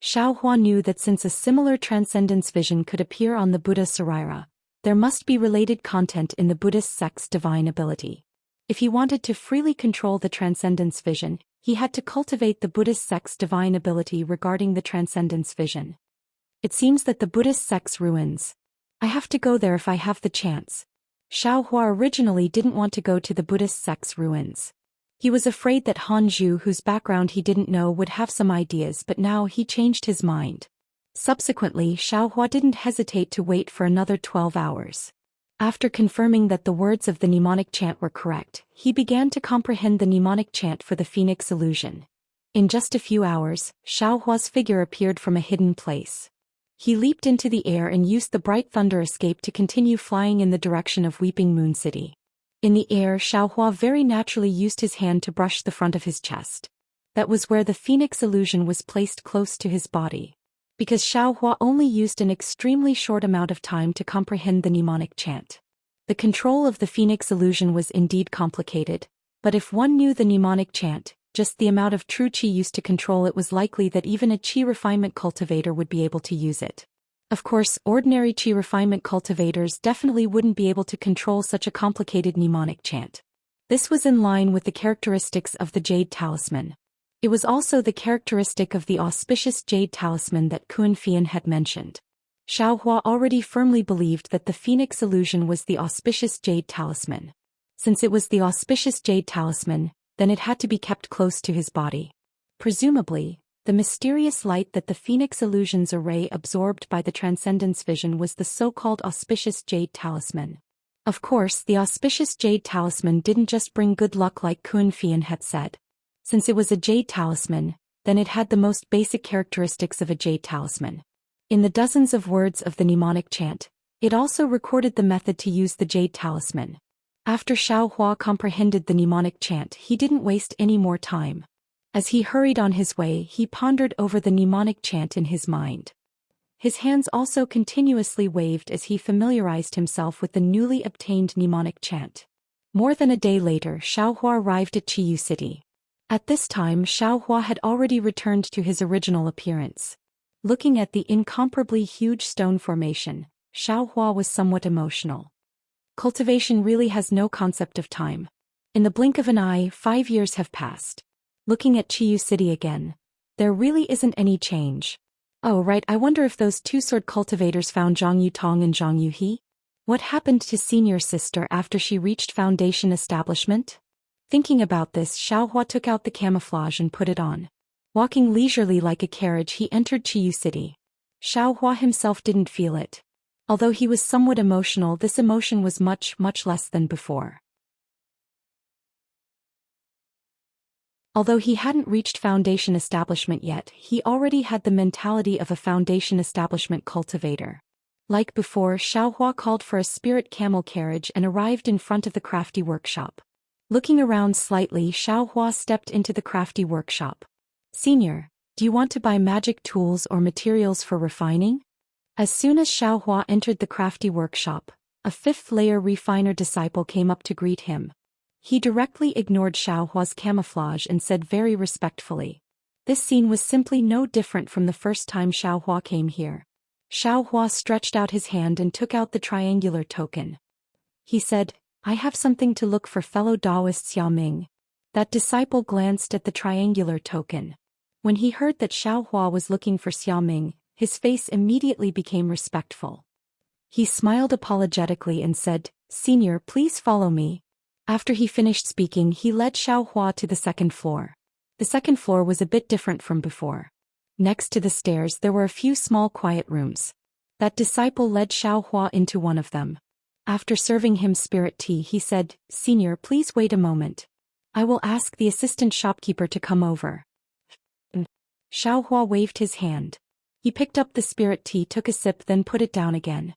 Xiaohua knew that since a similar transcendence vision could appear on the Buddha Sarira, there must be related content in the Buddhist sect's divine ability. If he wanted to freely control the transcendence vision, he had to cultivate the Buddhist sect's divine ability regarding the transcendence vision. It seems that the Buddhist sect's ruins. I have to go there if I have the chance. Xiaohua originally didn't want to go to the Buddhist sect's ruins. He was afraid that Han Zhu, whose background he didn't know, would have some ideas, but now he changed his mind. Subsequently, Xiaohua didn't hesitate to wait for another 12 hours. After confirming that the words of the mnemonic chant were correct, he began to comprehend the mnemonic chant for the Phoenix illusion. In just a few hours, Xiaohua's figure appeared from a hidden place. He leaped into the air and used the bright thunder escape to continue flying in the direction of Weeping Moon City. In the air, Xiaohua very naturally used his hand to brush the front of his chest. That was where the Phoenix illusion was placed close to his body. Because Xiaohua only used an extremely short amount of time to comprehend the mnemonic chant. The control of the Phoenix illusion was indeed complicated, but if one knew the mnemonic chant, just the amount of true qi used to control it, was likely that even a qi refinement cultivator would be able to use it. Of course, ordinary qi refinement cultivators definitely wouldn't be able to control such a complicated mnemonic chant. This was in line with the characteristics of the Jade Talisman. It was also the characteristic of the auspicious Jade Talisman that Kun Fian had mentioned. Xiaohua already firmly believed that the Phoenix illusion was the auspicious Jade Talisman. Since it was the auspicious Jade Talisman, then it had to be kept close to his body. Presumably, the mysterious light that the Phoenix illusion's array absorbed by the Transcendence vision was the so-called auspicious Jade Talisman. Of course, the auspicious Jade Talisman didn't just bring good luck like Kun Fian had said. Since it was a Jade Talisman, then it had the most basic characteristics of a Jade Talisman. In the dozens of words of the mnemonic chant, it also recorded the method to use the Jade Talisman. After Xiaohua comprehended the mnemonic chant, he didn't waste any more time. As he hurried on his way, he pondered over the mnemonic chant in his mind. His hands also continuously waved as he familiarized himself with the newly obtained mnemonic chant. More than a day later, Xiaohua arrived at Chiyu City. At this time, Xiaohua had already returned to his original appearance. Looking at the incomparably huge stone formation, Xiaohua was somewhat emotional. Cultivation really has no concept of time. In the blink of an eye, 5 years have passed. Looking at Chiyu City again, there really isn't any change. Oh right, I wonder if those two-sword cultivators found Zhang Yutong and Zhang Yuhe? What happened to senior sister after she reached foundation establishment? Thinking about this, Xiaohua took out the camouflage and put it on. Walking leisurely like a carriage, he entered Chiyu City. Xiaohua himself didn't feel it. Although he was somewhat emotional, this emotion was much less than before. Although he hadn't reached foundation establishment yet, he already had the mentality of a foundation establishment cultivator. Like before, Xiaohua called for a spirit camel carriage and arrived in front of the crafty workshop. Looking around slightly, Xiaohua stepped into the crafty workshop. Senior, do you want to buy magic tools or materials for refining? As soon as Xiaohua entered the crafty workshop, a fifth-layer refiner disciple came up to greet him. He directly ignored Xiaohua's camouflage and said very respectfully. This scene was simply no different from the first time Xiaohua came here. Xiaohua stretched out his hand and took out the triangular token. He said, I have something to look for fellow Taoist Xiaoming. That disciple glanced at the triangular token. When he heard that Xiaohua was looking for Xiaoming, his face immediately became respectful. He smiled apologetically and said, Senior, please follow me. After he finished speaking, he led Xiaohua to the second floor. The second floor was a bit different from before. Next to the stairs there were a few small quiet rooms. That disciple led Xiaohua into one of them. After serving him spirit tea, he said, Senior, please wait a moment. I will ask the assistant shopkeeper to come over. Xiaohua waved his hand. He picked up the spirit tea, took a sip, then put it down again.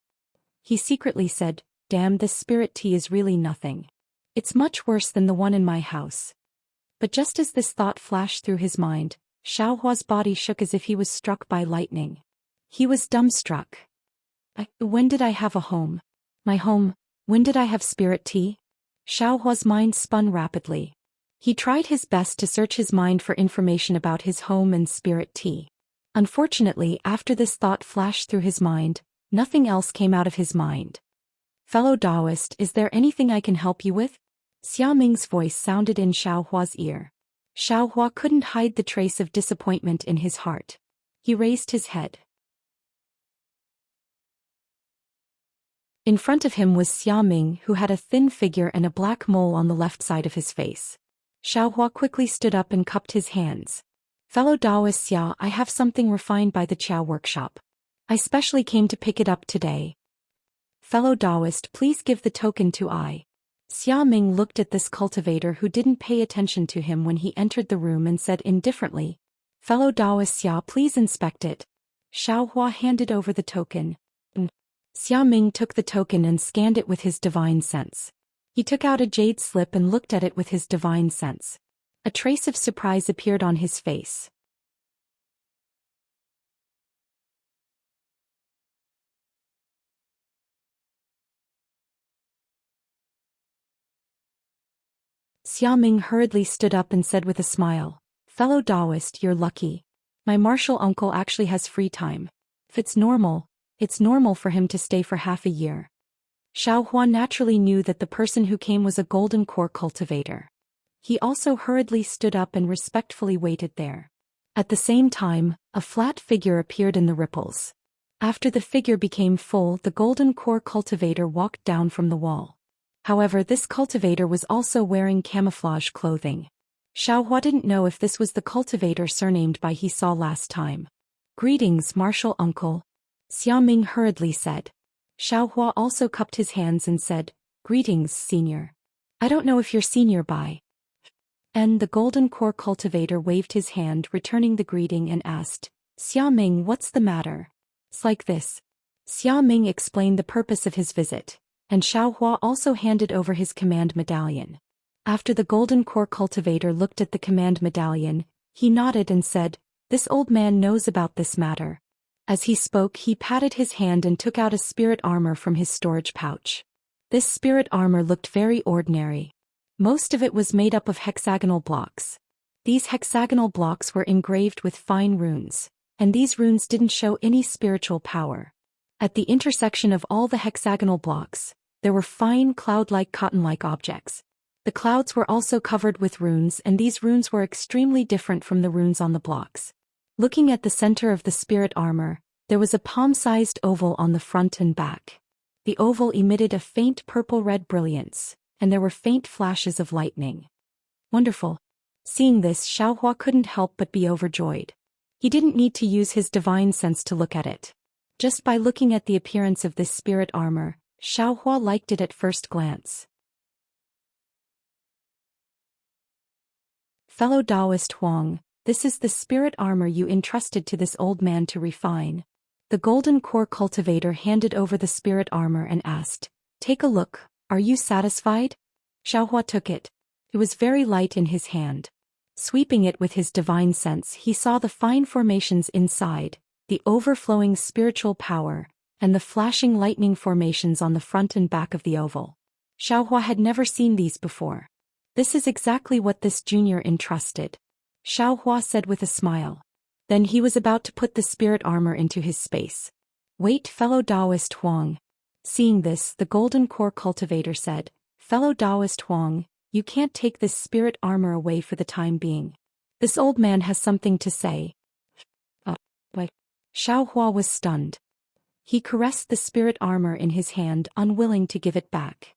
He secretly said, Damn, this spirit tea is really nothing. It's much worse than the one in my house. But just as this thought flashed through his mind, Xiaohua's body shook as if he was struck by lightning. He was dumbstruck. When did I have a home? My home, when did I have spirit tea? Xiaohua's mind spun rapidly. He tried his best to search his mind for information about his home and spirit tea. Unfortunately, after this thought flashed through his mind, nothing else came out of his mind. Fellow Taoist, is there anything I can help you with? Xia Ming's voice sounded in Xiaohua's ear. Xiaohua couldn't hide the trace of disappointment in his heart. He raised his head. In front of him was Xia Ming, who had a thin figure and a black mole on the left side of his face. Xiaohua quickly stood up and cupped his hands. Fellow Taoist Xia, I have something refined by the Qiao workshop. I specially came to pick it up today. Fellow Taoist, please give the token to I. Xia Ming looked at this cultivator who didn't pay attention to him when he entered the room and said indifferently, Fellow Taoist Xia, please inspect it. Xiaohua handed over the token. Xia Ming took the token and scanned it with his divine sense. He took out a jade slip and looked at it with his divine sense. A trace of surprise appeared on his face. Xia Ming hurriedly stood up and said with a smile, Fellow Taoist, you're lucky. My martial uncle actually has free time. If it's normal for him to stay for half a year. Xiaohua naturally knew that the person who came was a golden core cultivator. He also hurriedly stood up and respectfully waited there. At the same time, a flat figure appeared in the ripples. After the figure became full, the golden core cultivator walked down from the wall. However, this cultivator was also wearing camouflage clothing. Xiaohua didn't know if this was the cultivator surnamed by he saw last time. Greetings, martial uncle. Xia Ming hurriedly said. Xiaohua also cupped his hands and said, Greetings, senior. I don't know if you're senior by. And the golden core cultivator waved his hand, returning the greeting, and asked, Xia Ming, what's the matter? It's like this. Xia Ming explained the purpose of his visit, and Xiaohua also handed over his command medallion. After the golden core cultivator looked at the command medallion, he nodded and said, This old man knows about this matter. As he spoke, he patted his hand and took out a spirit armor from his storage pouch. This spirit armor looked very ordinary. Most of it was made up of hexagonal blocks. These hexagonal blocks were engraved with fine runes, and these runes didn't show any spiritual power. At the intersection of all the hexagonal blocks, there were fine cloud-like cotton-like objects. The clouds were also covered with runes, and these runes were extremely different from the runes on the blocks. Looking at the center of the spirit armor, there was a palm-sized oval on the front and back. The oval emitted a faint purple-red brilliance, and there were faint flashes of lightning. Wonderful. Seeing this, Xiaohua couldn't help but be overjoyed. He didn't need to use his divine sense to look at it. Just by looking at the appearance of this spirit armor, Xiaohua liked it at first glance. Fellow Taoist Huang, this is the spirit armor you entrusted to this old man to refine. The golden core cultivator handed over the spirit armor and asked, Take a look, are you satisfied? Xiaohua took it. It was very light in his hand. Sweeping it with his divine sense, he saw the fine formations inside, the overflowing spiritual power, and the flashing lightning formations on the front and back of the oval. Xiaohua had never seen these before. This is exactly what this junior entrusted. Xiaohua said with a smile. Then he was about to put the spirit armor into his space. Wait, fellow Taoist Huang. Seeing this, the golden core cultivator said, Fellow Taoist Huang, you can't take this spirit armor away for the time being. This old man has something to say. But Xiaohua was stunned. He caressed the spirit armor in his hand, unwilling to give it back.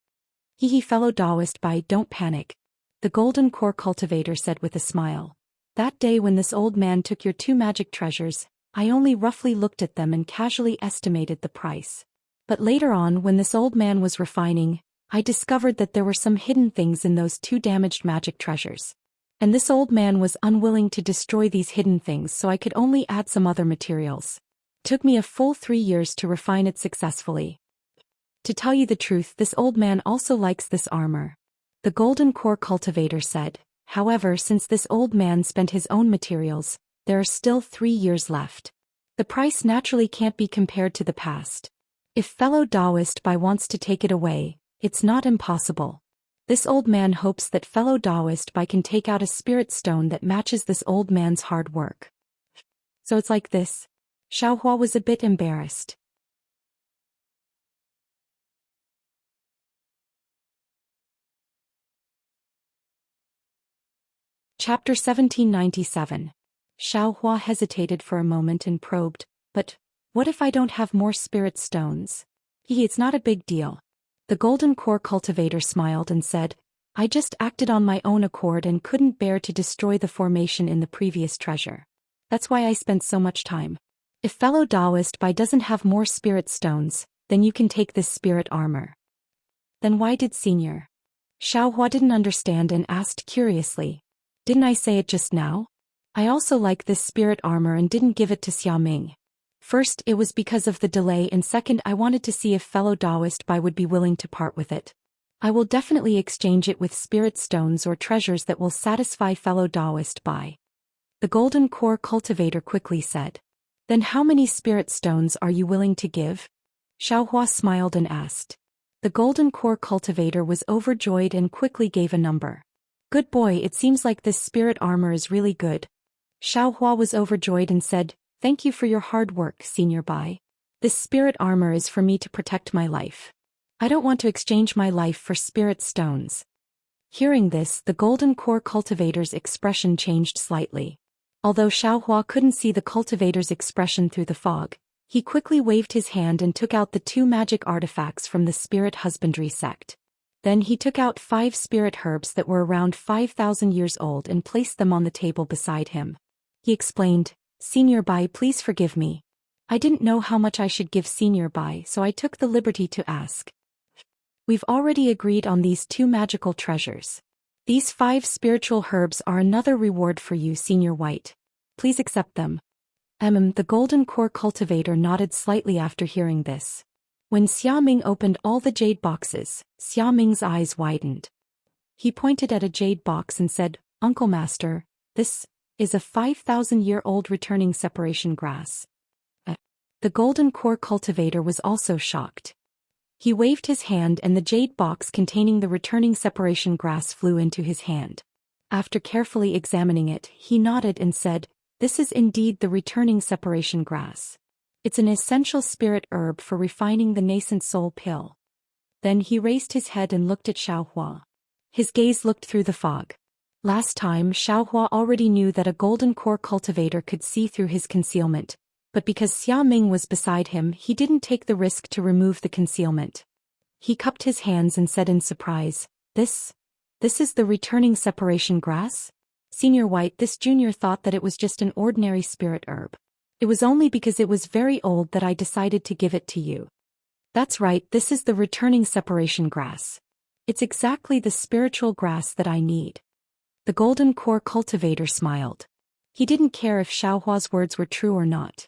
Fellow Taoist Bai, don't panic. The golden core cultivator said with a smile. That day when this old man took your 2 magic treasures, I only roughly looked at them and casually estimated the price. But later on, when this old man was refining, I discovered that there were some hidden things in those 2 damaged magic treasures. And this old man was unwilling to destroy these hidden things, so I could only add some other materials. Took me a full 3 years to refine it successfully. To tell you the truth, this old man also likes this armor. The golden core cultivator said. However, since this old man spent his own materials, there are still 3 years left. The price naturally can't be compared to the past. If fellow Taoist Bai wants to take it away, it's not impossible. This old man hopes that fellow Taoist Bai can take out a spirit stone that matches this old man's hard work. So it's like this. Xiaohua was a bit embarrassed. Chapter 1797. Xiaohua hesitated for a moment and probed, but what if I don't have more spirit stones? It's not a big deal. The golden core cultivator smiled and said, I just acted on my own accord and couldn't bear to destroy the formation in the previous treasure. That's why I spent so much time. If fellow Taoist Bai doesn't have more spirit stones, then you can take this spirit armor. Then why did Senior? Xiaohua didn't understand and asked curiously. Didn't I say it just now? I also like this spirit armor and didn't give it to Xiaming. First, it was because of the delay, and second, I wanted to see if fellow Taoist Bai would be willing to part with it. I will definitely exchange it with spirit stones or treasures that will satisfy fellow Taoist Bai. The golden core cultivator quickly said. Then how many spirit stones are you willing to give? Xiaohua smiled and asked. The golden core cultivator was overjoyed and quickly gave a number. Good boy, it seems like this spirit armor is really good. Xiaohua was overjoyed and said, Thank you for your hard work, Senior Bai. This spirit armor is for me to protect my life. I don't want to exchange my life for spirit stones. Hearing this, the golden core cultivator's expression changed slightly. Although Xiaohua couldn't see the cultivator's expression through the fog, he quickly waved his hand and took out the 2 magic artifacts from the spirit husbandry sect. Then he took out 5 spirit herbs that were around 5,000 years old and placed them on the table beside him. He explained, Senior Bai, please forgive me. I didn't know how much I should give Senior Bai, so I took the liberty to ask. We've already agreed on these 2 magical treasures. These 5 spiritual herbs are another reward for you, Senior White. Please accept them. The golden core cultivator nodded slightly after hearing this. When Xiaming opened all the jade boxes, Xiaming's eyes widened. He pointed at a jade box and said, Uncle Master, this is a 5,000-year-old returning separation grass. The golden core cultivator was also shocked. He waved his hand and the jade box containing the returning separation grass flew into his hand. After carefully examining it, he nodded and said, This is indeed the returning separation grass. It's an essential spirit herb for refining the nascent soul pill. Then he raised his head and looked at Xiaohua. His gaze looked through the fog. Last time, Xiaohua already knew that a golden core cultivator could see through his concealment, but because Xiaming was beside him, he didn't take the risk to remove the concealment. He cupped his hands and said in surprise, This is the returning separation grass? Senior White, this junior thought that it was just an ordinary spirit herb. It was only because it was very old that I decided to give it to you. That's right, this is the returning separation grass. It's exactly the spiritual grass that I need. The golden core cultivator smiled. He didn't care if Xiaohua's words were true or not.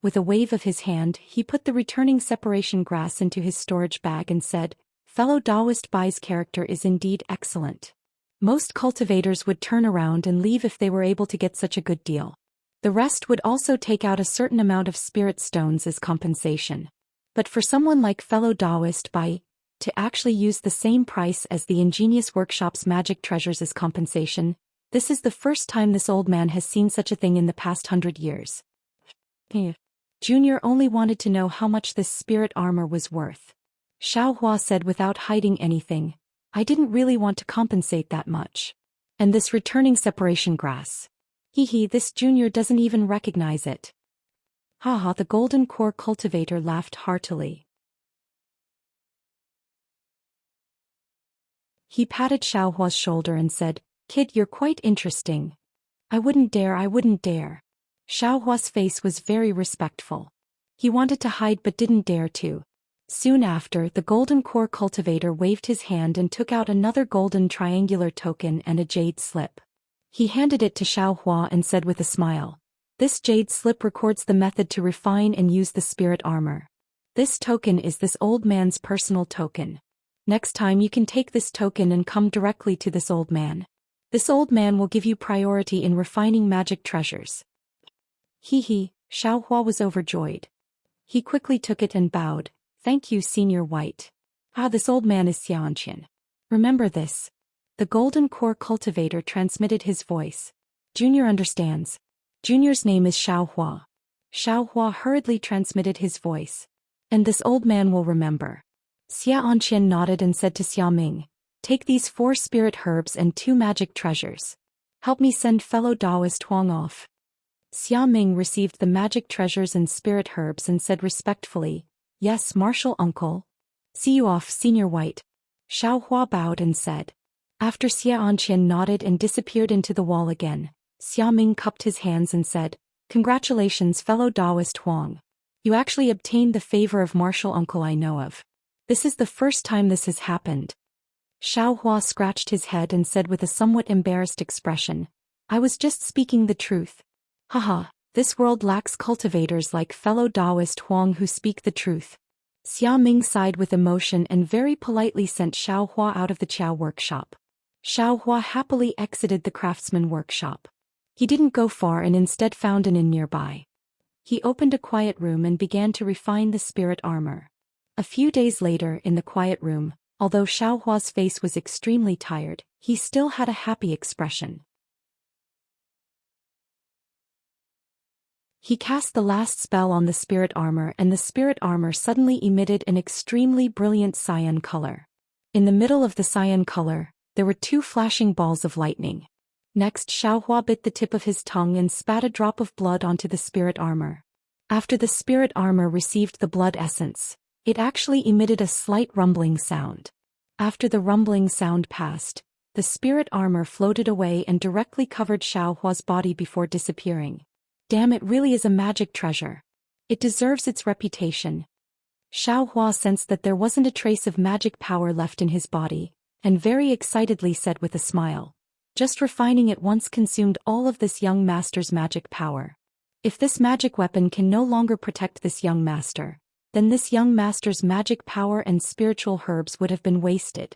With a wave of his hand, he put the returning separation grass into his storage bag and said, Fellow Taoist Bai's character is indeed excellent. Most cultivators would turn around and leave if they were able to get such a good deal. The rest would also take out a certain amount of spirit stones as compensation. But for someone like fellow Taoist Bai, to actually use the same price as the Ingenious Workshop's magic treasures as compensation, this is the first time this old man has seen such a thing in the past 100 years. Junior only wanted to know how much this spirit armor was worth. Xiaohua said without hiding anything, I didn't really want to compensate that much. And this returning separation grass. This junior doesn't even recognize it. Haha, the golden core cultivator laughed heartily. He patted Xiaohua's shoulder and said, Kid, you're quite interesting. I wouldn't dare. Xiaohua's face was very respectful. He wanted to hide but didn't dare to. Soon after, the golden core cultivator waved his hand and took out another golden triangular token and a jade slip. He handed it to Xiaohua and said with a smile, This jade slip records the method to refine and use the spirit armor. This token is this old man's personal token. Next time you can take this token and come directly to this old man. This old man will give you priority in refining magic treasures. Xiaohua was overjoyed. He quickly took it and bowed. Thank you, Senior White. Ah, this old man is Xianqian. Remember this. The Golden Core Cultivator transmitted his voice. Junior understands. Junior's name is Xiaohua. Xiaohua hurriedly transmitted his voice. And this old man will remember. Xianqian nodded and said to Xiaoming, take these 4 spirit herbs and 2 magic treasures. Help me send fellow Taoist Huang off. Xiaoming received the magic treasures and spirit herbs and said respectfully, yes, martial uncle. See you off, Senior White. Xiaohua bowed and said. After Xianqian nodded and disappeared into the wall again, Xiaoming cupped his hands and said, congratulations, fellow Taoist Huang. You actually obtained the favor of martial uncle I know of. This is the first time this has happened. Xiaohua scratched his head and said with a somewhat embarrassed expression, I was just speaking the truth. Haha, this world lacks cultivators like fellow Taoist Huang who speak the truth. Xiaoming sighed with emotion and very politely sent Xiaohua out of the Qiao workshop. Xiaohua happily exited the craftsman workshop. He didn't go far and instead found an inn nearby. He opened a quiet room and began to refine the spirit armor. A few days later in the quiet room, although Xiaohua's face was extremely tired, he still had a happy expression. He cast the last spell on the spirit armor and the spirit armor suddenly emitted an extremely brilliant cyan color. In the middle of the cyan color, there were 2 flashing balls of lightning. Next, Xiaohua bit the tip of his tongue and spat a drop of blood onto the spirit armor. After the spirit armor received the blood essence, it actually emitted a slight rumbling sound. After the rumbling sound passed, the spirit armor floated away and directly covered Xiaohua's body before disappearing. Damn, it really is a magic treasure. It deserves its reputation. Xiaohua sensed that there wasn't a trace of magic power left in his body, and very excitedly said with a smile, just refining it once consumed all of this young master's magic power. If this magic weapon can no longer protect this young master, then this young master's magic power and spiritual herbs would have been wasted.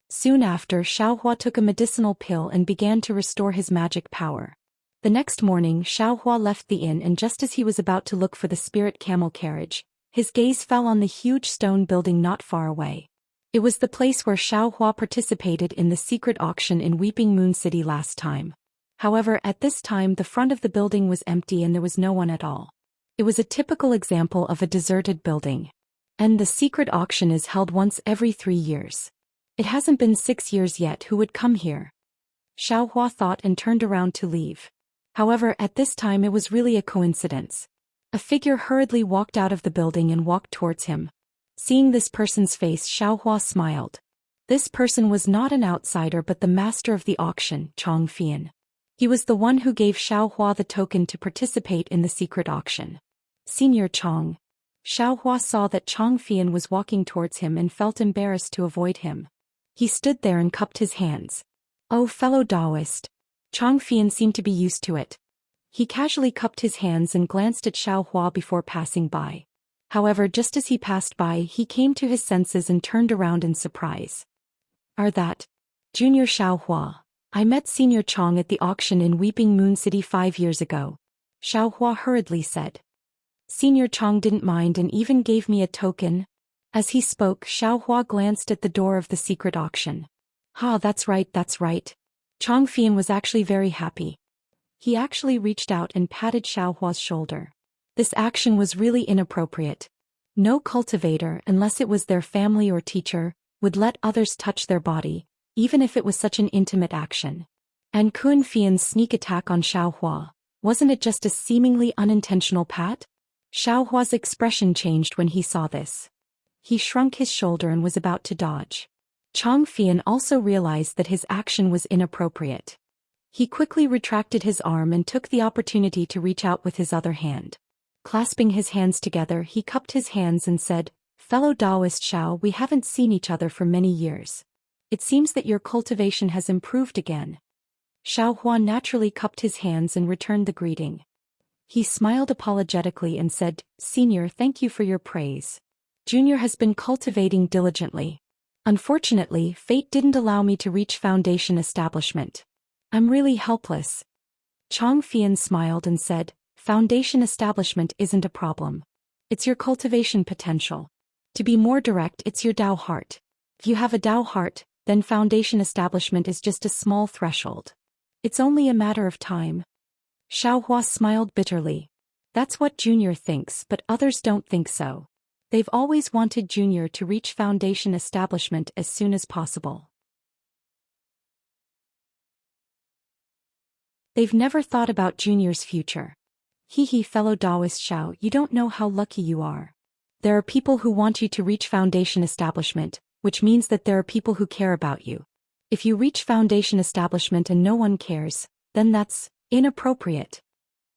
Soon after, Xiaohua took a medicinal pill and began to restore his magic power. The next morning, Xiaohua left the inn and just as he was about to look for the spirit camel carriage, his gaze fell on the huge stone building not far away. It was the place where Xiaohua participated in the secret auction in Weeping Moon City last time. However, at this time the front of the building was empty and there was no one at all. It was a typical example of a deserted building. And the secret auction is held once every 3 years. It hasn't been 6 years yet. Who would come here? Xiaohua thought and turned around to leave. However, at this time it was really a coincidence. A figure hurriedly walked out of the building and walked towards him. Seeing this person's face, Xiaohua smiled. This person was not an outsider but the master of the auction, Chang Fian. He was the one who gave Xiaohua the token to participate in the secret auction. Senior Chang. Xiaohua saw that Chang Fian was walking towards him and felt embarrassed to avoid him. He stood there and cupped his hands. Oh, fellow Taoist. Chang Fian seemed to be used to it. He casually cupped his hands and glanced at Xiaohua before passing by. However, just as he passed by, he came to his senses and turned around in surprise. Are that Junior Xiaohua? I met Senior Chang at the auction in Weeping Moon City 5 years ago. Xiaohua hurriedly said. Senior Chang didn't mind and even gave me a token. As he spoke, Xiaohua glanced at the door of the secret auction. Ha, that's right, that's right. Chang Fian was actually very happy. He actually reached out and patted Xiaohua's shoulder. This action was really inappropriate. No cultivator, unless it was their family or teacher, would let others touch their body, even if it was such an intimate action. And Kun Fian's sneak attack on Xiaohua, wasn't it just a seemingly unintentional pat? Xiaohua's expression changed when he saw this. He shrunk his shoulder and was about to dodge. Chang Fian also realized that his action was inappropriate. He quickly retracted his arm and took the opportunity to reach out with his other hand. Clasping his hands together, he cupped his hands and said, Fellow Taoist Xiao, we haven't seen each other for many years. It seems that your cultivation has improved again. Xiaohua naturally cupped his hands and returned the greeting. He smiled apologetically and said, Senior, thank you for your praise. Junior has been cultivating diligently. Unfortunately, fate didn't allow me to reach foundation establishment. I'm really helpless. Chang Fian smiled and said, Foundation establishment isn't a problem. It's your cultivation potential. To be more direct, it's your Tao heart. If you have a Tao heart, then foundation establishment is just a small threshold. It's only a matter of time. Xiaohua smiled bitterly. That's what Junior thinks, but others don't think so. They've always wanted Junior to reach foundation establishment as soon as possible. They've never thought about Junior's future. Hee fellow Taoist Xiao, you don't know how lucky you are. There are people who want you to reach foundation establishment, which means that there are people who care about you. If you reach foundation establishment and no one cares, then that's inappropriate.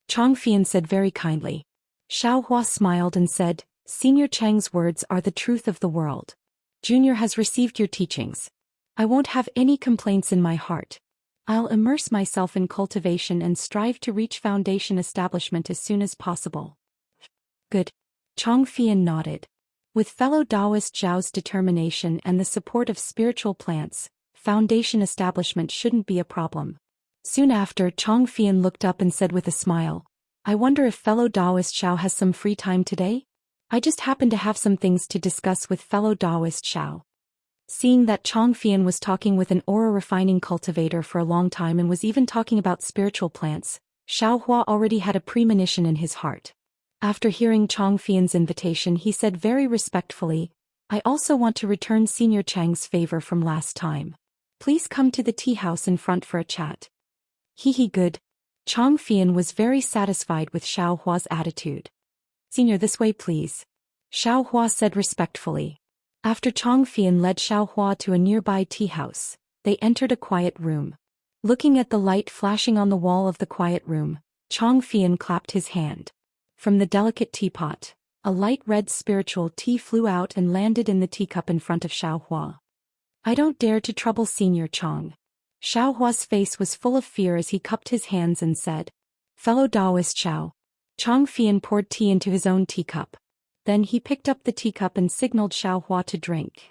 Changfian said very kindly. Xiaohua smiled and said, Senior Chang's words are the truth of the world. Junior has received your teachings. I won't have any complaints in my heart. I'll immerse myself in cultivation and strive to reach foundation establishment as soon as possible. Good. Changfian nodded. With fellow Taoist Zhao's determination and the support of spiritual plants, foundation establishment shouldn't be a problem. Soon after, Changfian looked up and said with a smile, I wonder if fellow Taoist Xiao has some free time today? I just happen to have some things to discuss with fellow Taoist Xiao. Seeing that Changfian was talking with an aura refining cultivator for a long time and was even talking about spiritual plants, Xiaohua already had a premonition in his heart. After hearing Changfian's invitation, he said very respectfully, I also want to return Senior Chang's favor from last time. Please come to the tea house in front for a chat. Good. Changfian was very satisfied with Xiaohua's attitude. Senior, this way please. Xiaohua said respectfully. After Changfian led Xiaohua to a nearby tea house, they entered a quiet room. Looking at the light flashing on the wall of the quiet room, Changfian clapped his hand. From the delicate teapot, a light red spiritual tea flew out and landed in the teacup in front of Xiaohua. I don't dare to trouble Senior Chang. Xiaohua's face was full of fear as he cupped his hands and said, Fellow Taoist Xiao. Changfian poured tea into his own teacup. Then he picked up the teacup and signaled Xiaohua to drink.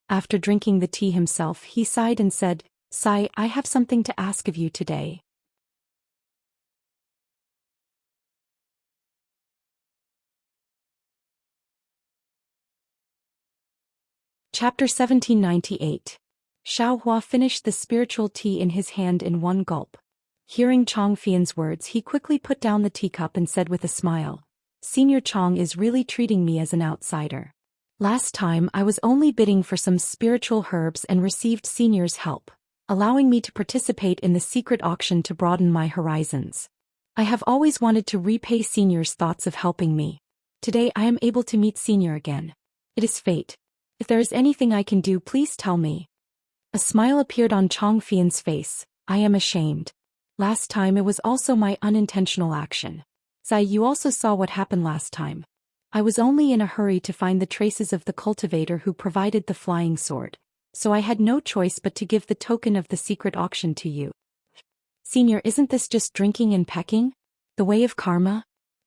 After drinking the tea himself, he sighed and said, Sai, I have something to ask of you today. Chapter 1798. Xiaohua finished the spiritual tea in his hand in one gulp. Hearing Changfian's words, he quickly put down the teacup and said with a smile, Senior Chang is really treating me as an outsider. Last time I was only bidding for some spiritual herbs and received Senior's help, allowing me to participate in the secret auction to broaden my horizons. I have always wanted to repay Senior's thoughts of helping me. Today I am able to meet Senior again. It is fate. If there is anything I can do, please tell me. A smile appeared on Changfian's face. I am ashamed. Last time it was also my unintentional action. Zai, you also saw what happened last time. I was only in a hurry to find the traces of the cultivator who provided the flying sword, so I had no choice but to give the token of the secret auction to you. Senior, isn't this just drinking and pecking? The way of karma?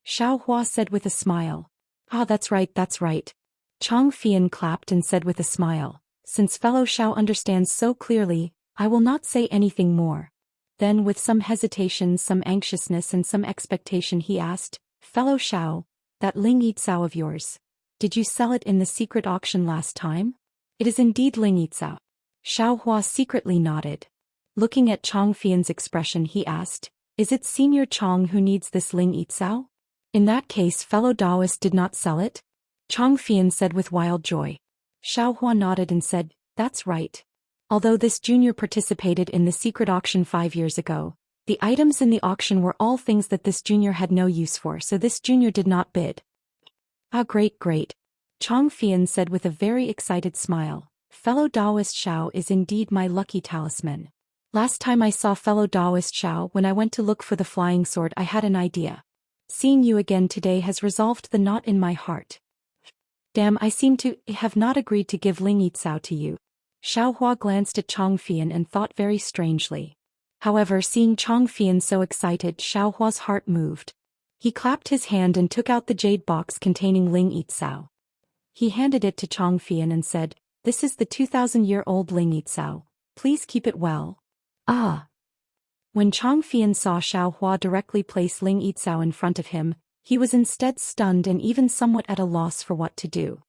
Xiaohua said with a smile. Ah, that's right, that's right. Changfian clapped and said with a smile, since fellow Xiao understands so clearly, I will not say anything more. Then with some hesitation, some anxiousness and some expectation he asked, Fellow Xiao, that Ling Yitsao of yours, did you sell it in the secret auction last time? It is indeed Ling Yitsao. Xiaohua secretly nodded. Looking at Changfian's expression he asked, is it Senior Chang who needs this Ling Yitsao? In that case fellow Taoist did not sell it? Changfian said with wild joy. Xiaohua nodded and said, that's right. Although this junior participated in the secret auction 5 years ago, the items in the auction were all things that this junior had no use for, so this junior did not bid. Ah, great, great. Changfian said with a very excited smile, fellow Taoist Xiao is indeed my lucky talisman. Last time I saw fellow Taoist Xiao when I went to look for the flying sword I had an idea. Seeing you again today has resolved the knot in my heart. Damn, I seem to have not agreed to give Ling Yitsao to you. Xiaohua glanced at Changfian and thought very strangely. However, seeing Changfian so excited, Xiaohua's heart moved. He clapped his hand and took out the jade box containing Ling Yitsao. He handed it to Changfian and said, this is the 2,000-year-old Ling Yitsao. Please keep it well. Ah. When Chang Fian saw Xiao Hua directly place Ling Yizhao in front of him, he was instead stunned and even somewhat at a loss for what to do.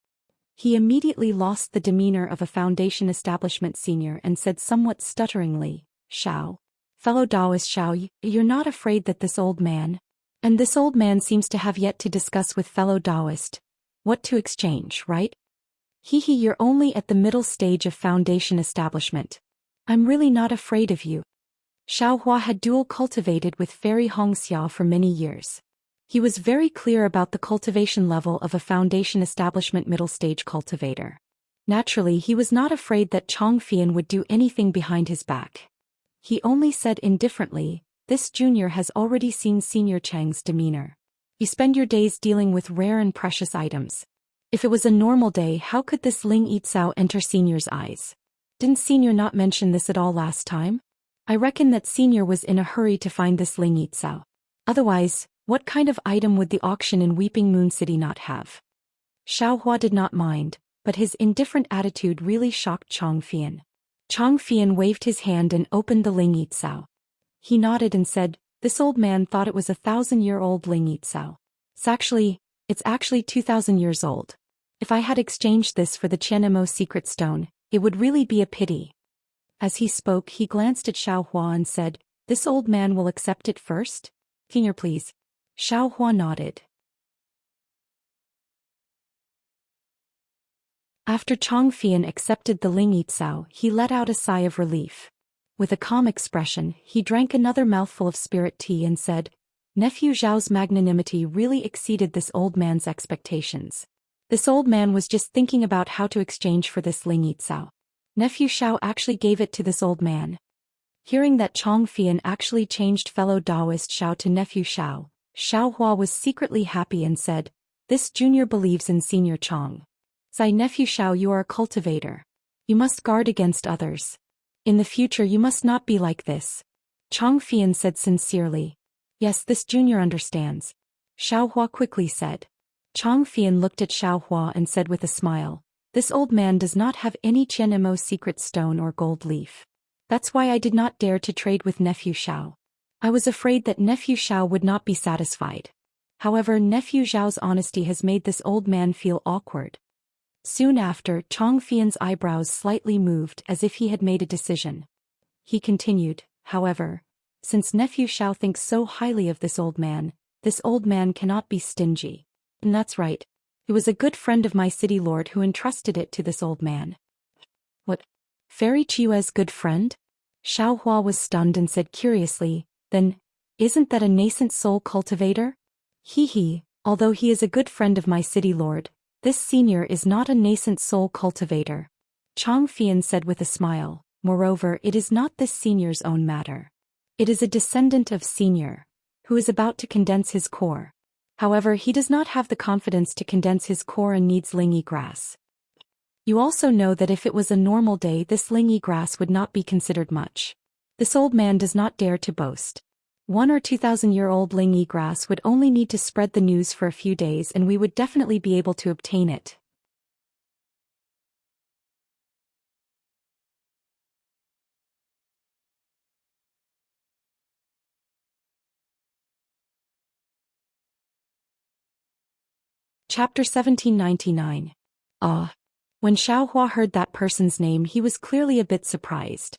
He immediately lost the demeanor of a Foundation establishment senior and said somewhat stutteringly, "Xiao. Fellow Taoist Xiao, you're not afraid that this old man?" And this old man seems to have yet to discuss with fellow Taoist what to exchange, right? Hehe, you're only at the middle stage of Foundation establishment. I'm really not afraid of you. Xiao Hua had dual cultivated with Fairy Hongxiao for many years. He was very clear about the cultivation level of a Foundation establishment middle stage cultivator. Naturally, he was not afraid that Chang Fian would do anything behind his back. He only said indifferently, "This junior has already seen Senior Chang's demeanor. You spend your days dealing with rare and precious items. If it was a normal day, how could this Ling Yizhao enter Senior's eyes? Didn't Senior not mention this at all last time? I reckon that Senior was in a hurry to find this Ling Yizhao. Otherwise, what kind of item would the auction in Weeping Moon City not have?" Xiao Hua did not mind, but his indifferent attitude really shocked Chang Fian. Chang Fian waved his hand and opened the Ling Yizhao. He nodded and said, "This old man thought it was a 1,000-year-old Ling Yizhao. It's actually 2,000 years old. If I had exchanged this for the Qianmo secret stone, it would really be a pity." As he spoke, he glanced at Xiao Hua and said, "This old man will accept it first? Finger please." Xiao Hua nodded. After Chang Fian accepted the Ling Yizhao, he let out a sigh of relief. With a calm expression, he drank another mouthful of spirit tea and said, "Nephew Zhao's magnanimity really exceeded this old man's expectations. This old man was just thinking about how to exchange for this Ling Yizhao. Nephew Xiao actually gave it to this old man." Hearing that Chang Fian actually changed fellow Taoist Xiao to nephew Xiao, Xiao Hua was secretly happy and said, "This junior believes in Senior Chang. Zai nephew Xiao, you are a cultivator. You must guard against others. In the future you must not be like this." Chang Fian said sincerely, "Yes, this junior understands." Xiao Hua quickly said. Chang Fian looked at Xiao Hua and said with a smile, "This old man does not have any Qianmo secret stone or gold leaf. That's why I did not dare to trade with nephew Xiao. I was afraid that nephew Xiao would not be satisfied. However, nephew Zhao's honesty has made this old man feel awkward." Soon after, Chang Fian's eyebrows slightly moved as if he had made a decision. He continued, "However, since nephew Xiao thinks so highly of this old man cannot be stingy. And that's right. It was a good friend of my city lord who entrusted it to this old man." "What? Fairy Chiue's good friend?" Xiao Hua was stunned and said curiously, "Then, isn't that a nascent soul cultivator?" "Hehe, although he is a good friend of my city lord, this senior is not a nascent soul cultivator," Chang Fian said with a smile. "Moreover, it is not this senior's own matter. It is a descendant of Senior, who is about to condense his core. However, he does not have the confidence to condense his core and needs lingy grass. You also know that if it was a normal day, this lingy grass would not be considered much. This old man does not dare to boast. 1 or 2,000-year-old lingy grass would only need to spread the news for a few days and we would definitely be able to obtain it." Chapter 1799. When Xiao Hua heard that person's name, he was clearly a bit surprised.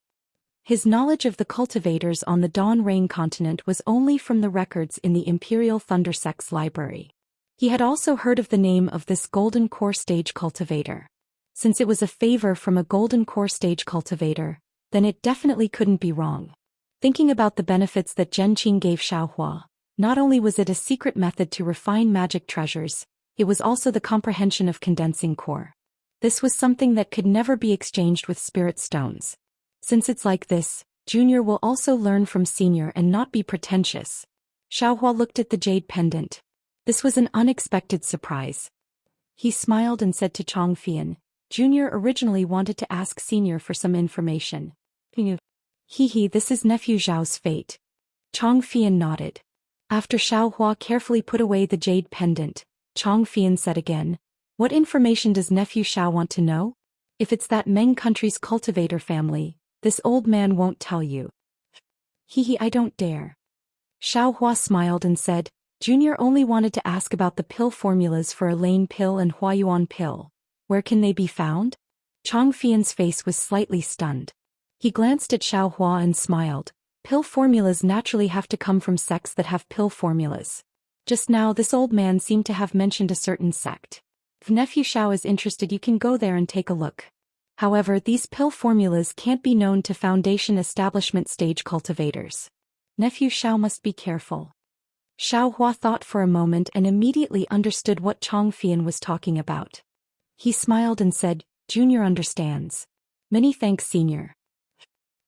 His knowledge of the cultivators on the Dawn Rain continent was only from the records in the Imperial Thundersect's library. He had also heard of the name of this Golden Core Stage cultivator. Since it was a favor from a Golden Core Stage cultivator, then it definitely couldn't be wrong. Thinking about the benefits that Zhenqing gave Xiao Hua, not only was it a secret method to refine magic treasures, it was also the comprehension of condensing core. This was something that could never be exchanged with spirit stones. Since it's like this, Junior will also learn from Senior and not be pretentious. Xiao Hua looked at the jade pendant. This was an unexpected surprise. He smiled and said to Chang Fian, "Junior originally wanted to ask Senior for some information." "Hehe, this is nephew Zhao's fate." Chang Fian nodded. After Xiao Hua carefully put away the jade pendant, Chang Fian said again, "What information does nephew Xiao want to know? If it's that Meng country's cultivator family, this old man won't tell you." Hehe, I don't dare. Xiao Hua smiled and said, Junior only wanted to ask about the pill formulas for Elaine pill and Huayuan pill. Where can they be found? Chang Fian's face was slightly stunned. He glanced at Xiao Hua and smiled. Pill formulas naturally have to come from sects that have pill formulas. Just now this old man seemed to have mentioned a certain sect. If nephew Xiao is interested, you can go there and take a look. However, these pill formulas can't be known to Foundation establishment stage cultivators. Nephew Xiao must be careful. Xiao Hua thought for a moment and immediately understood what Chang Fian was talking about. He smiled and said, Junior understands. Many thanks, Senior.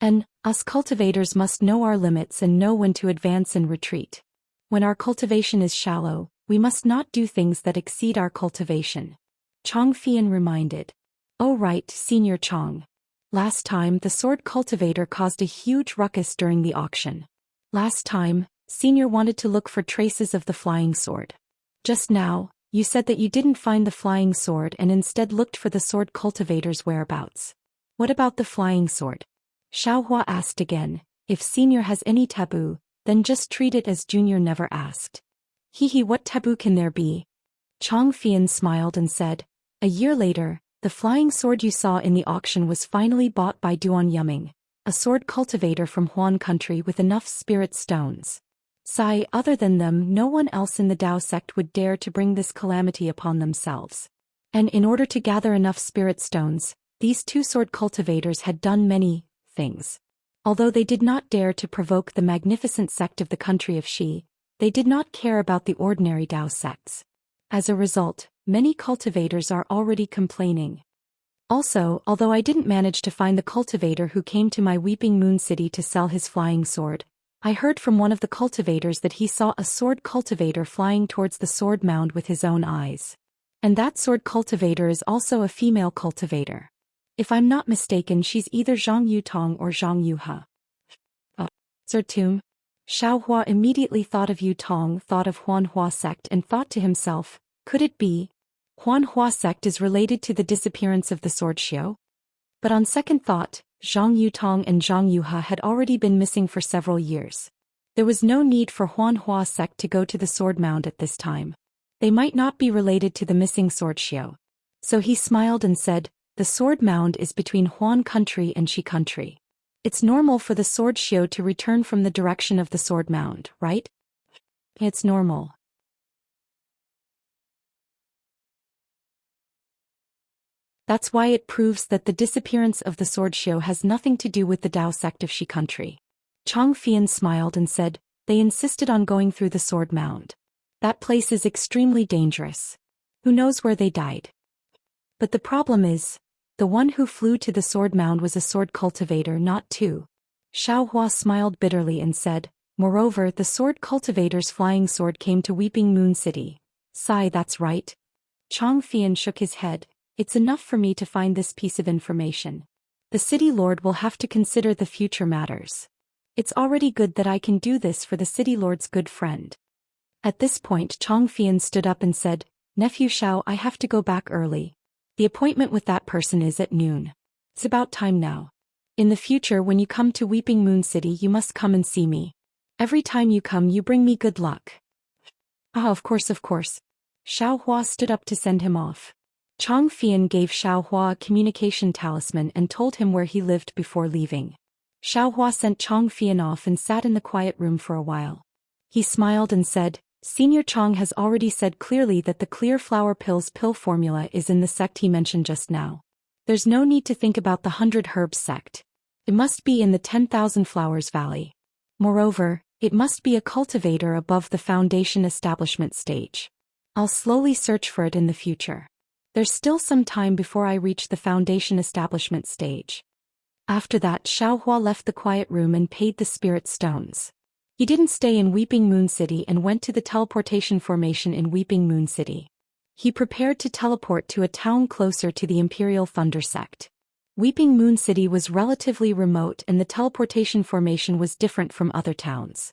And, us cultivators must know our limits and know when to advance and retreat. When our cultivation is shallow, we must not do things that exceed our cultivation. Chang Fian reminded. Oh right, Senior Chang. Last time the sword cultivator caused a huge ruckus during the auction. Last time, Senior wanted to look for traces of the flying sword. Just now, you said that you didn't find the flying sword and instead looked for the sword cultivator's whereabouts. What about the flying sword? Xiao Hua asked again. If Senior has any taboo, then just treat it as Junior never asked. Hehe, what taboo can there be? Chang Fian smiled and said, a year later, the flying sword you saw in the auction was finally bought by Duan Yuming, a sword cultivator from Huan country with enough spirit stones. Sai, other than them, no one else in the Dao sect would dare to bring this calamity upon themselves. And in order to gather enough spirit stones, these two sword cultivators had done many things. Although they did not dare to provoke the magnificent sect of the country of Shi, they did not care about the ordinary Dao sects. As a result, many cultivators are already complaining. Also, although I didn't manage to find the cultivator who came to my Weeping Moon City to sell his flying sword, I heard from one of the cultivators that he saw a sword cultivator flying towards the sword mound with his own eyes. And that sword cultivator is also a female cultivator. If I'm not mistaken, she's either Zhang Yutong or Zhang Yuha. Zertum. Xiao Hua immediately thought of Yutong, thought of Huan Hua sect and thought to himself, could it be? Huan Hua sect is related to the disappearance of the sword Xiao? But on second thought, Zhang Yutong and Zhang Yuha had already been missing for several years. There was no need for Huan Hua sect to go to the sword mound at this time. They might not be related to the missing sword Xiao. So he smiled and said, the sword mound is between Huan country and Shi country. It's normal for the sword Xiao to return from the direction of the sword mound, right? It's normal. That's why it proves that the disappearance of the sword Xiao has nothing to do with the Dao sect of Shi country. Chang Fian smiled and said, they insisted on going through the sword mound. That place is extremely dangerous. Who knows where they died? But the problem is, the one who flew to the sword mound was a sword cultivator, not two. Xiao Hua smiled bitterly and said, moreover, the sword cultivator's flying sword came to Weeping Moon City. Sai, that's right. Chang Fian shook his head. It's enough for me to find this piece of information. The city lord will have to consider the future matters. It's already good that I can do this for the city lord's good friend. At this point, Chang Fian stood up and said, Nephew Xiao, I have to go back early. The appointment with that person is at noon. It's about time now. In the future, when you come to Weeping Moon City, you must come and see me. Every time you come, you bring me good luck. Ah, of course, of course. Xiao Hua stood up to send him off. Chang Fian gave Xiao Hua a communication talisman and told him where he lived before leaving. Xiao Hua sent Chang Fian off and sat in the quiet room for a while. He smiled and said, Senior Chang has already said clearly that the clear flower pills pill formula is in the sect he mentioned just now. There's no need to think about the 100 Herbs sect. It must be in the 10,000 Flowers Valley. Moreover, it must be a cultivator above the Foundation establishment stage. I'll slowly search for it in the future. There's still some time before I reach the Foundation establishment stage. After that, Xiao Hua left the quiet room and paid the spirit stones. He didn't stay in Weeping Moon City and went to the teleportation formation in Weeping Moon City. He prepared to teleport to a town closer to the Imperial Thunder sect. Weeping Moon City was relatively remote and the teleportation formation was different from other towns.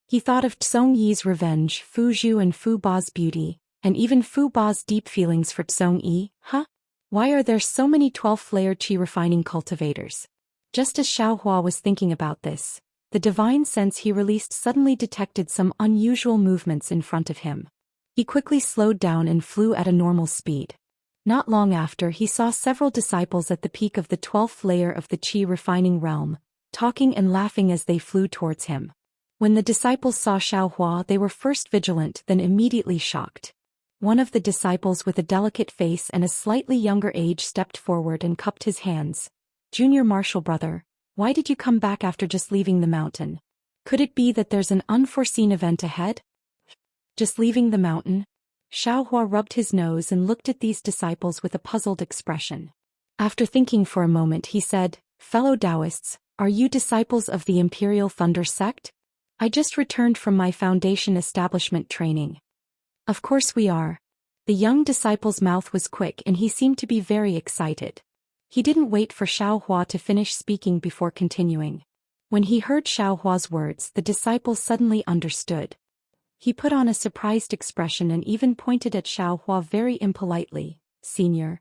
He thought of Tsong Yi's revenge, Fu Zhu and Fu Ba's beauty, And even Fu Ba's deep feelings for Tsong Yi, huh? Why are there so many 12th-layer qi refining cultivators? Just as Xiao Hua was thinking about this, the divine sense he released suddenly detected some unusual movements in front of him. He quickly slowed down and flew at a normal speed. Not long after, he saw several disciples at the peak of the 12th layer of the qi refining realm, talking and laughing as they flew towards him. When the disciples saw Xiao Hua, they were first vigilant, then immediately shocked. One of the disciples with a delicate face and a slightly younger age stepped forward and cupped his hands. "Junior Martial Brother, why did you come back after just leaving the mountain? Could it be that there's an unforeseen event ahead?" "Just leaving the mountain?" Xiao Hua rubbed his nose and looked at these disciples with a puzzled expression. After thinking for a moment, he said, "Fellow Taoists, are you disciples of the Imperial Thunder sect? I just returned from my foundation establishment training." "Of course we are." The young disciple's mouth was quick and he seemed to be very excited. He didn't wait for Xiao Hua to finish speaking before continuing. When he heard Xiao Hua's words, the disciple suddenly understood. He put on a surprised expression and even pointed at Xiao Hua very impolitely. Senior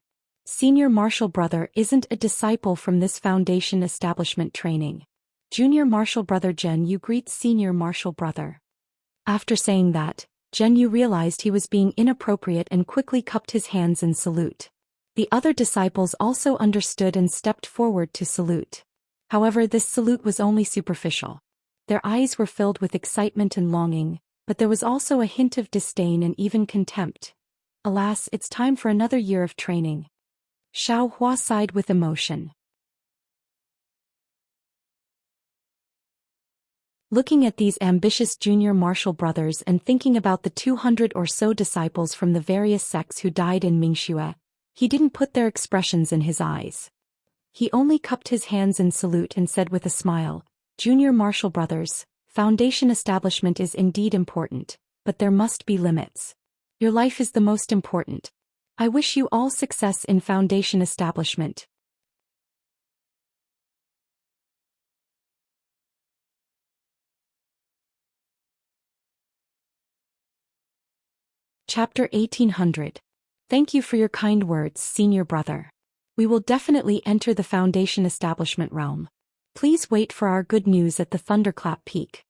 Martial Brother isn't a disciple from this foundation establishment training. Junior Martial Brother Zhen Yu greets Senior Martial Brother." After saying that, Zhen Yu realized he was being inappropriate and quickly cupped his hands in salute. The other disciples also understood and stepped forward to salute. However, this salute was only superficial. Their eyes were filled with excitement and longing, but there was also a hint of disdain and even contempt. "Alas, it's time for another year of training." Xiao Hua sighed with emotion. Looking at these ambitious junior martial brothers and thinking about the 200 or so disciples from the various sects who died in Mingxue, he didn't put their expressions in his eyes. He only cupped his hands in salute and said with a smile, "Junior martial brothers, foundation establishment is indeed important, but there must be limits. Your life is the most important. I wish you all success in foundation establishment." Chapter 1800. Thank you for your kind words, senior brother. We will definitely enter the foundation establishment realm. Please wait for our good news at the Thunderclap Peak.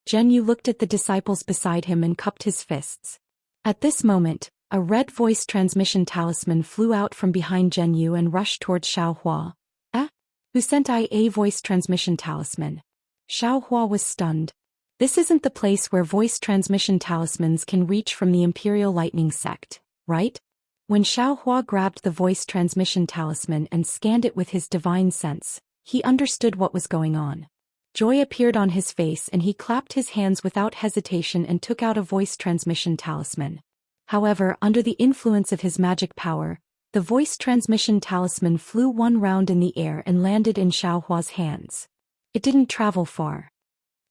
Zhen Yu looked at the disciples beside him and cupped his fists. At this moment, a red voice transmission talisman flew out from behind Zhen Yu and rushed towards Xiao Hua. "Eh? Who sent I a voice transmission talisman?" Xiao Hua was stunned. This isn't the place where voice transmission talismans can reach from the Imperial Lightning sect, right? When Xiao Hua grabbed the voice transmission talisman and scanned it with his divine sense, he understood what was going on. Joy appeared on his face and he clapped his hands without hesitation and took out a voice transmission talisman. However, under the influence of his magic power, the voice transmission talisman flew one round in the air and landed in Xiao Hua's hands. It didn't travel far.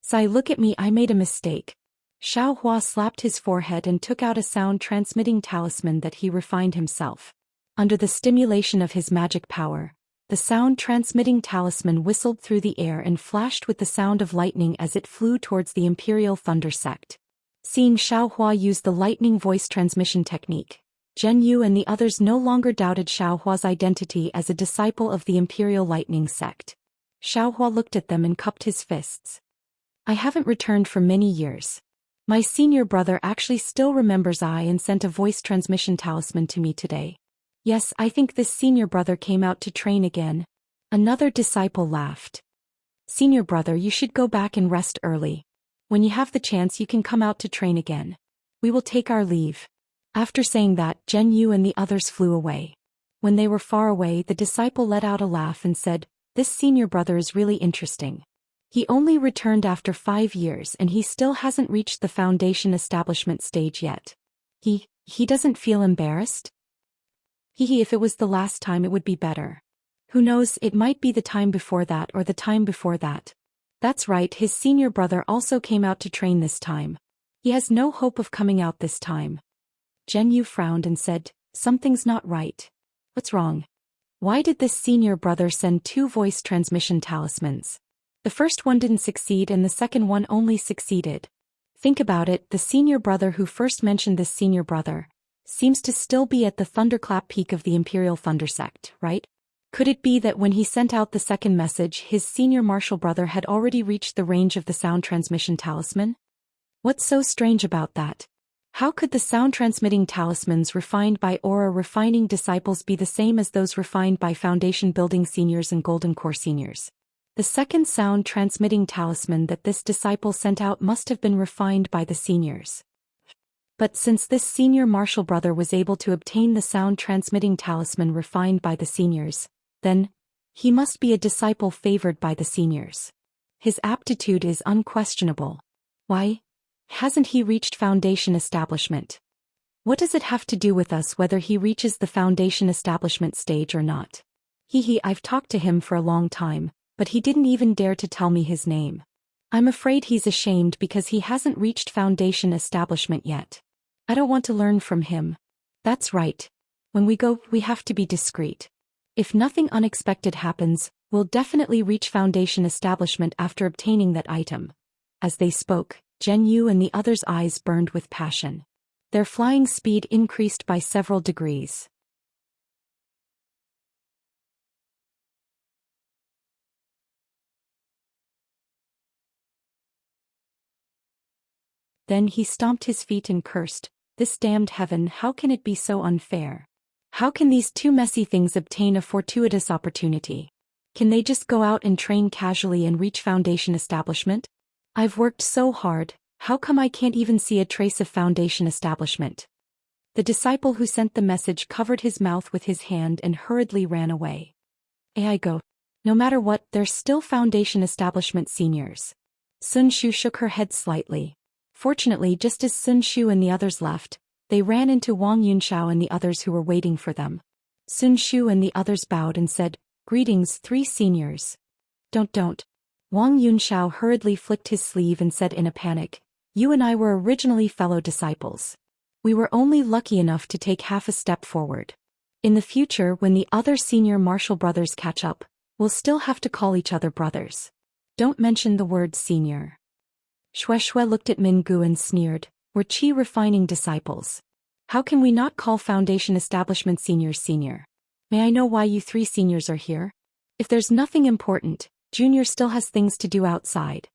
"Sai, look at me, I made a mistake." Xiao Hua slapped his forehead and took out a sound-transmitting talisman that he refined himself. Under the stimulation of his magic power, the sound-transmitting talisman whistled through the air and flashed with the sound of lightning as it flew towards the Imperial Thunder sect. Seeing Xiao Hua use the lightning voice transmission technique, Zhen Yu and the others no longer doubted Xiao Hua's identity as a disciple of the Imperial Lightning sect. Xiao Hua looked at them and cupped his fists. "I haven't returned for many years. My senior brother actually still remembers I and sent a voice transmission talisman to me today. Yes, I think this senior brother came out to train again." Another disciple laughed. "Senior brother, you should go back and rest early. When you have the chance you can come out to train again. We will take our leave." After saying that, Zhen Yu and the others flew away. When they were far away, the disciple let out a laugh and said, "This senior brother is really interesting. He only returned after 5 years and he still hasn't reached the foundation establishment stage yet. He doesn't feel embarrassed? If it was the last time it would be better. Who knows, it might be the time before that or the time before that. That's right, his senior brother also came out to train this time. He has no hope of coming out this time." Zhen Yu frowned and said, "Something's not right. What's wrong? Why did this senior brother send 2 voice transmission talismans? The first one didn't succeed and the second one only succeeded. Think about it, the senior brother who first mentioned this senior brother, seems to still be at the thunderclap peak of the Imperial Thunder sect, right? Could it be that when he sent out the second message, his senior martial brother had already reached the range of the sound transmission talisman? What's so strange about that? How could the sound-transmitting talismans refined by aura refining disciples be the same as those refined by foundation-building seniors and golden core seniors? The second sound-transmitting talisman that this disciple sent out must have been refined by the seniors. But since this senior martial brother was able to obtain the sound-transmitting talisman refined by the seniors, then he must be a disciple favored by the seniors. His aptitude is unquestionable. Why? Hasn't he reached foundation establishment? What does it have to do with us whether he reaches the foundation establishment stage or not? I've talked to him for a long time, but he didn't even dare to tell me his name. I'm afraid he's ashamed because he hasn't reached foundation establishment yet. I don't want to learn from him. That's right. When we go, we have to be discreet. If nothing unexpected happens, we'll definitely reach foundation establishment after obtaining that item. As they spoke, Zhen Yu and the others' eyes burned with passion. Their flying speed increased by several degrees. Then he stomped his feet and cursed, "This damned heaven, how can it be so unfair? How can these two messy things obtain a fortuitous opportunity? Can they just go out and train casually and reach foundation establishment? I've worked so hard, how come I can't even see a trace of foundation establishment?" The disciple who sent the message covered his mouth with his hand and hurriedly ran away. I go. No matter what, there's still foundation establishment seniors. Sun Shu shook her head slightly. Fortunately, just as Sun Shu and the others left, they ran into Wang Yunxiao and the others who were waiting for them. Sun Shu and the others bowed and said, "Greetings, three seniors." Don't. Wang Yunxiao hurriedly flicked his sleeve and said in a panic, "You and I were originally fellow disciples. We were only lucky enough to take half a step forward. In the future, when the other senior martial brothers catch up, we'll still have to call each other brothers. Don't mention the word senior." Shui looked at Mingu and sneered, "We're Qi refining disciples. How can we not call foundation establishment seniors senior? May I know why you three seniors are here? If there's nothing important, Junior still has things to do outside."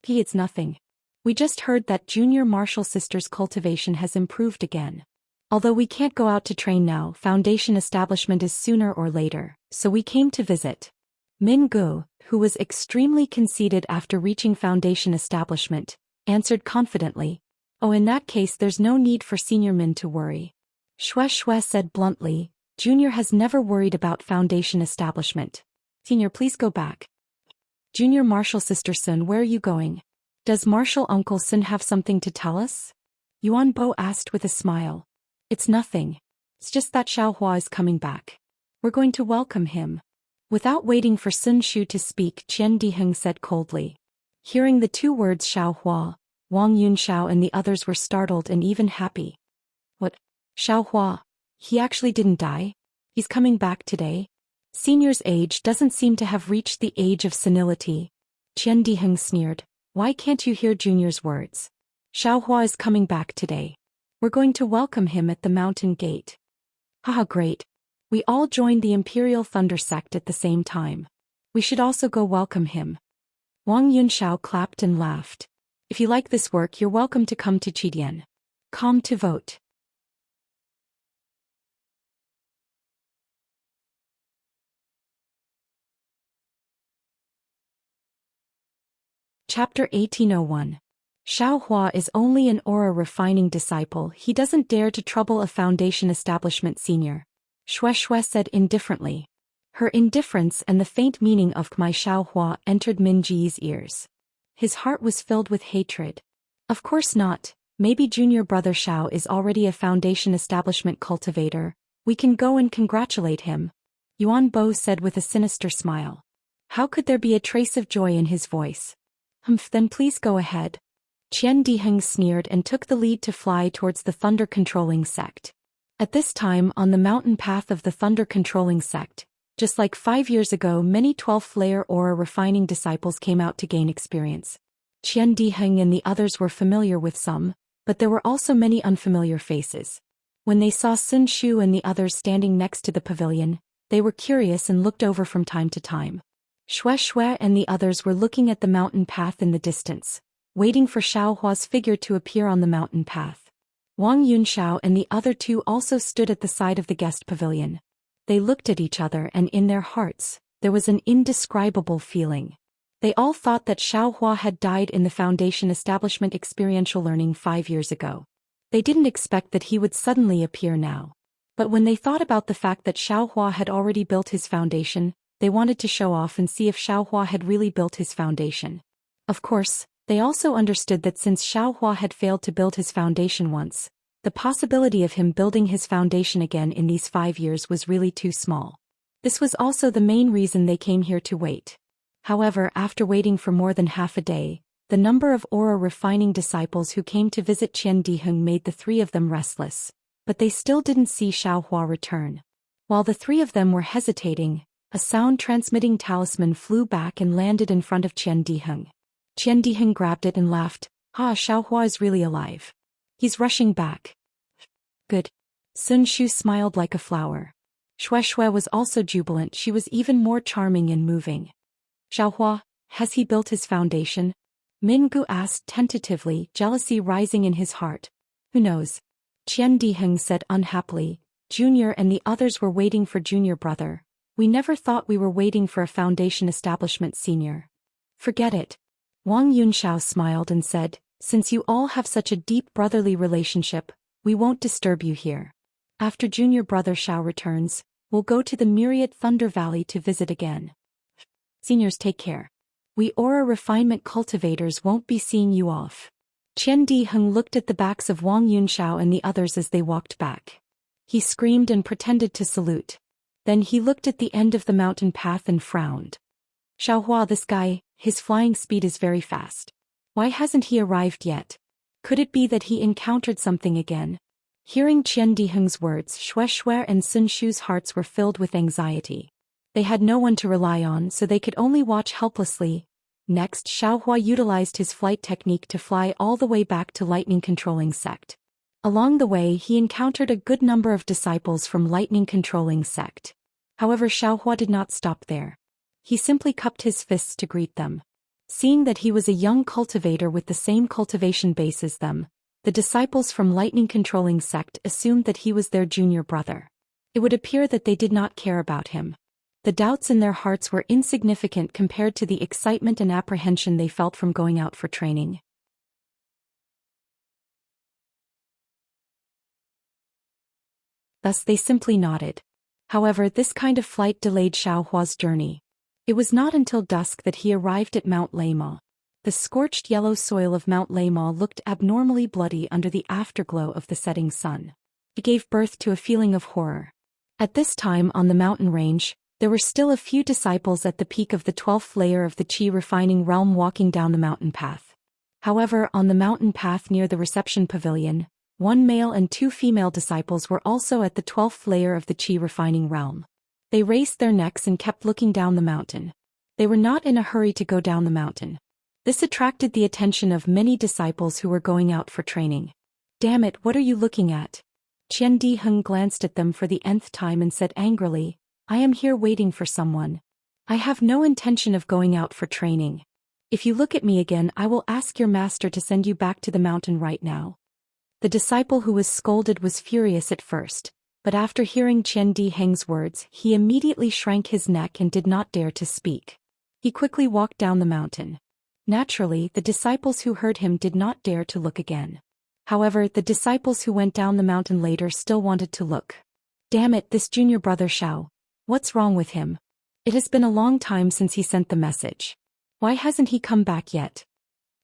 It's nothing. We just heard that Junior Martial Sisters' cultivation has improved again. Although we can't go out to train now, foundation establishment is sooner or later, so we came to visit. Mingu, who was extremely conceited after reaching foundation establishment, answered confidently, "Oh, in that case there's no need for Senior Min to worry." Shui said bluntly, "Junior has never worried about foundation establishment. Senior, please go back." "Junior Martial Sister Sun, where are you going? Does Martial Uncle Sun have something to tell us?" Yuan Bo asked with a smile. "It's nothing. It's just that Xiaohua is coming back. We're going to welcome him." Without waiting for Sun Shu to speak, Qian Diheng said coldly. Hearing the two words Xiaohua, Wang Yunxiao and the others were startled and even happy. "What? Xiaohua? He actually didn't die? He's coming back today?" Senior's age doesn't seem to have reached the age of senility. Qian Diheng sneered, "Why can't you hear Junior's words? Xiaohua is coming back today. We're going to welcome him at the mountain gate." Haha, great. We all joined the Imperial Thunder sect at the same time. We should also go welcome him. Wang Yunxiao clapped and laughed. "If you like this work, you're welcome to come to Qidian. Come to vote." Chapter 1801. Xiaohua is only an aura refining disciple. He doesn't dare to trouble a foundation establishment senior. Shui said indifferently. Her indifference and the faint meaning of my Xiaohua entered Minji's ears. His heart was filled with hatred. Of course not. Maybe junior brother Xiao is already a foundation establishment cultivator. We can go and congratulate him. Yuan Bo said with a sinister smile. How could there be a trace of joy in his voice? Then please go ahead. Qian Diheng sneered and took the lead to fly towards the thunder-controlling sect. At this time, on the mountain path of the thunder-controlling sect, just like 5 years ago, many 12th-layer aura refining disciples came out to gain experience. Qian Diheng and the others were familiar with some, but there were also many unfamiliar faces. When they saw Sun Shu and the others standing next to the pavilion, they were curious and looked over from time to time. Xue Xue and the others were looking at the mountain path in the distance, waiting for Xiaohua's figure to appear on the mountain path. Wang Yunxiao and the other two also stood at the side of the guest pavilion. They looked at each other and in their hearts, there was an indescribable feeling. They all thought that Xiaohua had died in the Foundation Establishment experiential learning 5 years ago. They didn't expect that he would suddenly appear now. But when they thought about the fact that Xiaohua had already built his foundation, they wanted to show off and see if Xiaohua had really built his foundation. Of course, they also understood that since Xiaohua had failed to build his foundation once, the possibility of him building his foundation again in these 5 years was really too small. This was also the main reason they came here to wait. However, after waiting for more than half a day, the number of aura refining disciples who came to visit Qian Diheng made the three of them restless, but they still didn't see Xiaohua return. While the three of them were hesitating, a sound-transmitting talisman flew back and landed in front of Qian Diheng. Qian Diheng grabbed it and laughed. Xiaohua is really alive. He's rushing back. Good. Sun Shu smiled like a flower. Xue Xue was also jubilant. She was even more charming and moving. Xiaohua, has he built his foundation? Mingu asked tentatively, jealousy rising in his heart. Who knows? Qian Diheng said unhappily. Junior and the others were waiting for junior brother. We never thought we were waiting for a foundation establishment senior. Forget it. Wang Yunxiao smiled and said, since you all have such a deep brotherly relationship, we won't disturb you here. After junior brother Xiao returns, we'll go to the Myriad Thunder Valley to visit again. Seniors, take care. We aura refinement cultivators won't be seeing you off. Qian Diheng looked at the backs of Wang Yunxiao and the others as they walked back. He screamed and pretended to salute. Then he looked at the end of the mountain path and frowned. Xiaohua, this guy, his flying speed is very fast. Why hasn't he arrived yet? Could it be that he encountered something again? Hearing Qian Diheng's words, Xue Xue and Sun Shu's hearts were filled with anxiety. They had no one to rely on, so they could only watch helplessly. Next, Xiaohua utilized his flight technique to fly all the way back to Lightning Controlling Sect. Along the way, he encountered a good number of disciples from Lightning Controlling Sect. However, Xiaohua did not stop there. He simply cupped his fists to greet them. Seeing that he was a young cultivator with the same cultivation base as them, the disciples from Lightning Controlling Sect assumed that he was their junior brother. It would appear that they did not care about him. The doubts in their hearts were insignificant compared to the excitement and apprehension they felt from going out for training. Thus they simply nodded. However, this kind of flight delayed Xiaohua's journey. It was not until dusk that he arrived at Mount Leima. The scorched yellow soil of Mount Leima looked abnormally bloody under the afterglow of the setting sun. It gave birth to a feeling of horror. At this time on the mountain range, there were still a few disciples at the peak of the 12th layer of the Qi refining realm walking down the mountain path. However, on the mountain path near the reception pavilion, 1 male and 2 female disciples were also at the 12th layer of the Qi refining realm. They raised their necks and kept looking down the mountain. They were not in a hurry to go down the mountain. This attracted the attention of many disciples who were going out for training. Damn it, what are you looking at? Qian Diheng glanced at them for the nth time and said angrily, I am here waiting for someone. I have no intention of going out for training. If you look at me again, I will ask your master to send you back to the mountain right now. The disciple who was scolded was furious at first, but after hearing Qian Diheng's words, he immediately shrank his neck and did not dare to speak. He quickly walked down the mountain. Naturally, the disciples who heard him did not dare to look again. However, the disciples who went down the mountain later still wanted to look. Damn it, this junior brother Xiao. What's wrong with him? It has been a long time since he sent the message. Why hasn't he come back yet?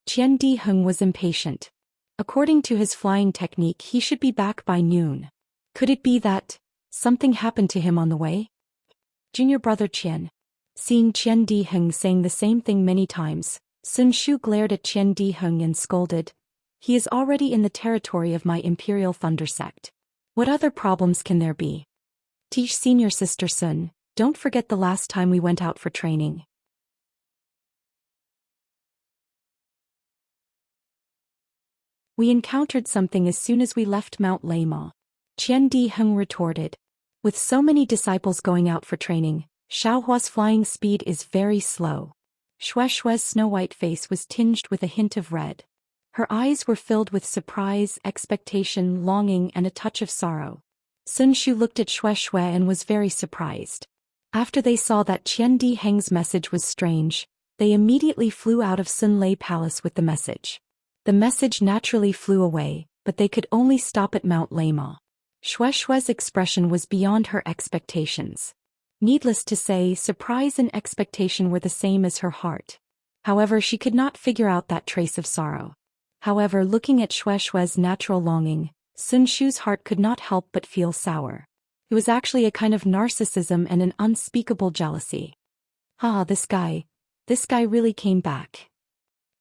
Qian Diheng was impatient. According to his flying technique, he should be back by noon. Could it be that something happened to him on the way? Junior brother Qian. Seeing Qian Diheng saying the same thing many times, Sun Shu glared at Qian Diheng and scolded. He is already in the territory of my Imperial Thunder Sect. What other problems can there be? Teach senior sister Sun, don't forget the last time we went out for training. We encountered something as soon as we left Mount Leima. Qian Diheng retorted. With so many disciples going out for training, Xiaohua's flying speed is very slow. Xue Xue's snow-white face was tinged with a hint of red. Her eyes were filled with surprise, expectation, longing, and a touch of sorrow. Sun Shu looked at Xue Xue and was very surprised. After they saw that Qian Diheng's message was strange, they immediately flew out of Sun Lei Palace with the message. The message naturally flew away, but they could only stop at Mount Leima. Xue Xue's expression was beyond her expectations. Needless to say, surprise and expectation were the same as her heart. However, she could not figure out that trace of sorrow. However, looking at Xue Xue's natural longing, Sun Shu's heart could not help but feel sour. It was actually a kind of narcissism and an unspeakable jealousy. This guy really came back.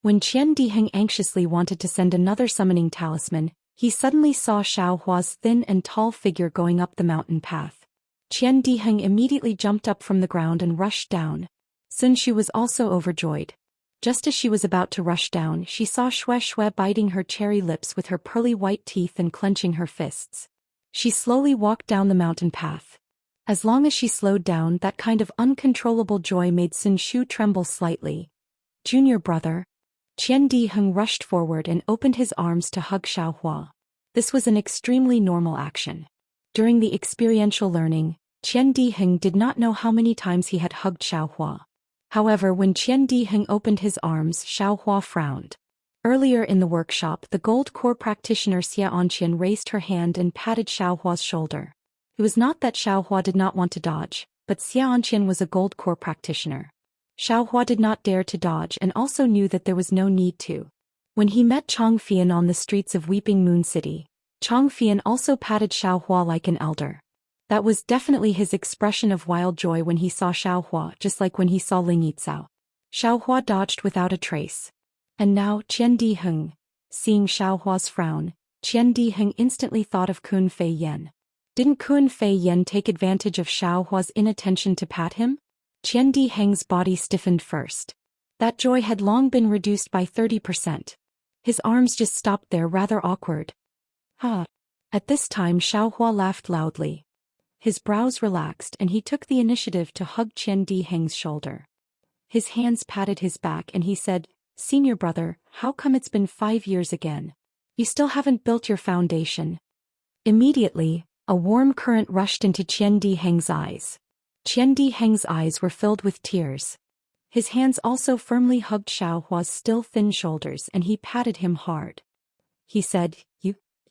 When Qian Diheng anxiously wanted to send another summoning talisman, he suddenly saw Xiaohua's thin and tall figure going up the mountain path. Qian Diheng immediately jumped up from the ground and rushed down. Sun Shu was also overjoyed. Just as she was about to rush down, she saw Xue Xue biting her cherry lips with her pearly white teeth and clenching her fists. She slowly walked down the mountain path. As long as she slowed down, that kind of uncontrollable joy made Sun Shu tremble slightly. Junior brother. Qian Diheng rushed forward and opened his arms to hug Xiaohua. This was an extremely normal action. During the experiential learning, Qian Diheng did not know how many times he had hugged Xiaohua. However, when Qian Diheng opened his arms, Xiaohua frowned. Earlier in the workshop, the gold core practitioner Xia Onqian raised her hand and patted Xiaohua's shoulder. It was not that Xiaohua did not want to dodge, but Xia Onqian was a gold core practitioner. Xiaohua did not dare to dodge and also knew that there was no need to. When he met Changfian on the streets of Weeping Moon City, Changfian also patted Xiaohua like an elder. That was definitely his expression of wild joy when he saw Xiaohua, just like when he saw Ling Yizao. Xiaohua dodged without a trace. And now, Qian Diheng. Seeing Xiaohua's frown, Qian Diheng instantly thought of Kun Fei Yan. Didn't Kun Fei Yan take advantage of Xiaohua's inattention to pat him? Qian Diheng's body stiffened first. That joy had long been reduced by 30%. His arms just stopped there, rather awkward. At this time Xiaohua laughed loudly. His brows relaxed and he took the initiative to hug Qian Diheng's shoulder. His hands patted his back and he said, "Senior brother, how come it's been 5 years again? You still haven't built your foundation?" Immediately, a warm current rushed into Qian Diheng's eyes. Qian Diheng's eyes were filled with tears. His hands also firmly hugged Xiaohua's still thin shoulders and he patted him hard. He said,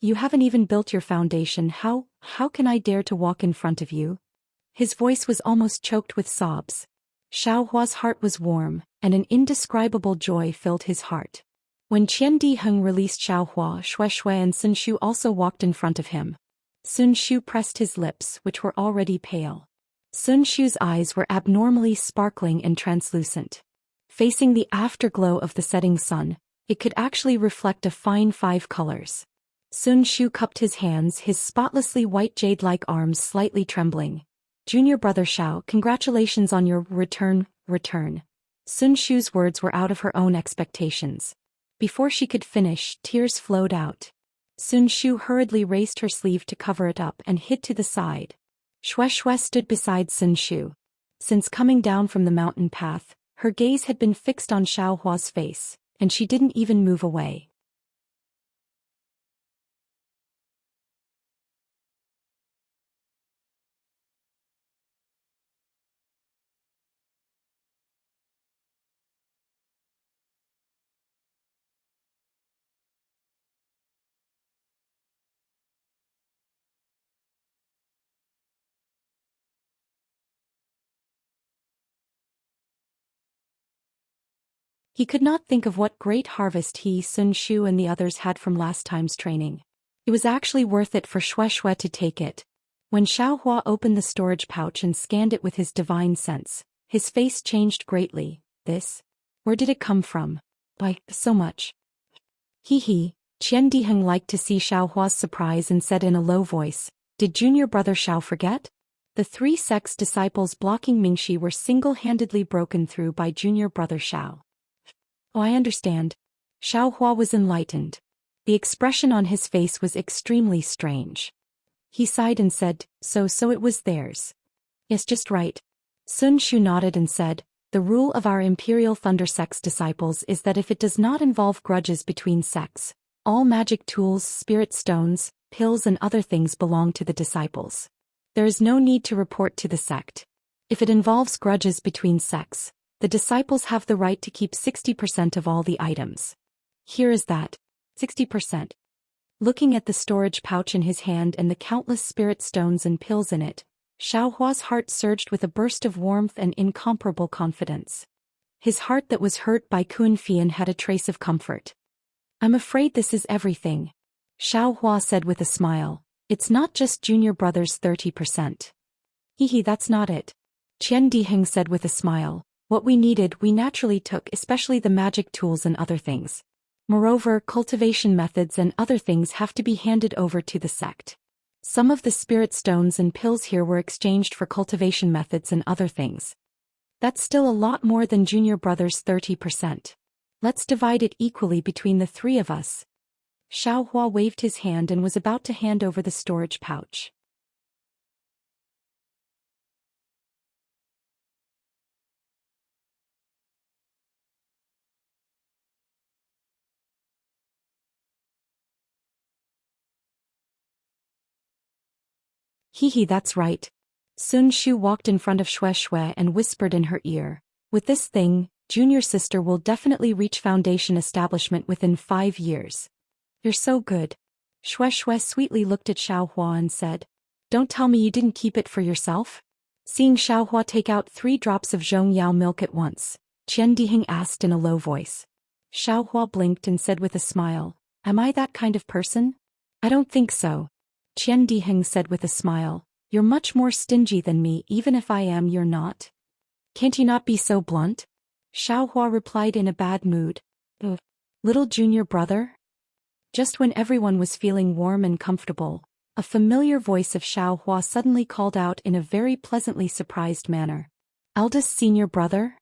You haven't even built your foundation. How can I dare to walk in front of you?" His voice was almost choked with sobs. Xiaohua's heart was warm, and an indescribable joy filled his heart. When Qian Diheng released Xiaohua, Xue Xue and Sun Shu also walked in front of him. Sun Shu pressed his lips, which were already pale. Sun Shu's eyes were abnormally sparkling and translucent. Facing the afterglow of the setting sun, it could actually reflect a fine 5 colors. Sun Shu cupped his hands, his spotlessly white jade-like arms slightly trembling. "Junior brother Xiao, congratulations on your return. Sun Shu's words were out of her own expectations. Before she could finish, tears flowed out. Sun Shu hurriedly raised her sleeve to cover it up and hid to the side. Xue Xue stood beside Sun Shu. Since coming down from the mountain path, her gaze had been fixed on Xiaohua's face, and she didn't even move away. He could not think of what great harvest he, Sun Shu and the others had from last time's training. It was actually worth it for Xue Xue to take it. When Xiaohua opened the storage pouch and scanned it with his divine sense, his face changed greatly. "This? Where did it come from? Why, so much." Qian Diheng liked to see Xiaohua's surprise and said in a low voice, "Did junior brother Xiao forget?" The 3 sect's disciples blocking Mingxi were single-handedly broken through by junior brother Xiao. "Oh, I understand." Xiaohua was enlightened. The expression on his face was extremely strange. He sighed and said, so it was theirs. Yes, just right. Sun Shu nodded and said, the rule of our Imperial Thunder Sect's disciples is that if it does not involve grudges between sects, all magic tools, spirit stones, pills and other things belong to the disciples. There is no need to report to the sect. If it involves grudges between sects, the disciples have the right to keep 60% of all the items. Here is that. 60%. Looking at the storage pouch in his hand and the countless spirit stones and pills in it, Xiaohua's heart surged with a burst of warmth and incomparable confidence. His heart that was hurt by Kunfian had a trace of comfort. I'm afraid this is everything. Xiaohua said with a smile. It's not just junior brother's 30%. Hehe, that's not it. Qian Diheng said with a smile. What we needed we naturally took, especially the magic tools and other things. Moreover, cultivation methods and other things have to be handed over to the sect. Some of the spirit stones and pills here were exchanged for cultivation methods and other things. That's still a lot more than junior brother's 30%. Let's divide it equally between the three of us. Xiaohua waved his hand and was about to hand over the storage pouch. Hehe, that's right. Sun Shu walked in front of Xue Xue and whispered in her ear. With this thing, junior sister will definitely reach foundation establishment within 5 years. You're so good. Xue Xue sweetly looked at Xiaohua and said. Don't tell me you didn't keep it for yourself? Seeing Xiaohua take out 3 drops of Zhongyao milk at once, Qian Diheng asked in a low voice. Xiaohua blinked and said with a smile, Am I that kind of person? I don't think so. Qian Diheng said with a smile, You're much more stingy than me, even if I am you're not. Can't you not be so blunt? Xiaohua replied in a bad mood. Little junior brother? Just when everyone was feeling warm and comfortable, a familiar voice of Xiaohua suddenly called out in a very pleasantly surprised manner. Eldest senior brother?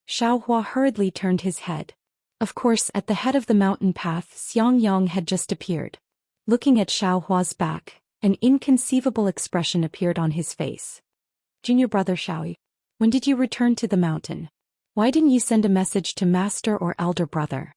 Xiaohua hurriedly turned his head. Of course, at the head of the mountain path, Xiangyang had just appeared. Looking at Xiaohua's back, an inconceivable expression appeared on his face. Junior brother Xiaoyu, when did you return to the mountain? Why didn't you send a message to master or elder brother?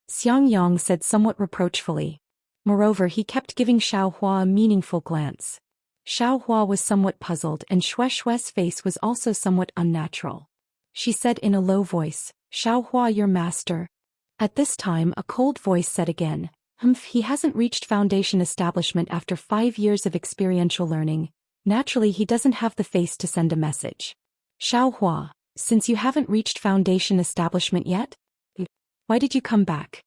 Xiangyang said somewhat reproachfully. Moreover, he kept giving Xiaohua a meaningful glance. Xiaohua was somewhat puzzled and Xue Xue's face was also somewhat unnatural. She said in a low voice, Xiaohua, your master. At this time a cold voice said again, he hasn't reached foundation establishment after 5 years of experiential learning. Naturally he doesn't have the face to send a message. Xiaohua, since you haven't reached foundation establishment yet? Why did you come back?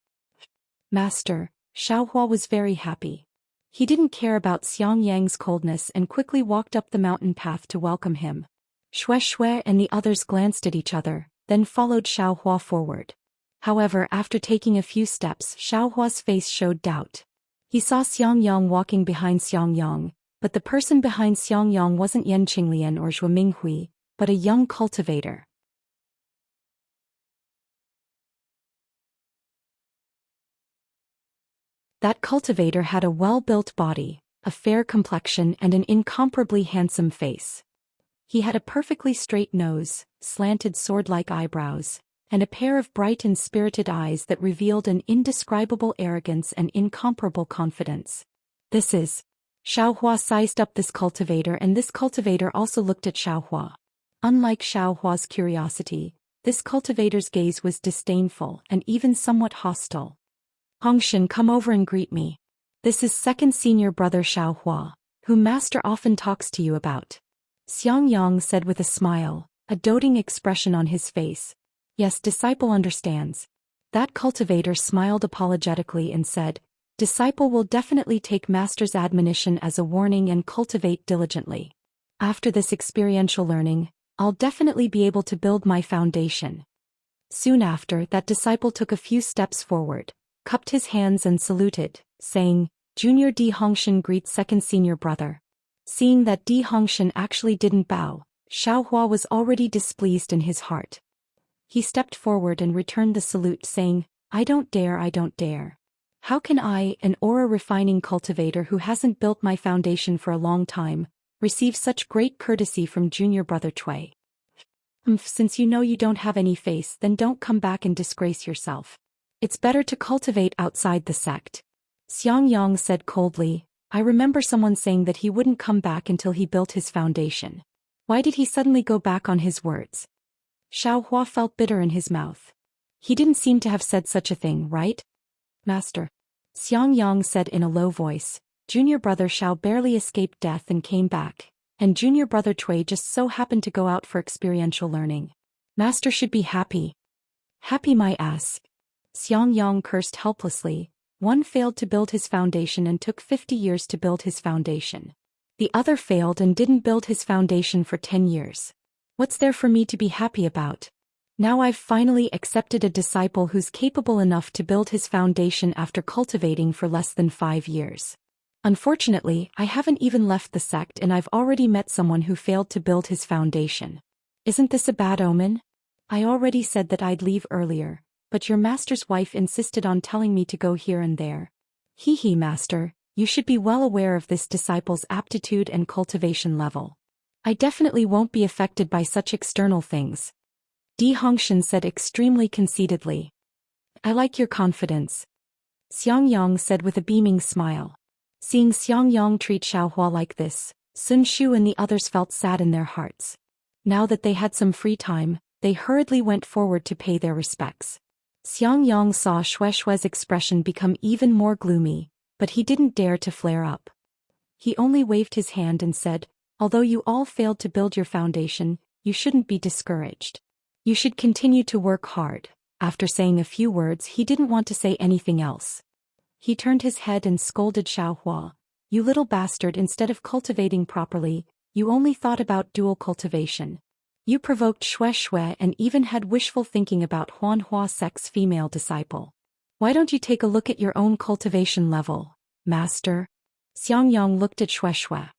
Master, Xiaohua was very happy. He didn't care about Xiangyang's coldness and quickly walked up the mountain path to welcome him. Xue Xue and the others glanced at each other, then followed Xiaohua forward. However, after taking a few steps, Xiaohua's face showed doubt. He saw Xiangyang walking behind Xiangyang, but the person behind Xiangyang wasn't Yan Qinglian or Zhuo Minghui, but a young cultivator. That cultivator had a well-built body, a fair complexion and an incomparably handsome face. He had a perfectly straight nose, slanted sword-like eyebrows, and a pair of bright and spirited eyes that revealed an indescribable arrogance and incomparable confidence. This is. Xiaohua sized up this cultivator and this cultivator also looked at Xiaohua. Unlike Xiaohua's curiosity, this cultivator's gaze was disdainful and even somewhat hostile. Hongshan, come over and greet me. This is second senior brother Xiaohua, whom master often talks to you about. Xiangyang said with a smile, a doting expression on his face. Yes, disciple understands. That cultivator smiled apologetically and said, Disciple will definitely take master's admonition as a warning and cultivate diligently. After this experiential learning, I'll definitely be able to build my foundation. Soon after, that disciple took a few steps forward, cupped his hands and saluted, saying, Junior Di Hongshan greets second senior brother. Seeing that Di Hongshan actually didn't bow, Xiaohua was already displeased in his heart. He stepped forward and returned the salute saying, I don't dare. How can I, an aura-refining cultivator who hasn't built my foundation for a long time, receive such great courtesy from junior brother Cui? Since you know you don't have any face, then don't come back and disgrace yourself. It's better to cultivate outside the sect. Xiang Yang said coldly, I remember someone saying that he wouldn't come back until he built his foundation. Why did he suddenly go back on his words? Xiao Hua felt bitter in his mouth. He didn't seem to have said such a thing, right? Master. Xiang Yang said in a low voice, junior brother Xiao barely escaped death and came back, and junior brother Cui just so happened to go out for experiential learning. Master should be happy. Happy my ass. Xiang Yang cursed helplessly. One failed to build his foundation and took 50 years to build his foundation. The other failed and didn't build his foundation for 10 years. What's there for me to be happy about? Now I've finally accepted a disciple who's capable enough to build his foundation after cultivating for less than 5 years. Unfortunately, I haven't even left the sect and I've already met someone who failed to build his foundation. Isn't this a bad omen? I already said that I'd leave earlier, but your master's wife insisted on telling me to go here and there. Hee master, you should be well aware of this disciple's aptitude and cultivation level. I definitely won't be affected by such external things. Di Hongshan said extremely conceitedly. I like your confidence. Xiang Yang said with a beaming smile. Seeing Xiang Yang treat Xiaohua like this, Sun Shu and the others felt sad in their hearts. Now that they had some free time, they hurriedly went forward to pay their respects. Xiang Yang saw Shue's expression become even more gloomy, but he didn't dare to flare up. He only waved his hand and said, although you all failed to build your foundation, you shouldn't be discouraged. You should continue to work hard. After saying a few words, he didn't want to say anything else. He turned his head and scolded Xiaohua. You little bastard, instead of cultivating properly, you only thought about dual cultivation. You provoked Shui and even had wishful thinking about Huanhua sect's female disciple. Why don't you take a look at your own cultivation level, master? Xiang Yang looked at Shui.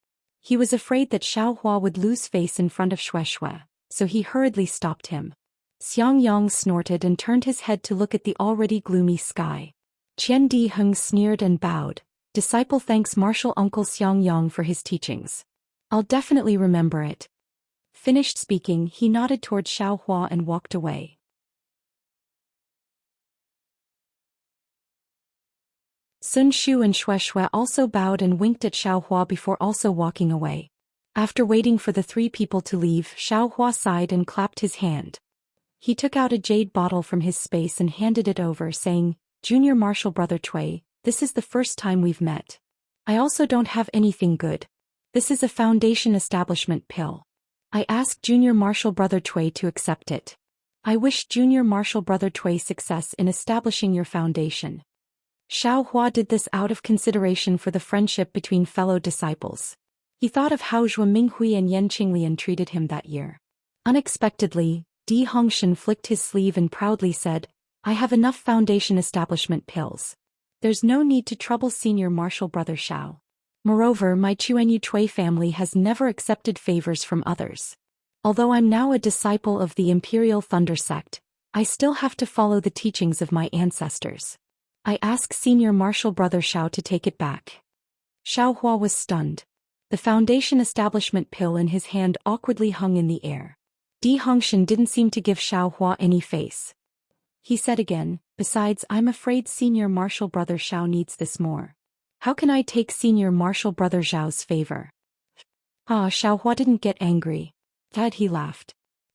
He was afraid that Xiaohua would lose face in front of Shui, so he hurriedly stopped him. Xiang Yang snorted and turned his head to look at the already gloomy sky. Qian Di Heng sneered and bowed. Disciple thanks Martial Uncle Xiang Yang for his teachings. I'll definitely remember it. Finished speaking, he nodded toward Xiaohua and walked away. Sun Shu and Shui also bowed and winked at Xiaohua before also walking away. After waiting for the three people to leave, Xiaohua sighed and clapped his hand. He took out a jade bottle from his space and handed it over, saying, Junior Martial Brother Cui, this is the first time we've met. I also don't have anything good. This is a foundation establishment pill. I asked Junior Martial Brother Cui to accept it. I wish Junior Martial Brother Cui success in establishing your foundation. Xiaohua did this out of consideration for the friendship between fellow disciples. He thought of how Zhuo Minghui and Yan Qinglian treated him that year. Unexpectedly, Di Hongshan flicked his sleeve and proudly said, I have enough foundation establishment pills. There's no need to trouble Senior Martial Brother Xiao. Moreover, my Chuanyu Cui family has never accepted favors from others. Although I'm now a disciple of the Imperial Thunder Sect, I still have to follow the teachings of my ancestors. I ask Senior Martial Brother Xiao to take it back. Xiaohua was stunned. The foundation establishment pill in his hand awkwardly hung in the air. Di Hongshan didn't seem to give Xiaohua any face. He said again, besides, I'm afraid Senior Martial Brother Xiao needs this more. How can I take Senior Martial Brother Xiao's favor? Xiaohua didn't get angry. Instead, he laughed.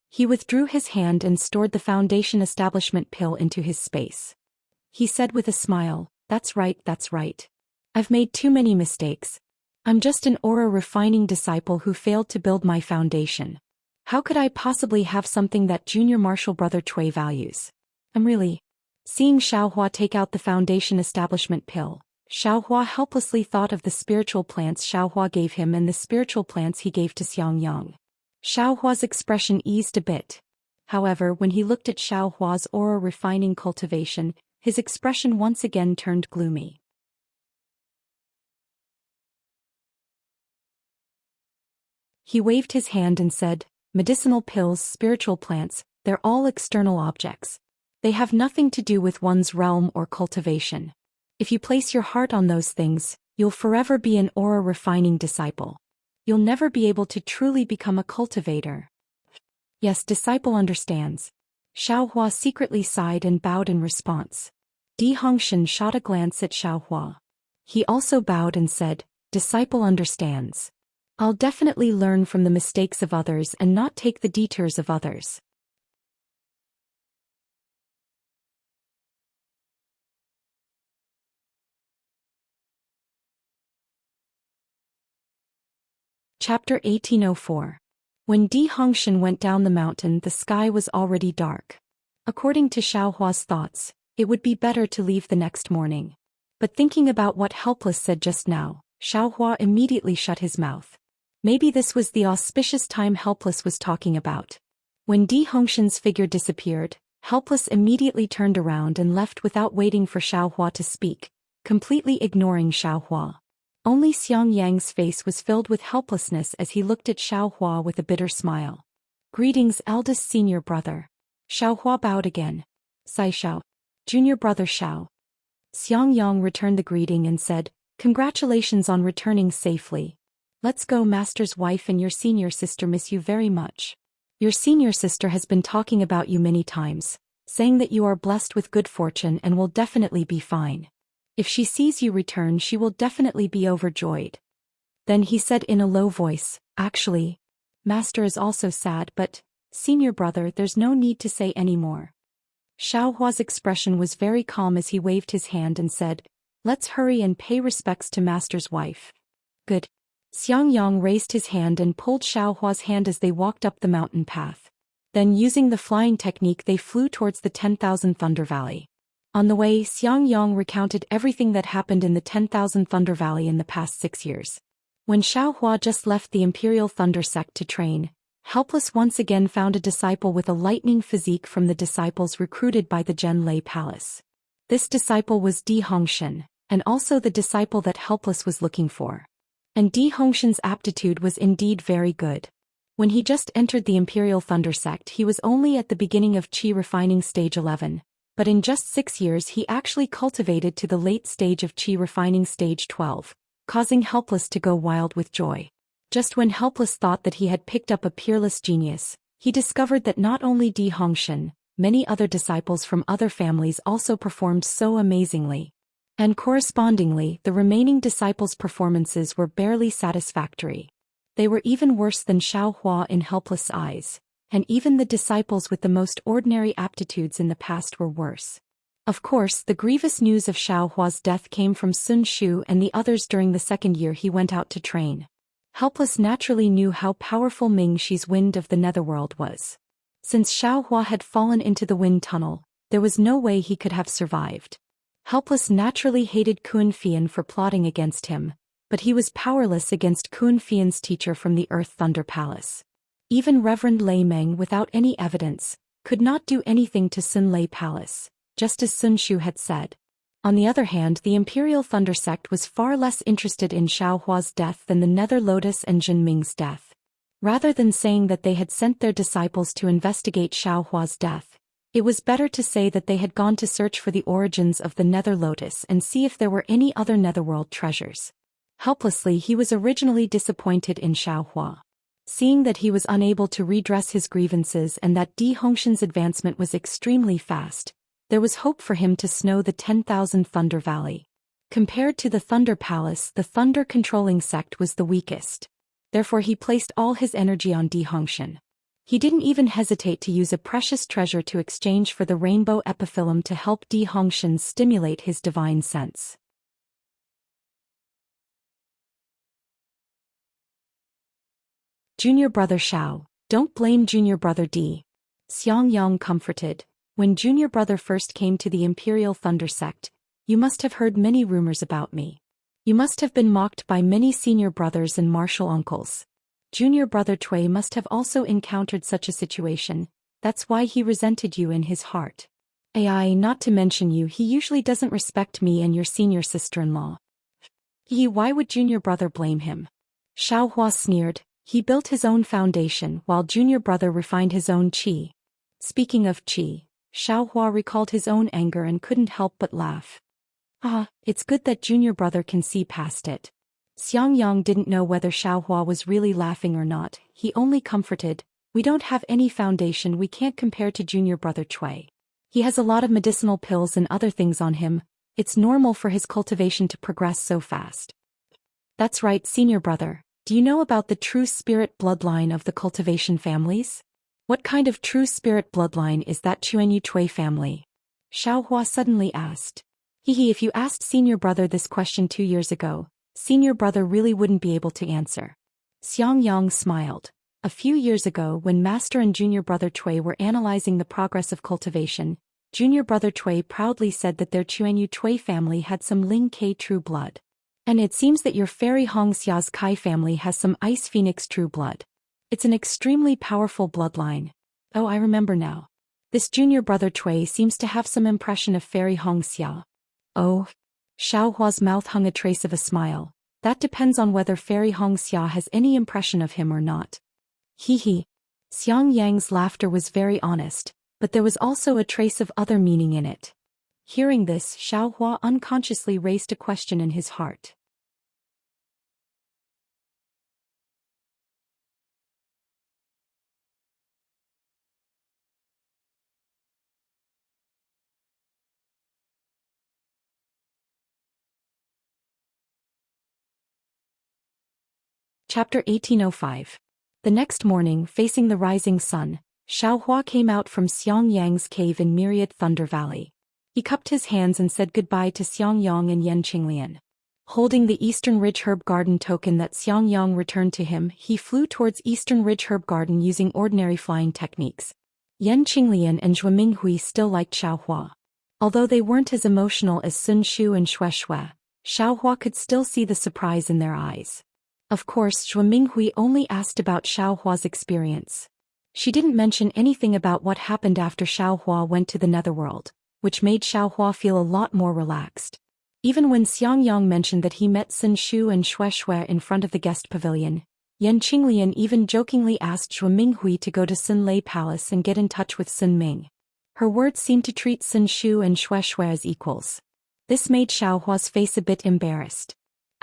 He withdrew his hand and stored the foundation establishment pill into his space. He said with a smile, that's right. I've made too many mistakes. I'm just an aura refining disciple who failed to build my foundation. How could I possibly have something that Junior Martial Brother Cui values? Seeing Xiaohua take out the foundation establishment pill, Xiaohua helplessly thought of the spiritual plants Xiaohua gave him and the spiritual plants he gave to Xiang Yang. Xiaohua's expression eased a bit. However, when he looked at Xiaohua's aura refining cultivation, his expression once again turned gloomy. He waved his hand and said, medicinal pills, spiritual plants, they're all external objects. They have nothing to do with one's realm or cultivation. If you place your heart on those things, you'll forever be an aura-refining disciple. You'll never be able to truly become a cultivator. Yes, disciple understands. Xiaohua secretly sighed and bowed in response. Di Hongshan shot a glance at Xiaohua. He also bowed and said, disciple understands. I'll definitely learn from the mistakes of others and not take the detours of others. Chapter 1804. When Di Hongshan went down the mountain, the sky was already dark. According to Xiaohua's thoughts, it would be better to leave the next morning. But thinking about what Helpless said just now, Xiaohua immediately shut his mouth. Maybe this was the auspicious time Helpless was talking about. When Di Hongshan's figure disappeared, Helpless immediately turned around and left without waiting for Xiaohua to speak, completely ignoring Xiaohua. Only Xiang Yang's face was filled with helplessness as he looked at Xiaohua with a bitter smile. Greetings, eldest senior brother. Xiaohua bowed again. Sai Xiao. Junior brother Xiao. Xiang Yang returned the greeting and said, congratulations on returning safely. Let's go, master's wife and your senior sister miss you very much. Your senior sister has been talking about you many times, saying that you are blessed with good fortune and will definitely be fine. If she sees you return, she will definitely be overjoyed. Then he said in a low voice, actually, master is also sad, but, senior brother, there's no need to say any more. Xiaohua's expression was very calm as he waved his hand and said, let's hurry and pay respects to master's wife. Good. Xiang Yang raised his hand and pulled Xiaohua's hand as they walked up the mountain path. Then using the flying technique they flew towards the 10,000 Thunder Valley. On the way, Xiang Yang recounted everything that happened in the 10,000 Thunder Valley in the past 6 years. When Xiaohua just left the Imperial Thunder Sect to train, Helpless once again found a disciple with a lightning physique from the disciples recruited by the Zhen Lei Palace. This disciple was Di Hongshan, and also the disciple that Helpless was looking for. And Di Hongshan's aptitude was indeed very good. When he just entered the Imperial Thunder Sect, he was only at the beginning of Qi refining stage 11. But in just 6 years he actually cultivated to the late stage of Qi refining stage 12, causing Helpless to go wild with joy. Just when Helpless thought that he had picked up a peerless genius, he discovered that not only Di Hongshan, many other disciples from other families also performed so amazingly. And correspondingly, the remaining disciples' performances were barely satisfactory. They were even worse than Xiaohua in Helpless' eyes. And even the disciples with the most ordinary aptitudes in the past were worse. Of course, the grievous news of Xiaohua's death came from Sun Shu and the others during the second year he went out to train. Helpless naturally knew how powerful Ming Shi's wind of the netherworld was. Since Xiaohua had fallen into the wind tunnel, there was no way he could have survived. Helpless naturally hated Kun Fian for plotting against him, but he was powerless against Kun Fian's teacher from the Earth Thunder Palace. Even Reverend Lei Meng, without any evidence, could not do anything to Sun Lei Palace, just as Sun Shu had said. On the other hand, the Imperial Thunder Sect was far less interested in Xiaohua's death than the Nether Lotus and Jin Ming's death. Rather than saying that they had sent their disciples to investigate Xiaohua's death, it was better to say that they had gone to search for the origins of the Nether Lotus and see if there were any other netherworld treasures. Helplessly, he was originally disappointed in Xiaohua. Seeing that he was unable to redress his grievances and that Di Hongshan's advancement was extremely fast, there was hope for him to snow the 10,000 Thunder Valley. Compared to the Thunder Palace, the thunder-controlling sect was the weakest. Therefore he placed all his energy on Di Hongshan. He didn't even hesitate to use a precious treasure to exchange for the rainbow epiphyllum to help Di Hongshan stimulate his divine sense. Junior brother Xiao, don't blame junior brother Di. Xiang Yang comforted. When junior brother first came to the Imperial Thunder Sect, you must have heard many rumors about me. You must have been mocked by many senior brothers and martial uncles. Junior brother Cui must have also encountered such a situation, that's why he resented you in his heart. Ai, not to mention you, he usually doesn't respect me and your senior sister-in-law. Why would junior brother blame him? Xiaohua sneered. He built his own foundation while junior brother refined his own qi. Speaking of qi, Xiaohua recalled his own anger and couldn't help but laugh. Ah, it's good that junior brother can see past it. Xiang Yang didn't know whether Xiaohua was really laughing or not, he only comforted, we don't have any foundation we can't compare to junior brother Cui. He has a lot of medicinal pills and other things on him, it's normal for his cultivation to progress so fast. That's right, senior brother, do you know about the true spirit bloodline of the cultivation families? What kind of true spirit bloodline is that Chuanyu Cui family? Xiaohua suddenly asked. If you asked senior brother this question 2 years ago, senior brother really wouldn't be able to answer. Xiang Yang smiled. A few years ago when master and junior brother Cui were analyzing the progress of cultivation, junior brother Cui proudly said that their Chuanyu Cui family had some Ling Ke true blood. And it seems that your fairy Hong Xia's Kai family has some Ice Phoenix true blood. It's an extremely powerful bloodline. Oh, I remember now. This junior brother Cui seems to have some impression of fairy Hong Xia. Oh. Xiaohua's mouth hung a trace of a smile. That depends on whether fairy Hong Xia has any impression of him or not. Xiang Yang's laughter was very honest, but there was also a trace of other meaning in it. Hearing this, Xiaohua unconsciously raised a question in his heart. Chapter 1805. The next morning, facing the rising sun, Xiaohua came out from Xiang Yang's cave in Myriad Thunder Valley. He cupped his hands and said goodbye to Xiang Yang and Yan Qinglian. Holding the Eastern Ridge Herb Garden token that Xiang Yang returned to him, he flew towards Eastern Ridge Herb Garden using ordinary flying techniques. Yan Qinglian and Zhou Minghui still liked Xiaohua. Although they weren't as emotional as Sun Shu and Xue Xue, Xiaohua could still see the surprise in their eyes. Of course, Zhou Minghui only asked about Xiaohua's experience. She didn't mention anything about what happened after Xiaohua went to the netherworld, which made Xiaohua feel a lot more relaxed. Even when Xiang Yang mentioned that he met Sun Shu and Xue Xue in front of the guest pavilion, Yan Qinglian even jokingly asked Zhou Minghui to go to Sun Lei Palace and get in touch with Sun Ming. Her words seemed to treat Sun Shu and Xue Xue as equals. This made Xiaohua's face a bit embarrassed.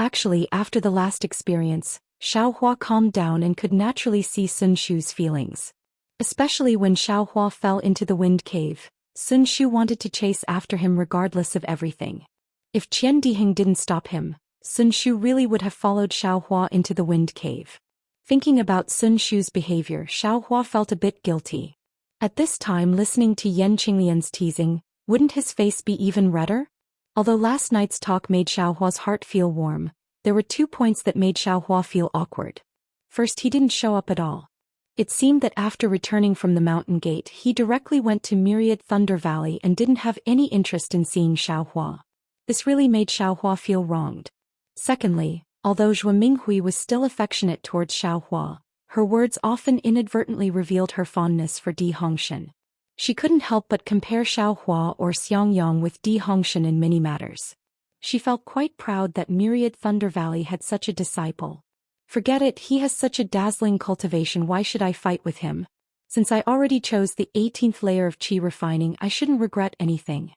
Actually, after the last experience, Xiaohua calmed down and could naturally see Sun Shu's feelings. Especially when Xiaohua fell into the wind cave, Sun Shu wanted to chase after him regardless of everything. If Qian Diheng didn't stop him, Sun Shu really would have followed Xiaohua into the wind cave. Thinking about Sun Shu's behavior, Xiaohua felt a bit guilty. At this time, listening to Yan Qinglian's teasing, wouldn't his face be even redder? Although last night's talk made Xiaohua's heart feel warm, there were 2 points that made Xiaohua feel awkward. First, he didn't show up at all. It seemed that after returning from the mountain gate, he directly went to Myriad Thunder Valley and didn't have any interest in seeing Xiaohua. This really made Xiaohua feel wronged. Secondly, although Zhou Minghui was still affectionate towards Xiaohua, her words often inadvertently revealed her fondness for Di Hongshan. She couldn't help but compare Xiaohua or Xiang Yang with Di Hongshan in many matters. She felt quite proud that Myriad Thunder Valley had such a disciple. Forget it, he has such a dazzling cultivation, why should I fight with him? Since I already chose the 18th layer of qi refining, I shouldn't regret anything.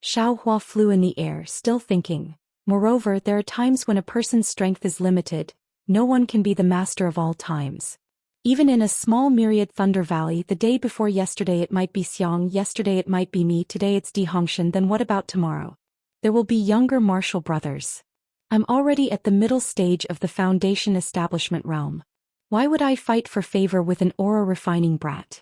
Xiaohua flew in the air, still thinking. Moreover, there are times when a person's strength is limited, no one can be the master of all times. Even in a small Myriad Thunder Valley, the day before yesterday it might be Xiang, yesterday it might be me, today it's Di Hongshan, then what about tomorrow? There will be younger martial brothers. I'm already at the middle stage of the foundation establishment realm. Why would I fight for favor with an aura refining brat?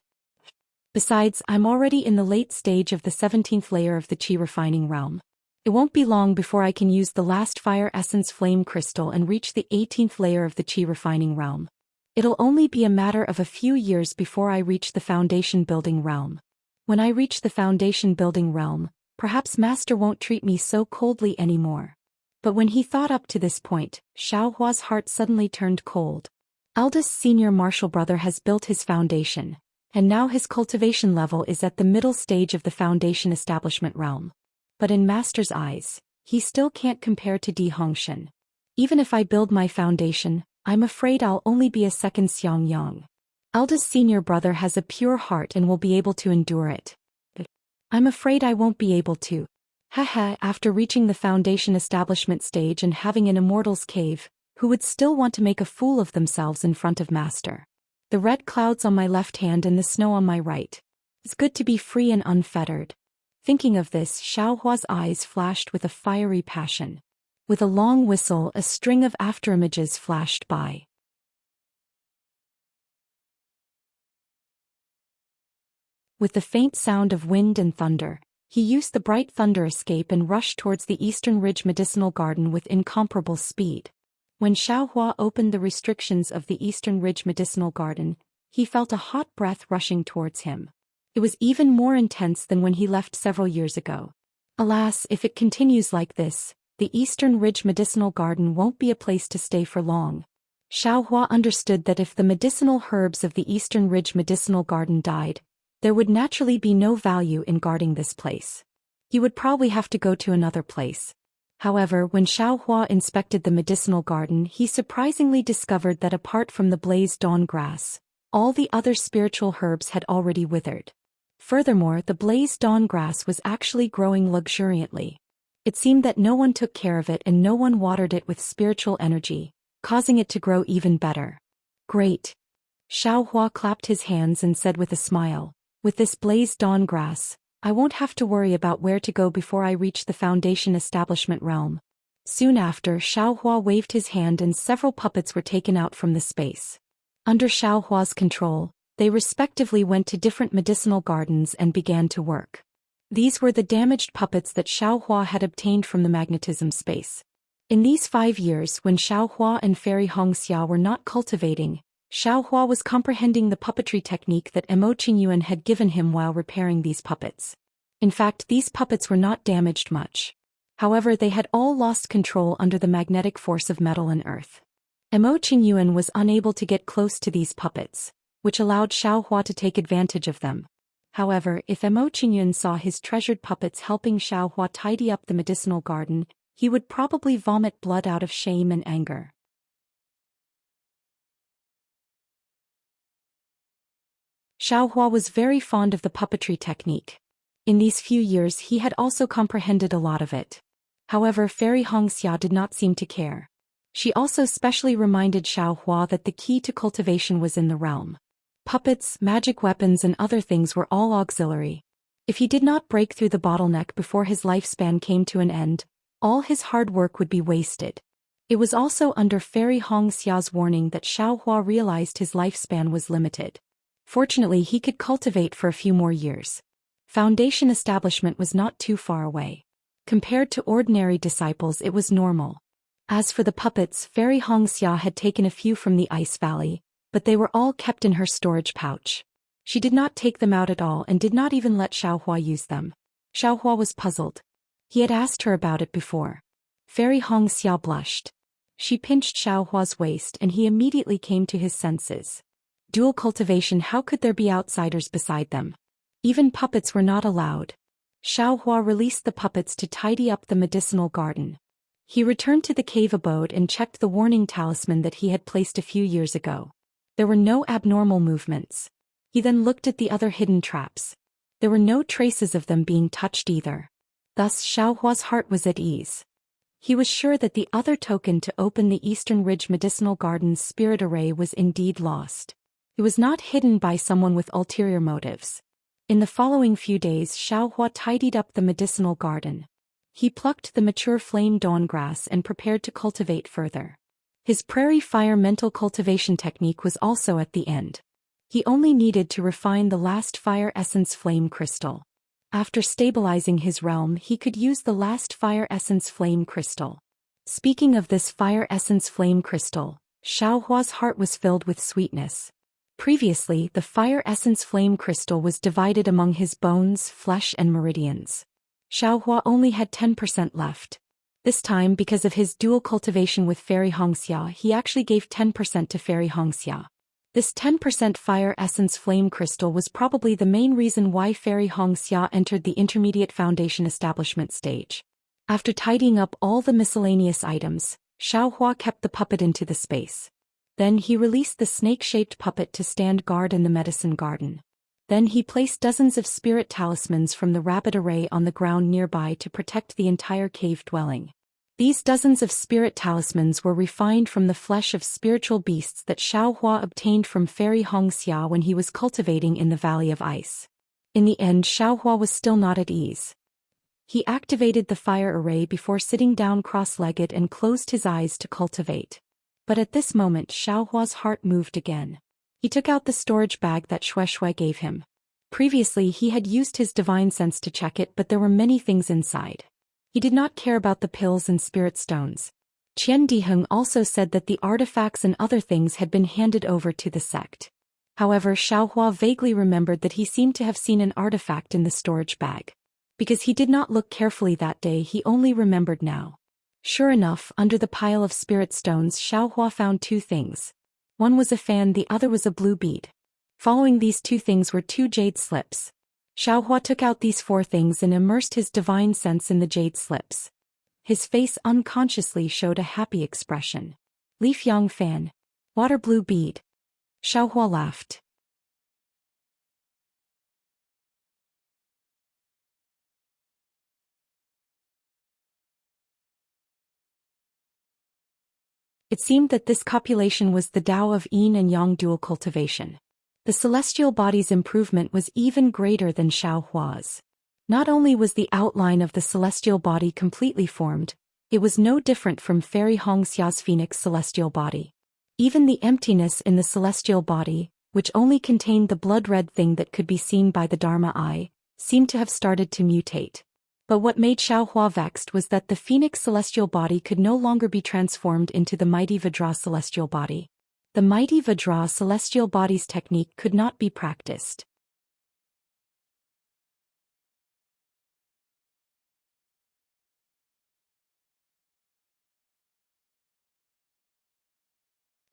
Besides, I'm already in the late stage of the 17th layer of the qi refining realm. It won't be long before I can use the last fire essence flame crystal and reach the 18th layer of the qi refining realm. It'll only be a matter of a few years before I reach the foundation building realm. When I reach the foundation building realm, perhaps Master won't treat me so coldly anymore. But when he thought up to this point, Xiaohua's heart suddenly turned cold. Eldest senior martial brother has built his foundation, and now his cultivation level is at the middle stage of the foundation establishment realm. But in Master's eyes, he still can't compare to Di Hongshan. Even if I build my foundation, I'm afraid I'll only be a second Xiang Yang. Eldest senior brother has a pure heart and will be able to endure it. I'm afraid I won't be able to. Haha, after reaching the foundation establishment stage and having an immortal's cave, who would still want to make a fool of themselves in front of Master? The red clouds on my left hand and the snow on my right. It's good to be free and unfettered. Thinking of this, Xiaohua's eyes flashed with a fiery passion. With a long whistle, a string of afterimages flashed by. With the faint sound of wind and thunder, he used the bright thunder escape and rushed towards the Eastern Ridge Medicinal Garden with incomparable speed. When Xiaohua opened the restrictions of the Eastern Ridge Medicinal Garden, he felt a hot breath rushing towards him. It was even more intense than when he left several years ago. Alas, if it continues like this, the Eastern Ridge Medicinal Garden won't be a place to stay for long. Xiaohua understood that if the medicinal herbs of the Eastern Ridge Medicinal Garden died, there would naturally be no value in guarding this place. He would probably have to go to another place. However, when Xiaohua inspected the medicinal garden, he surprisingly discovered that apart from the blaze dawn grass, all the other spiritual herbs had already withered. Furthermore, the blaze dawn grass was actually growing luxuriantly. It seemed that no one took care of it and no one watered it with spiritual energy, causing it to grow even better. Great! Xiaohua clapped his hands and said with a smile, "With this blaze dawn grass, I won't have to worry about where to go before I reach the foundation establishment realm." Soon after, Xiaohua waved his hand and several puppets were taken out from the space. Under Xiaohua's control, they respectively went to different medicinal gardens and began to work. These were the damaged puppets that Xiaohua had obtained from the magnetism space. In these 5 years, when Xiaohua and Fairy Hongxia were not cultivating, Xiaohua was comprehending the puppetry technique that Mo Qingyuan had given him while repairing these puppets. In fact, these puppets were not damaged much. However, they had all lost control under the magnetic force of metal and earth. Mo Qingyuan was unable to get close to these puppets, which allowed Xiaohua to take advantage of them. However, if Mo Qingyuan saw his treasured puppets helping Xiaohua tidy up the medicinal garden, he would probably vomit blood out of shame and anger. Xiaohua was very fond of the puppetry technique. In these few years he had also comprehended a lot of it. However, Fairy Hongxia did not seem to care. She also specially reminded Xiaohua that the key to cultivation was in the realm. Puppets, magic weapons and other things were all auxiliary. If he did not break through the bottleneck before his lifespan came to an end, all his hard work would be wasted. It was also under Fairy Hongxia's warning that Xiaohua realized his lifespan was limited. Fortunately, he could cultivate for a few more years. Foundation establishment was not too far away. Compared to ordinary disciples, it was normal. As for the puppets, Fairy Hongxia had taken a few from the Ice Valley, but they were all kept in her storage pouch. She did not take them out at all and did not even let Xiaohua use them. Xiaohua was puzzled. He had asked her about it before. Fairy Hongxia blushed. She pinched Xiaohua's waist and he immediately came to his senses. Dual cultivation, how could there be outsiders beside them? Even puppets were not allowed. Xiaohua released the puppets to tidy up the medicinal garden. He returned to the cave abode and checked the warning talisman that he had placed a few years ago. There were no abnormal movements. He then looked at the other hidden traps. There were no traces of them being touched either. Thus Xiaohua's heart was at ease. He was sure that the other token to open the Eastern Ridge Medicinal Garden's spirit array was indeed lost. It was not hidden by someone with ulterior motives. In the following few days, Xiaohua tidied up the medicinal garden. He plucked the mature flame dawn grass and prepared to cultivate further. His prairie fire mental cultivation technique was also at the end. He only needed to refine the last fire essence flame crystal. After stabilizing his realm, he could use the last fire essence flame crystal. Speaking of this fire essence flame crystal, Xiaohua's heart was filled with sweetness. Previously, the fire essence flame crystal was divided among his bones, flesh and meridians. Xiaohua only had 10% left. This time, because of his dual cultivation with Fairy Hongxia, he actually gave 10% to Fairy Hongxia. This 10% fire essence flame crystal was probably the main reason why Fairy Hongxia entered the intermediate foundation establishment stage. After tidying up all the miscellaneous items, Xiaohua kept the puppet into the space. Then he released the snake-shaped puppet to stand guard in the medicine garden. Then he placed dozens of spirit talismans from the rabbit array on the ground nearby to protect the entire cave dwelling. These dozens of spirit talismans were refined from the flesh of spiritual beasts that Xiaohua obtained from Fairy Hongxia when he was cultivating in the Valley of Ice. In the end, Xiaohua was still not at ease. He activated the fire array before sitting down cross-legged and closed his eyes to cultivate. But at this moment Xiaohua's heart moved again. He took out the storage bag that Shui gave him. Previously he had used his divine sense to check it, but there were many things inside. He did not care about the pills and spirit stones. Qian Diheng also said that the artifacts and other things had been handed over to the sect. However, Xiaohua vaguely remembered that he seemed to have seen an artifact in the storage bag. Because he did not look carefully that day, he only remembered now. Sure enough, under the pile of spirit stones Xiaohua found two things. One was a fan, the other was a blue bead. Following these two things were two jade slips. Xiaohua took out these four things and immersed his divine sense in the jade slips. His face unconsciously showed a happy expression. Leaf yang fan. Water blue bead. Xiaohua laughed. It seemed that this copulation was the Tao of yin and yang dual cultivation. The celestial body's improvement was even greater than Xiaohua's. Not only was the outline of the celestial body completely formed, it was no different from Fairy Hongxia's phoenix celestial body. Even the emptiness in the celestial body, which only contained the blood-red thing that could be seen by the Dharma eye, seemed to have started to mutate. But what made Xiaohua vexed was that the phoenix celestial body could no longer be transformed into the mighty Vajra celestial body. The mighty Vajra celestial body's technique could not be practiced.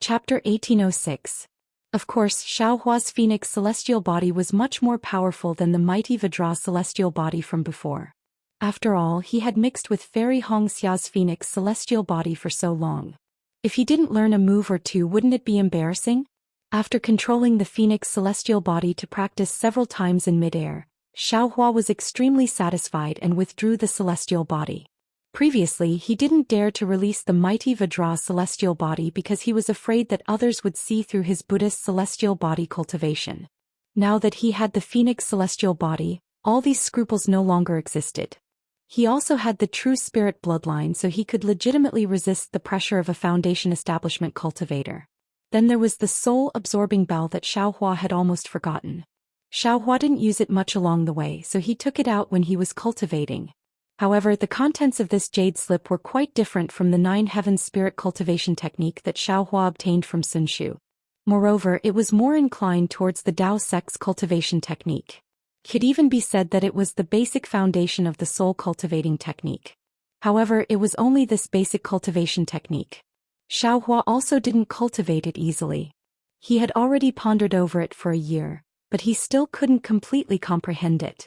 Chapter 1806. Of course, Xiaohua's phoenix celestial body was much more powerful than the mighty Vajra celestial body from before. After all, he had mixed with Fairy Hongxia's phoenix celestial body for so long. If he didn't learn a move or two, wouldn't it be embarrassing? After controlling the phoenix celestial body to practice several times in midair, Xiaohua was extremely satisfied and withdrew the celestial body. Previously, he didn't dare to release the mighty Vajra celestial body because he was afraid that others would see through his Buddhist celestial body cultivation. Now that he had the phoenix celestial body, all these scruples no longer existed. He also had the true spirit bloodline, so he could legitimately resist the pressure of a foundation establishment cultivator. Then there was the soul-absorbing bell that Xiaohua had almost forgotten. Xiaohua didn't use it much along the way, so he took it out when he was cultivating. However, the contents of this jade slip were quite different from the Nine Heavens spirit cultivation technique that Xiaohua obtained from Sun Shu. Moreover, it was more inclined towards the Tao sect's cultivation technique. Could even be said that it was the basic foundation of the soul cultivating technique. However, it was only this basic cultivation technique. Xiaohua also didn't cultivate it easily. He had already pondered over it for a year, but he still couldn't completely comprehend it.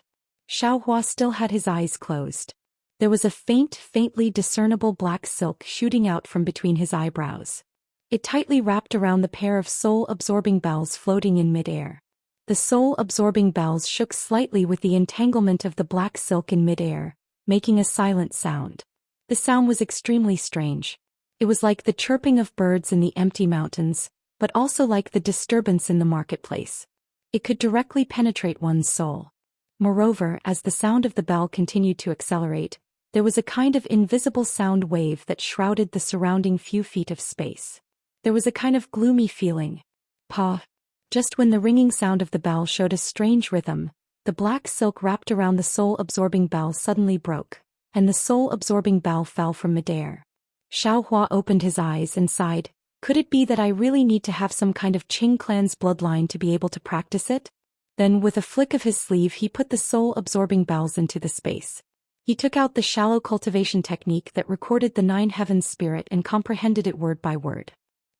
Xiaohua still had his eyes closed. There was a faintly discernible black silk shooting out from between his eyebrows. It tightly wrapped around the pair of soul-absorbing bells floating in midair. The soul-absorbing bells shook slightly with the entanglement of the black silk in midair, making a silent sound. The sound was extremely strange. It was like the chirping of birds in the empty mountains, but also like the disturbance in the marketplace. It could directly penetrate one's soul. Moreover, as the sound of the bell continued to accelerate, there was a kind of invisible sound wave that shrouded the surrounding few feet of space. There was a kind of gloomy feeling. Pa. Just when the ringing sound of the bell showed a strange rhythm, the black silk wrapped around the soul-absorbing bell suddenly broke, and the soul-absorbing bell fell from midair. Xiaohua opened his eyes and sighed. Could it be that I really need to have some kind of Qing clan's bloodline to be able to practice it? Then with a flick of his sleeve he put the soul-absorbing bells into the space. He took out the shallow cultivation technique that recorded the Nine Heavens spirit and comprehended it word by word.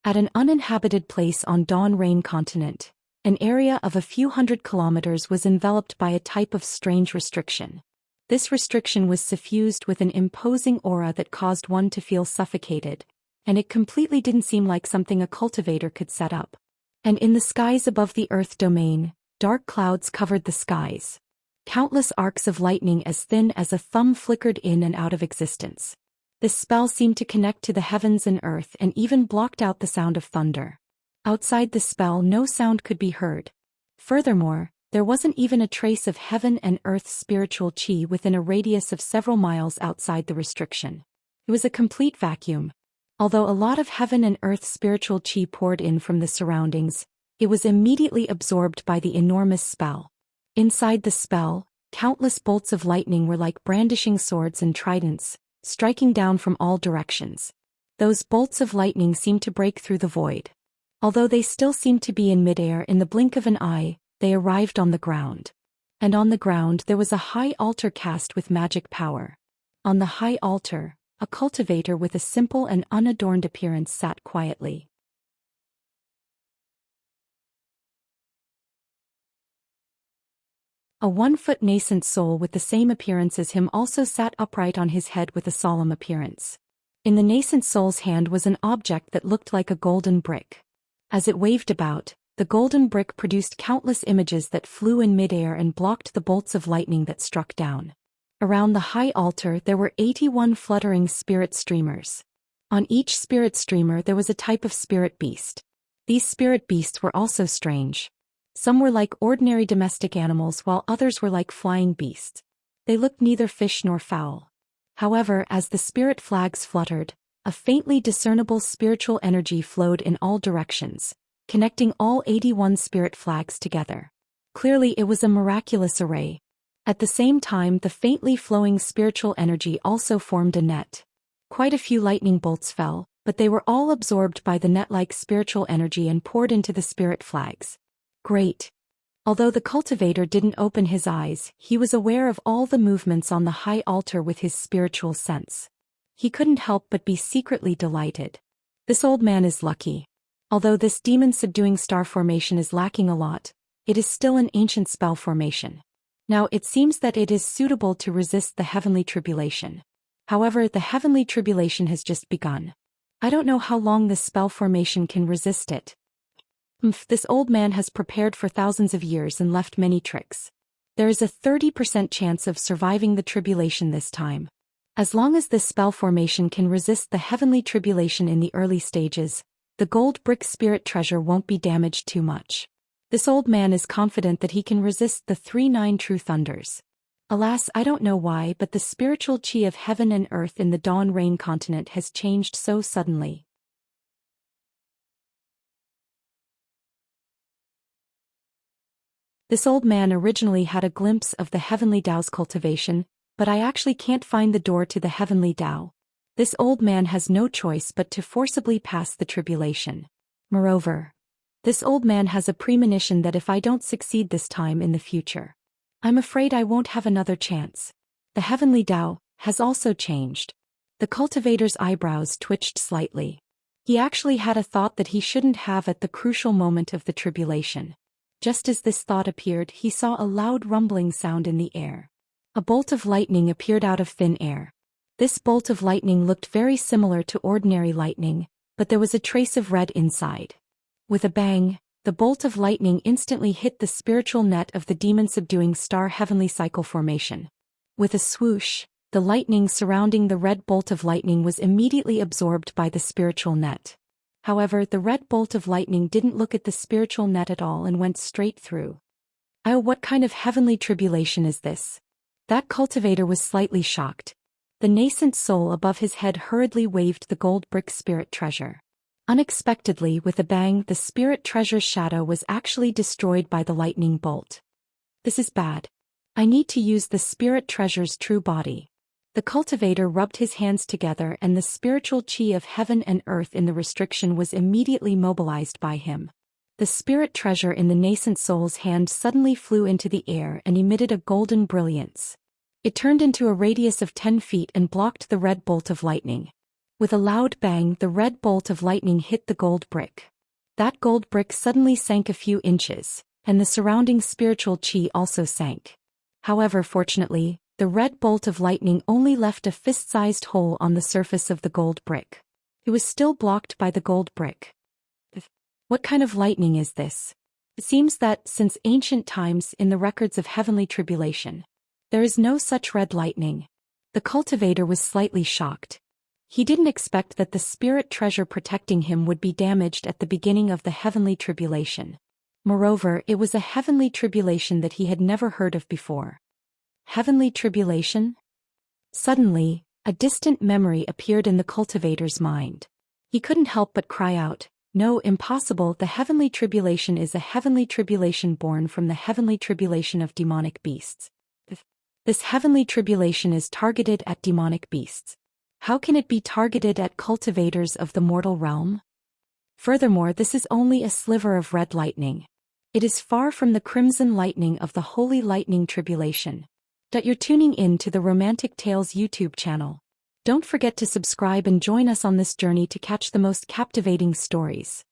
At an uninhabited place on Dawn Rain continent, an area of a few hundred kilometers was enveloped by a type of strange restriction. This restriction was suffused with an imposing aura that caused one to feel suffocated, and it completely didn't seem like something a cultivator could set up. And in the skies above the Earth domain, Dark clouds covered the skies. Countless arcs of lightning as thin as a thumb flickered in and out of existence. This spell seemed to connect to the heavens and earth and even blocked out the sound of thunder. Outside the spell, no sound could be heard. Furthermore, there wasn't even a trace of heaven and earth's spiritual chi within a radius of several miles outside the restriction. It was a complete vacuum. Although a lot of heaven and earth's spiritual chi poured in from the surroundings, it was immediately absorbed by the enormous spell. Inside the spell, countless bolts of lightning were like brandishing swords and tridents, striking down from all directions. Those bolts of lightning seemed to break through the void. Although they still seemed to be in midair in the blink of an eye, they arrived on the ground. And on the ground there was a high altar cast with magic power. On the high altar, a cultivator with a simple and unadorned appearance sat quietly. A 1-foot nascent soul with the same appearance as him also sat upright on his head with a solemn appearance. In the nascent soul's hand was an object that looked like a golden brick. As it waved about, the golden brick produced countless images that flew in midair and blocked the bolts of lightning that struck down. Around the high altar there were 81 fluttering spirit streamers. On each spirit streamer there was a type of spirit beast. These spirit beasts were also strange. Some were like ordinary domestic animals while others were like flying beasts. They looked neither fish nor fowl. However, as the spirit flags fluttered, a faintly discernible spiritual energy flowed in all directions, connecting all 81 spirit flags together. Clearly it was a miraculous array. At the same time, the faintly flowing spiritual energy also formed a net. Quite a few lightning bolts fell, but they were all absorbed by the net-like spiritual energy and poured into the spirit flags. Great. Although the cultivator didn't open his eyes, he was aware of all the movements on the high altar with his spiritual sense. He couldn't help but be secretly delighted. This old man is lucky. Although this demon-subduing star formation is lacking a lot, it is still an ancient spell formation. Now it seems that it is suitable to resist the heavenly tribulation. However, the heavenly tribulation has just begun. I don't know how long this spell formation can resist it. This old man has prepared for thousands of years and left many tricks. There is a 30% chance of surviving the tribulation this time. As long as this spell formation can resist the heavenly tribulation in the early stages, the gold brick spirit treasure won't be damaged too much. This old man is confident that he can resist the 3-9 true thunders. Alas, I don't know why, but the spiritual chi of heaven and earth in the Dawn Rain continent has changed so suddenly. This old man originally had a glimpse of the heavenly Tao's cultivation, but I actually can't find the door to the heavenly Tao. This old man has no choice but to forcibly pass the tribulation. Moreover, this old man has a premonition that if I don't succeed this time in the future, I'm afraid I won't have another chance. The heavenly Tao has also changed. The cultivator's eyebrows twitched slightly. He actually had a thought that he shouldn't have at the crucial moment of the tribulation. Just as this thought appeared, he saw a loud rumbling sound in the air. A bolt of lightning appeared out of thin air. This bolt of lightning looked very similar to ordinary lightning, but there was a trace of red inside. With a bang, the bolt of lightning instantly hit the spiritual net of the demon-subduing star heavenly cycle formation. With a swoosh, the lightning surrounding the red bolt of lightning was immediately absorbed by the spiritual net. However, the red bolt of lightning didn't look at the spiritual net at all and went straight through. Oh, what kind of heavenly tribulation is this? That cultivator was slightly shocked. The nascent soul above his head hurriedly waved the gold brick spirit treasure. Unexpectedly, with a bang, the spirit treasure's shadow was actually destroyed by the lightning bolt. This is bad. I need to use the spirit treasure's true body. The cultivator rubbed his hands together and the spiritual chi of heaven and earth in the restriction was immediately mobilized by him. The spirit treasure in the nascent soul's hand suddenly flew into the air and emitted a golden brilliance. It turned into a radius of 10 feet and blocked the red bolt of lightning. With a loud bang, the red bolt of lightning hit the gold brick. That gold brick suddenly sank a few inches, and the surrounding spiritual chi also sank. However, fortunately, the red bolt of lightning only left a fist-sized hole on the surface of the gold brick. It was still blocked by the gold brick. What kind of lightning is this? It seems that, since ancient times in the records of heavenly tribulation, there is no such red lightning. The cultivator was slightly shocked. He didn't expect that the spirit treasure protecting him would be damaged at the beginning of the heavenly tribulation. Moreover, it was a heavenly tribulation that he had never heard of before. Heavenly tribulation? Suddenly, a distant memory appeared in the cultivator's mind. He couldn't help but cry out, "No, impossible! The heavenly tribulation is a heavenly tribulation born from the heavenly tribulation of demonic beasts. This heavenly tribulation is targeted at demonic beasts. How can it be targeted at cultivators of the mortal realm? Furthermore, this is only a sliver of red lightning. It is far from the crimson lightning of the holy lightning tribulation." You're tuning in to the Romantic Tales YouTube channel. Don't forget to subscribe and join us on this journey to catch the most captivating stories.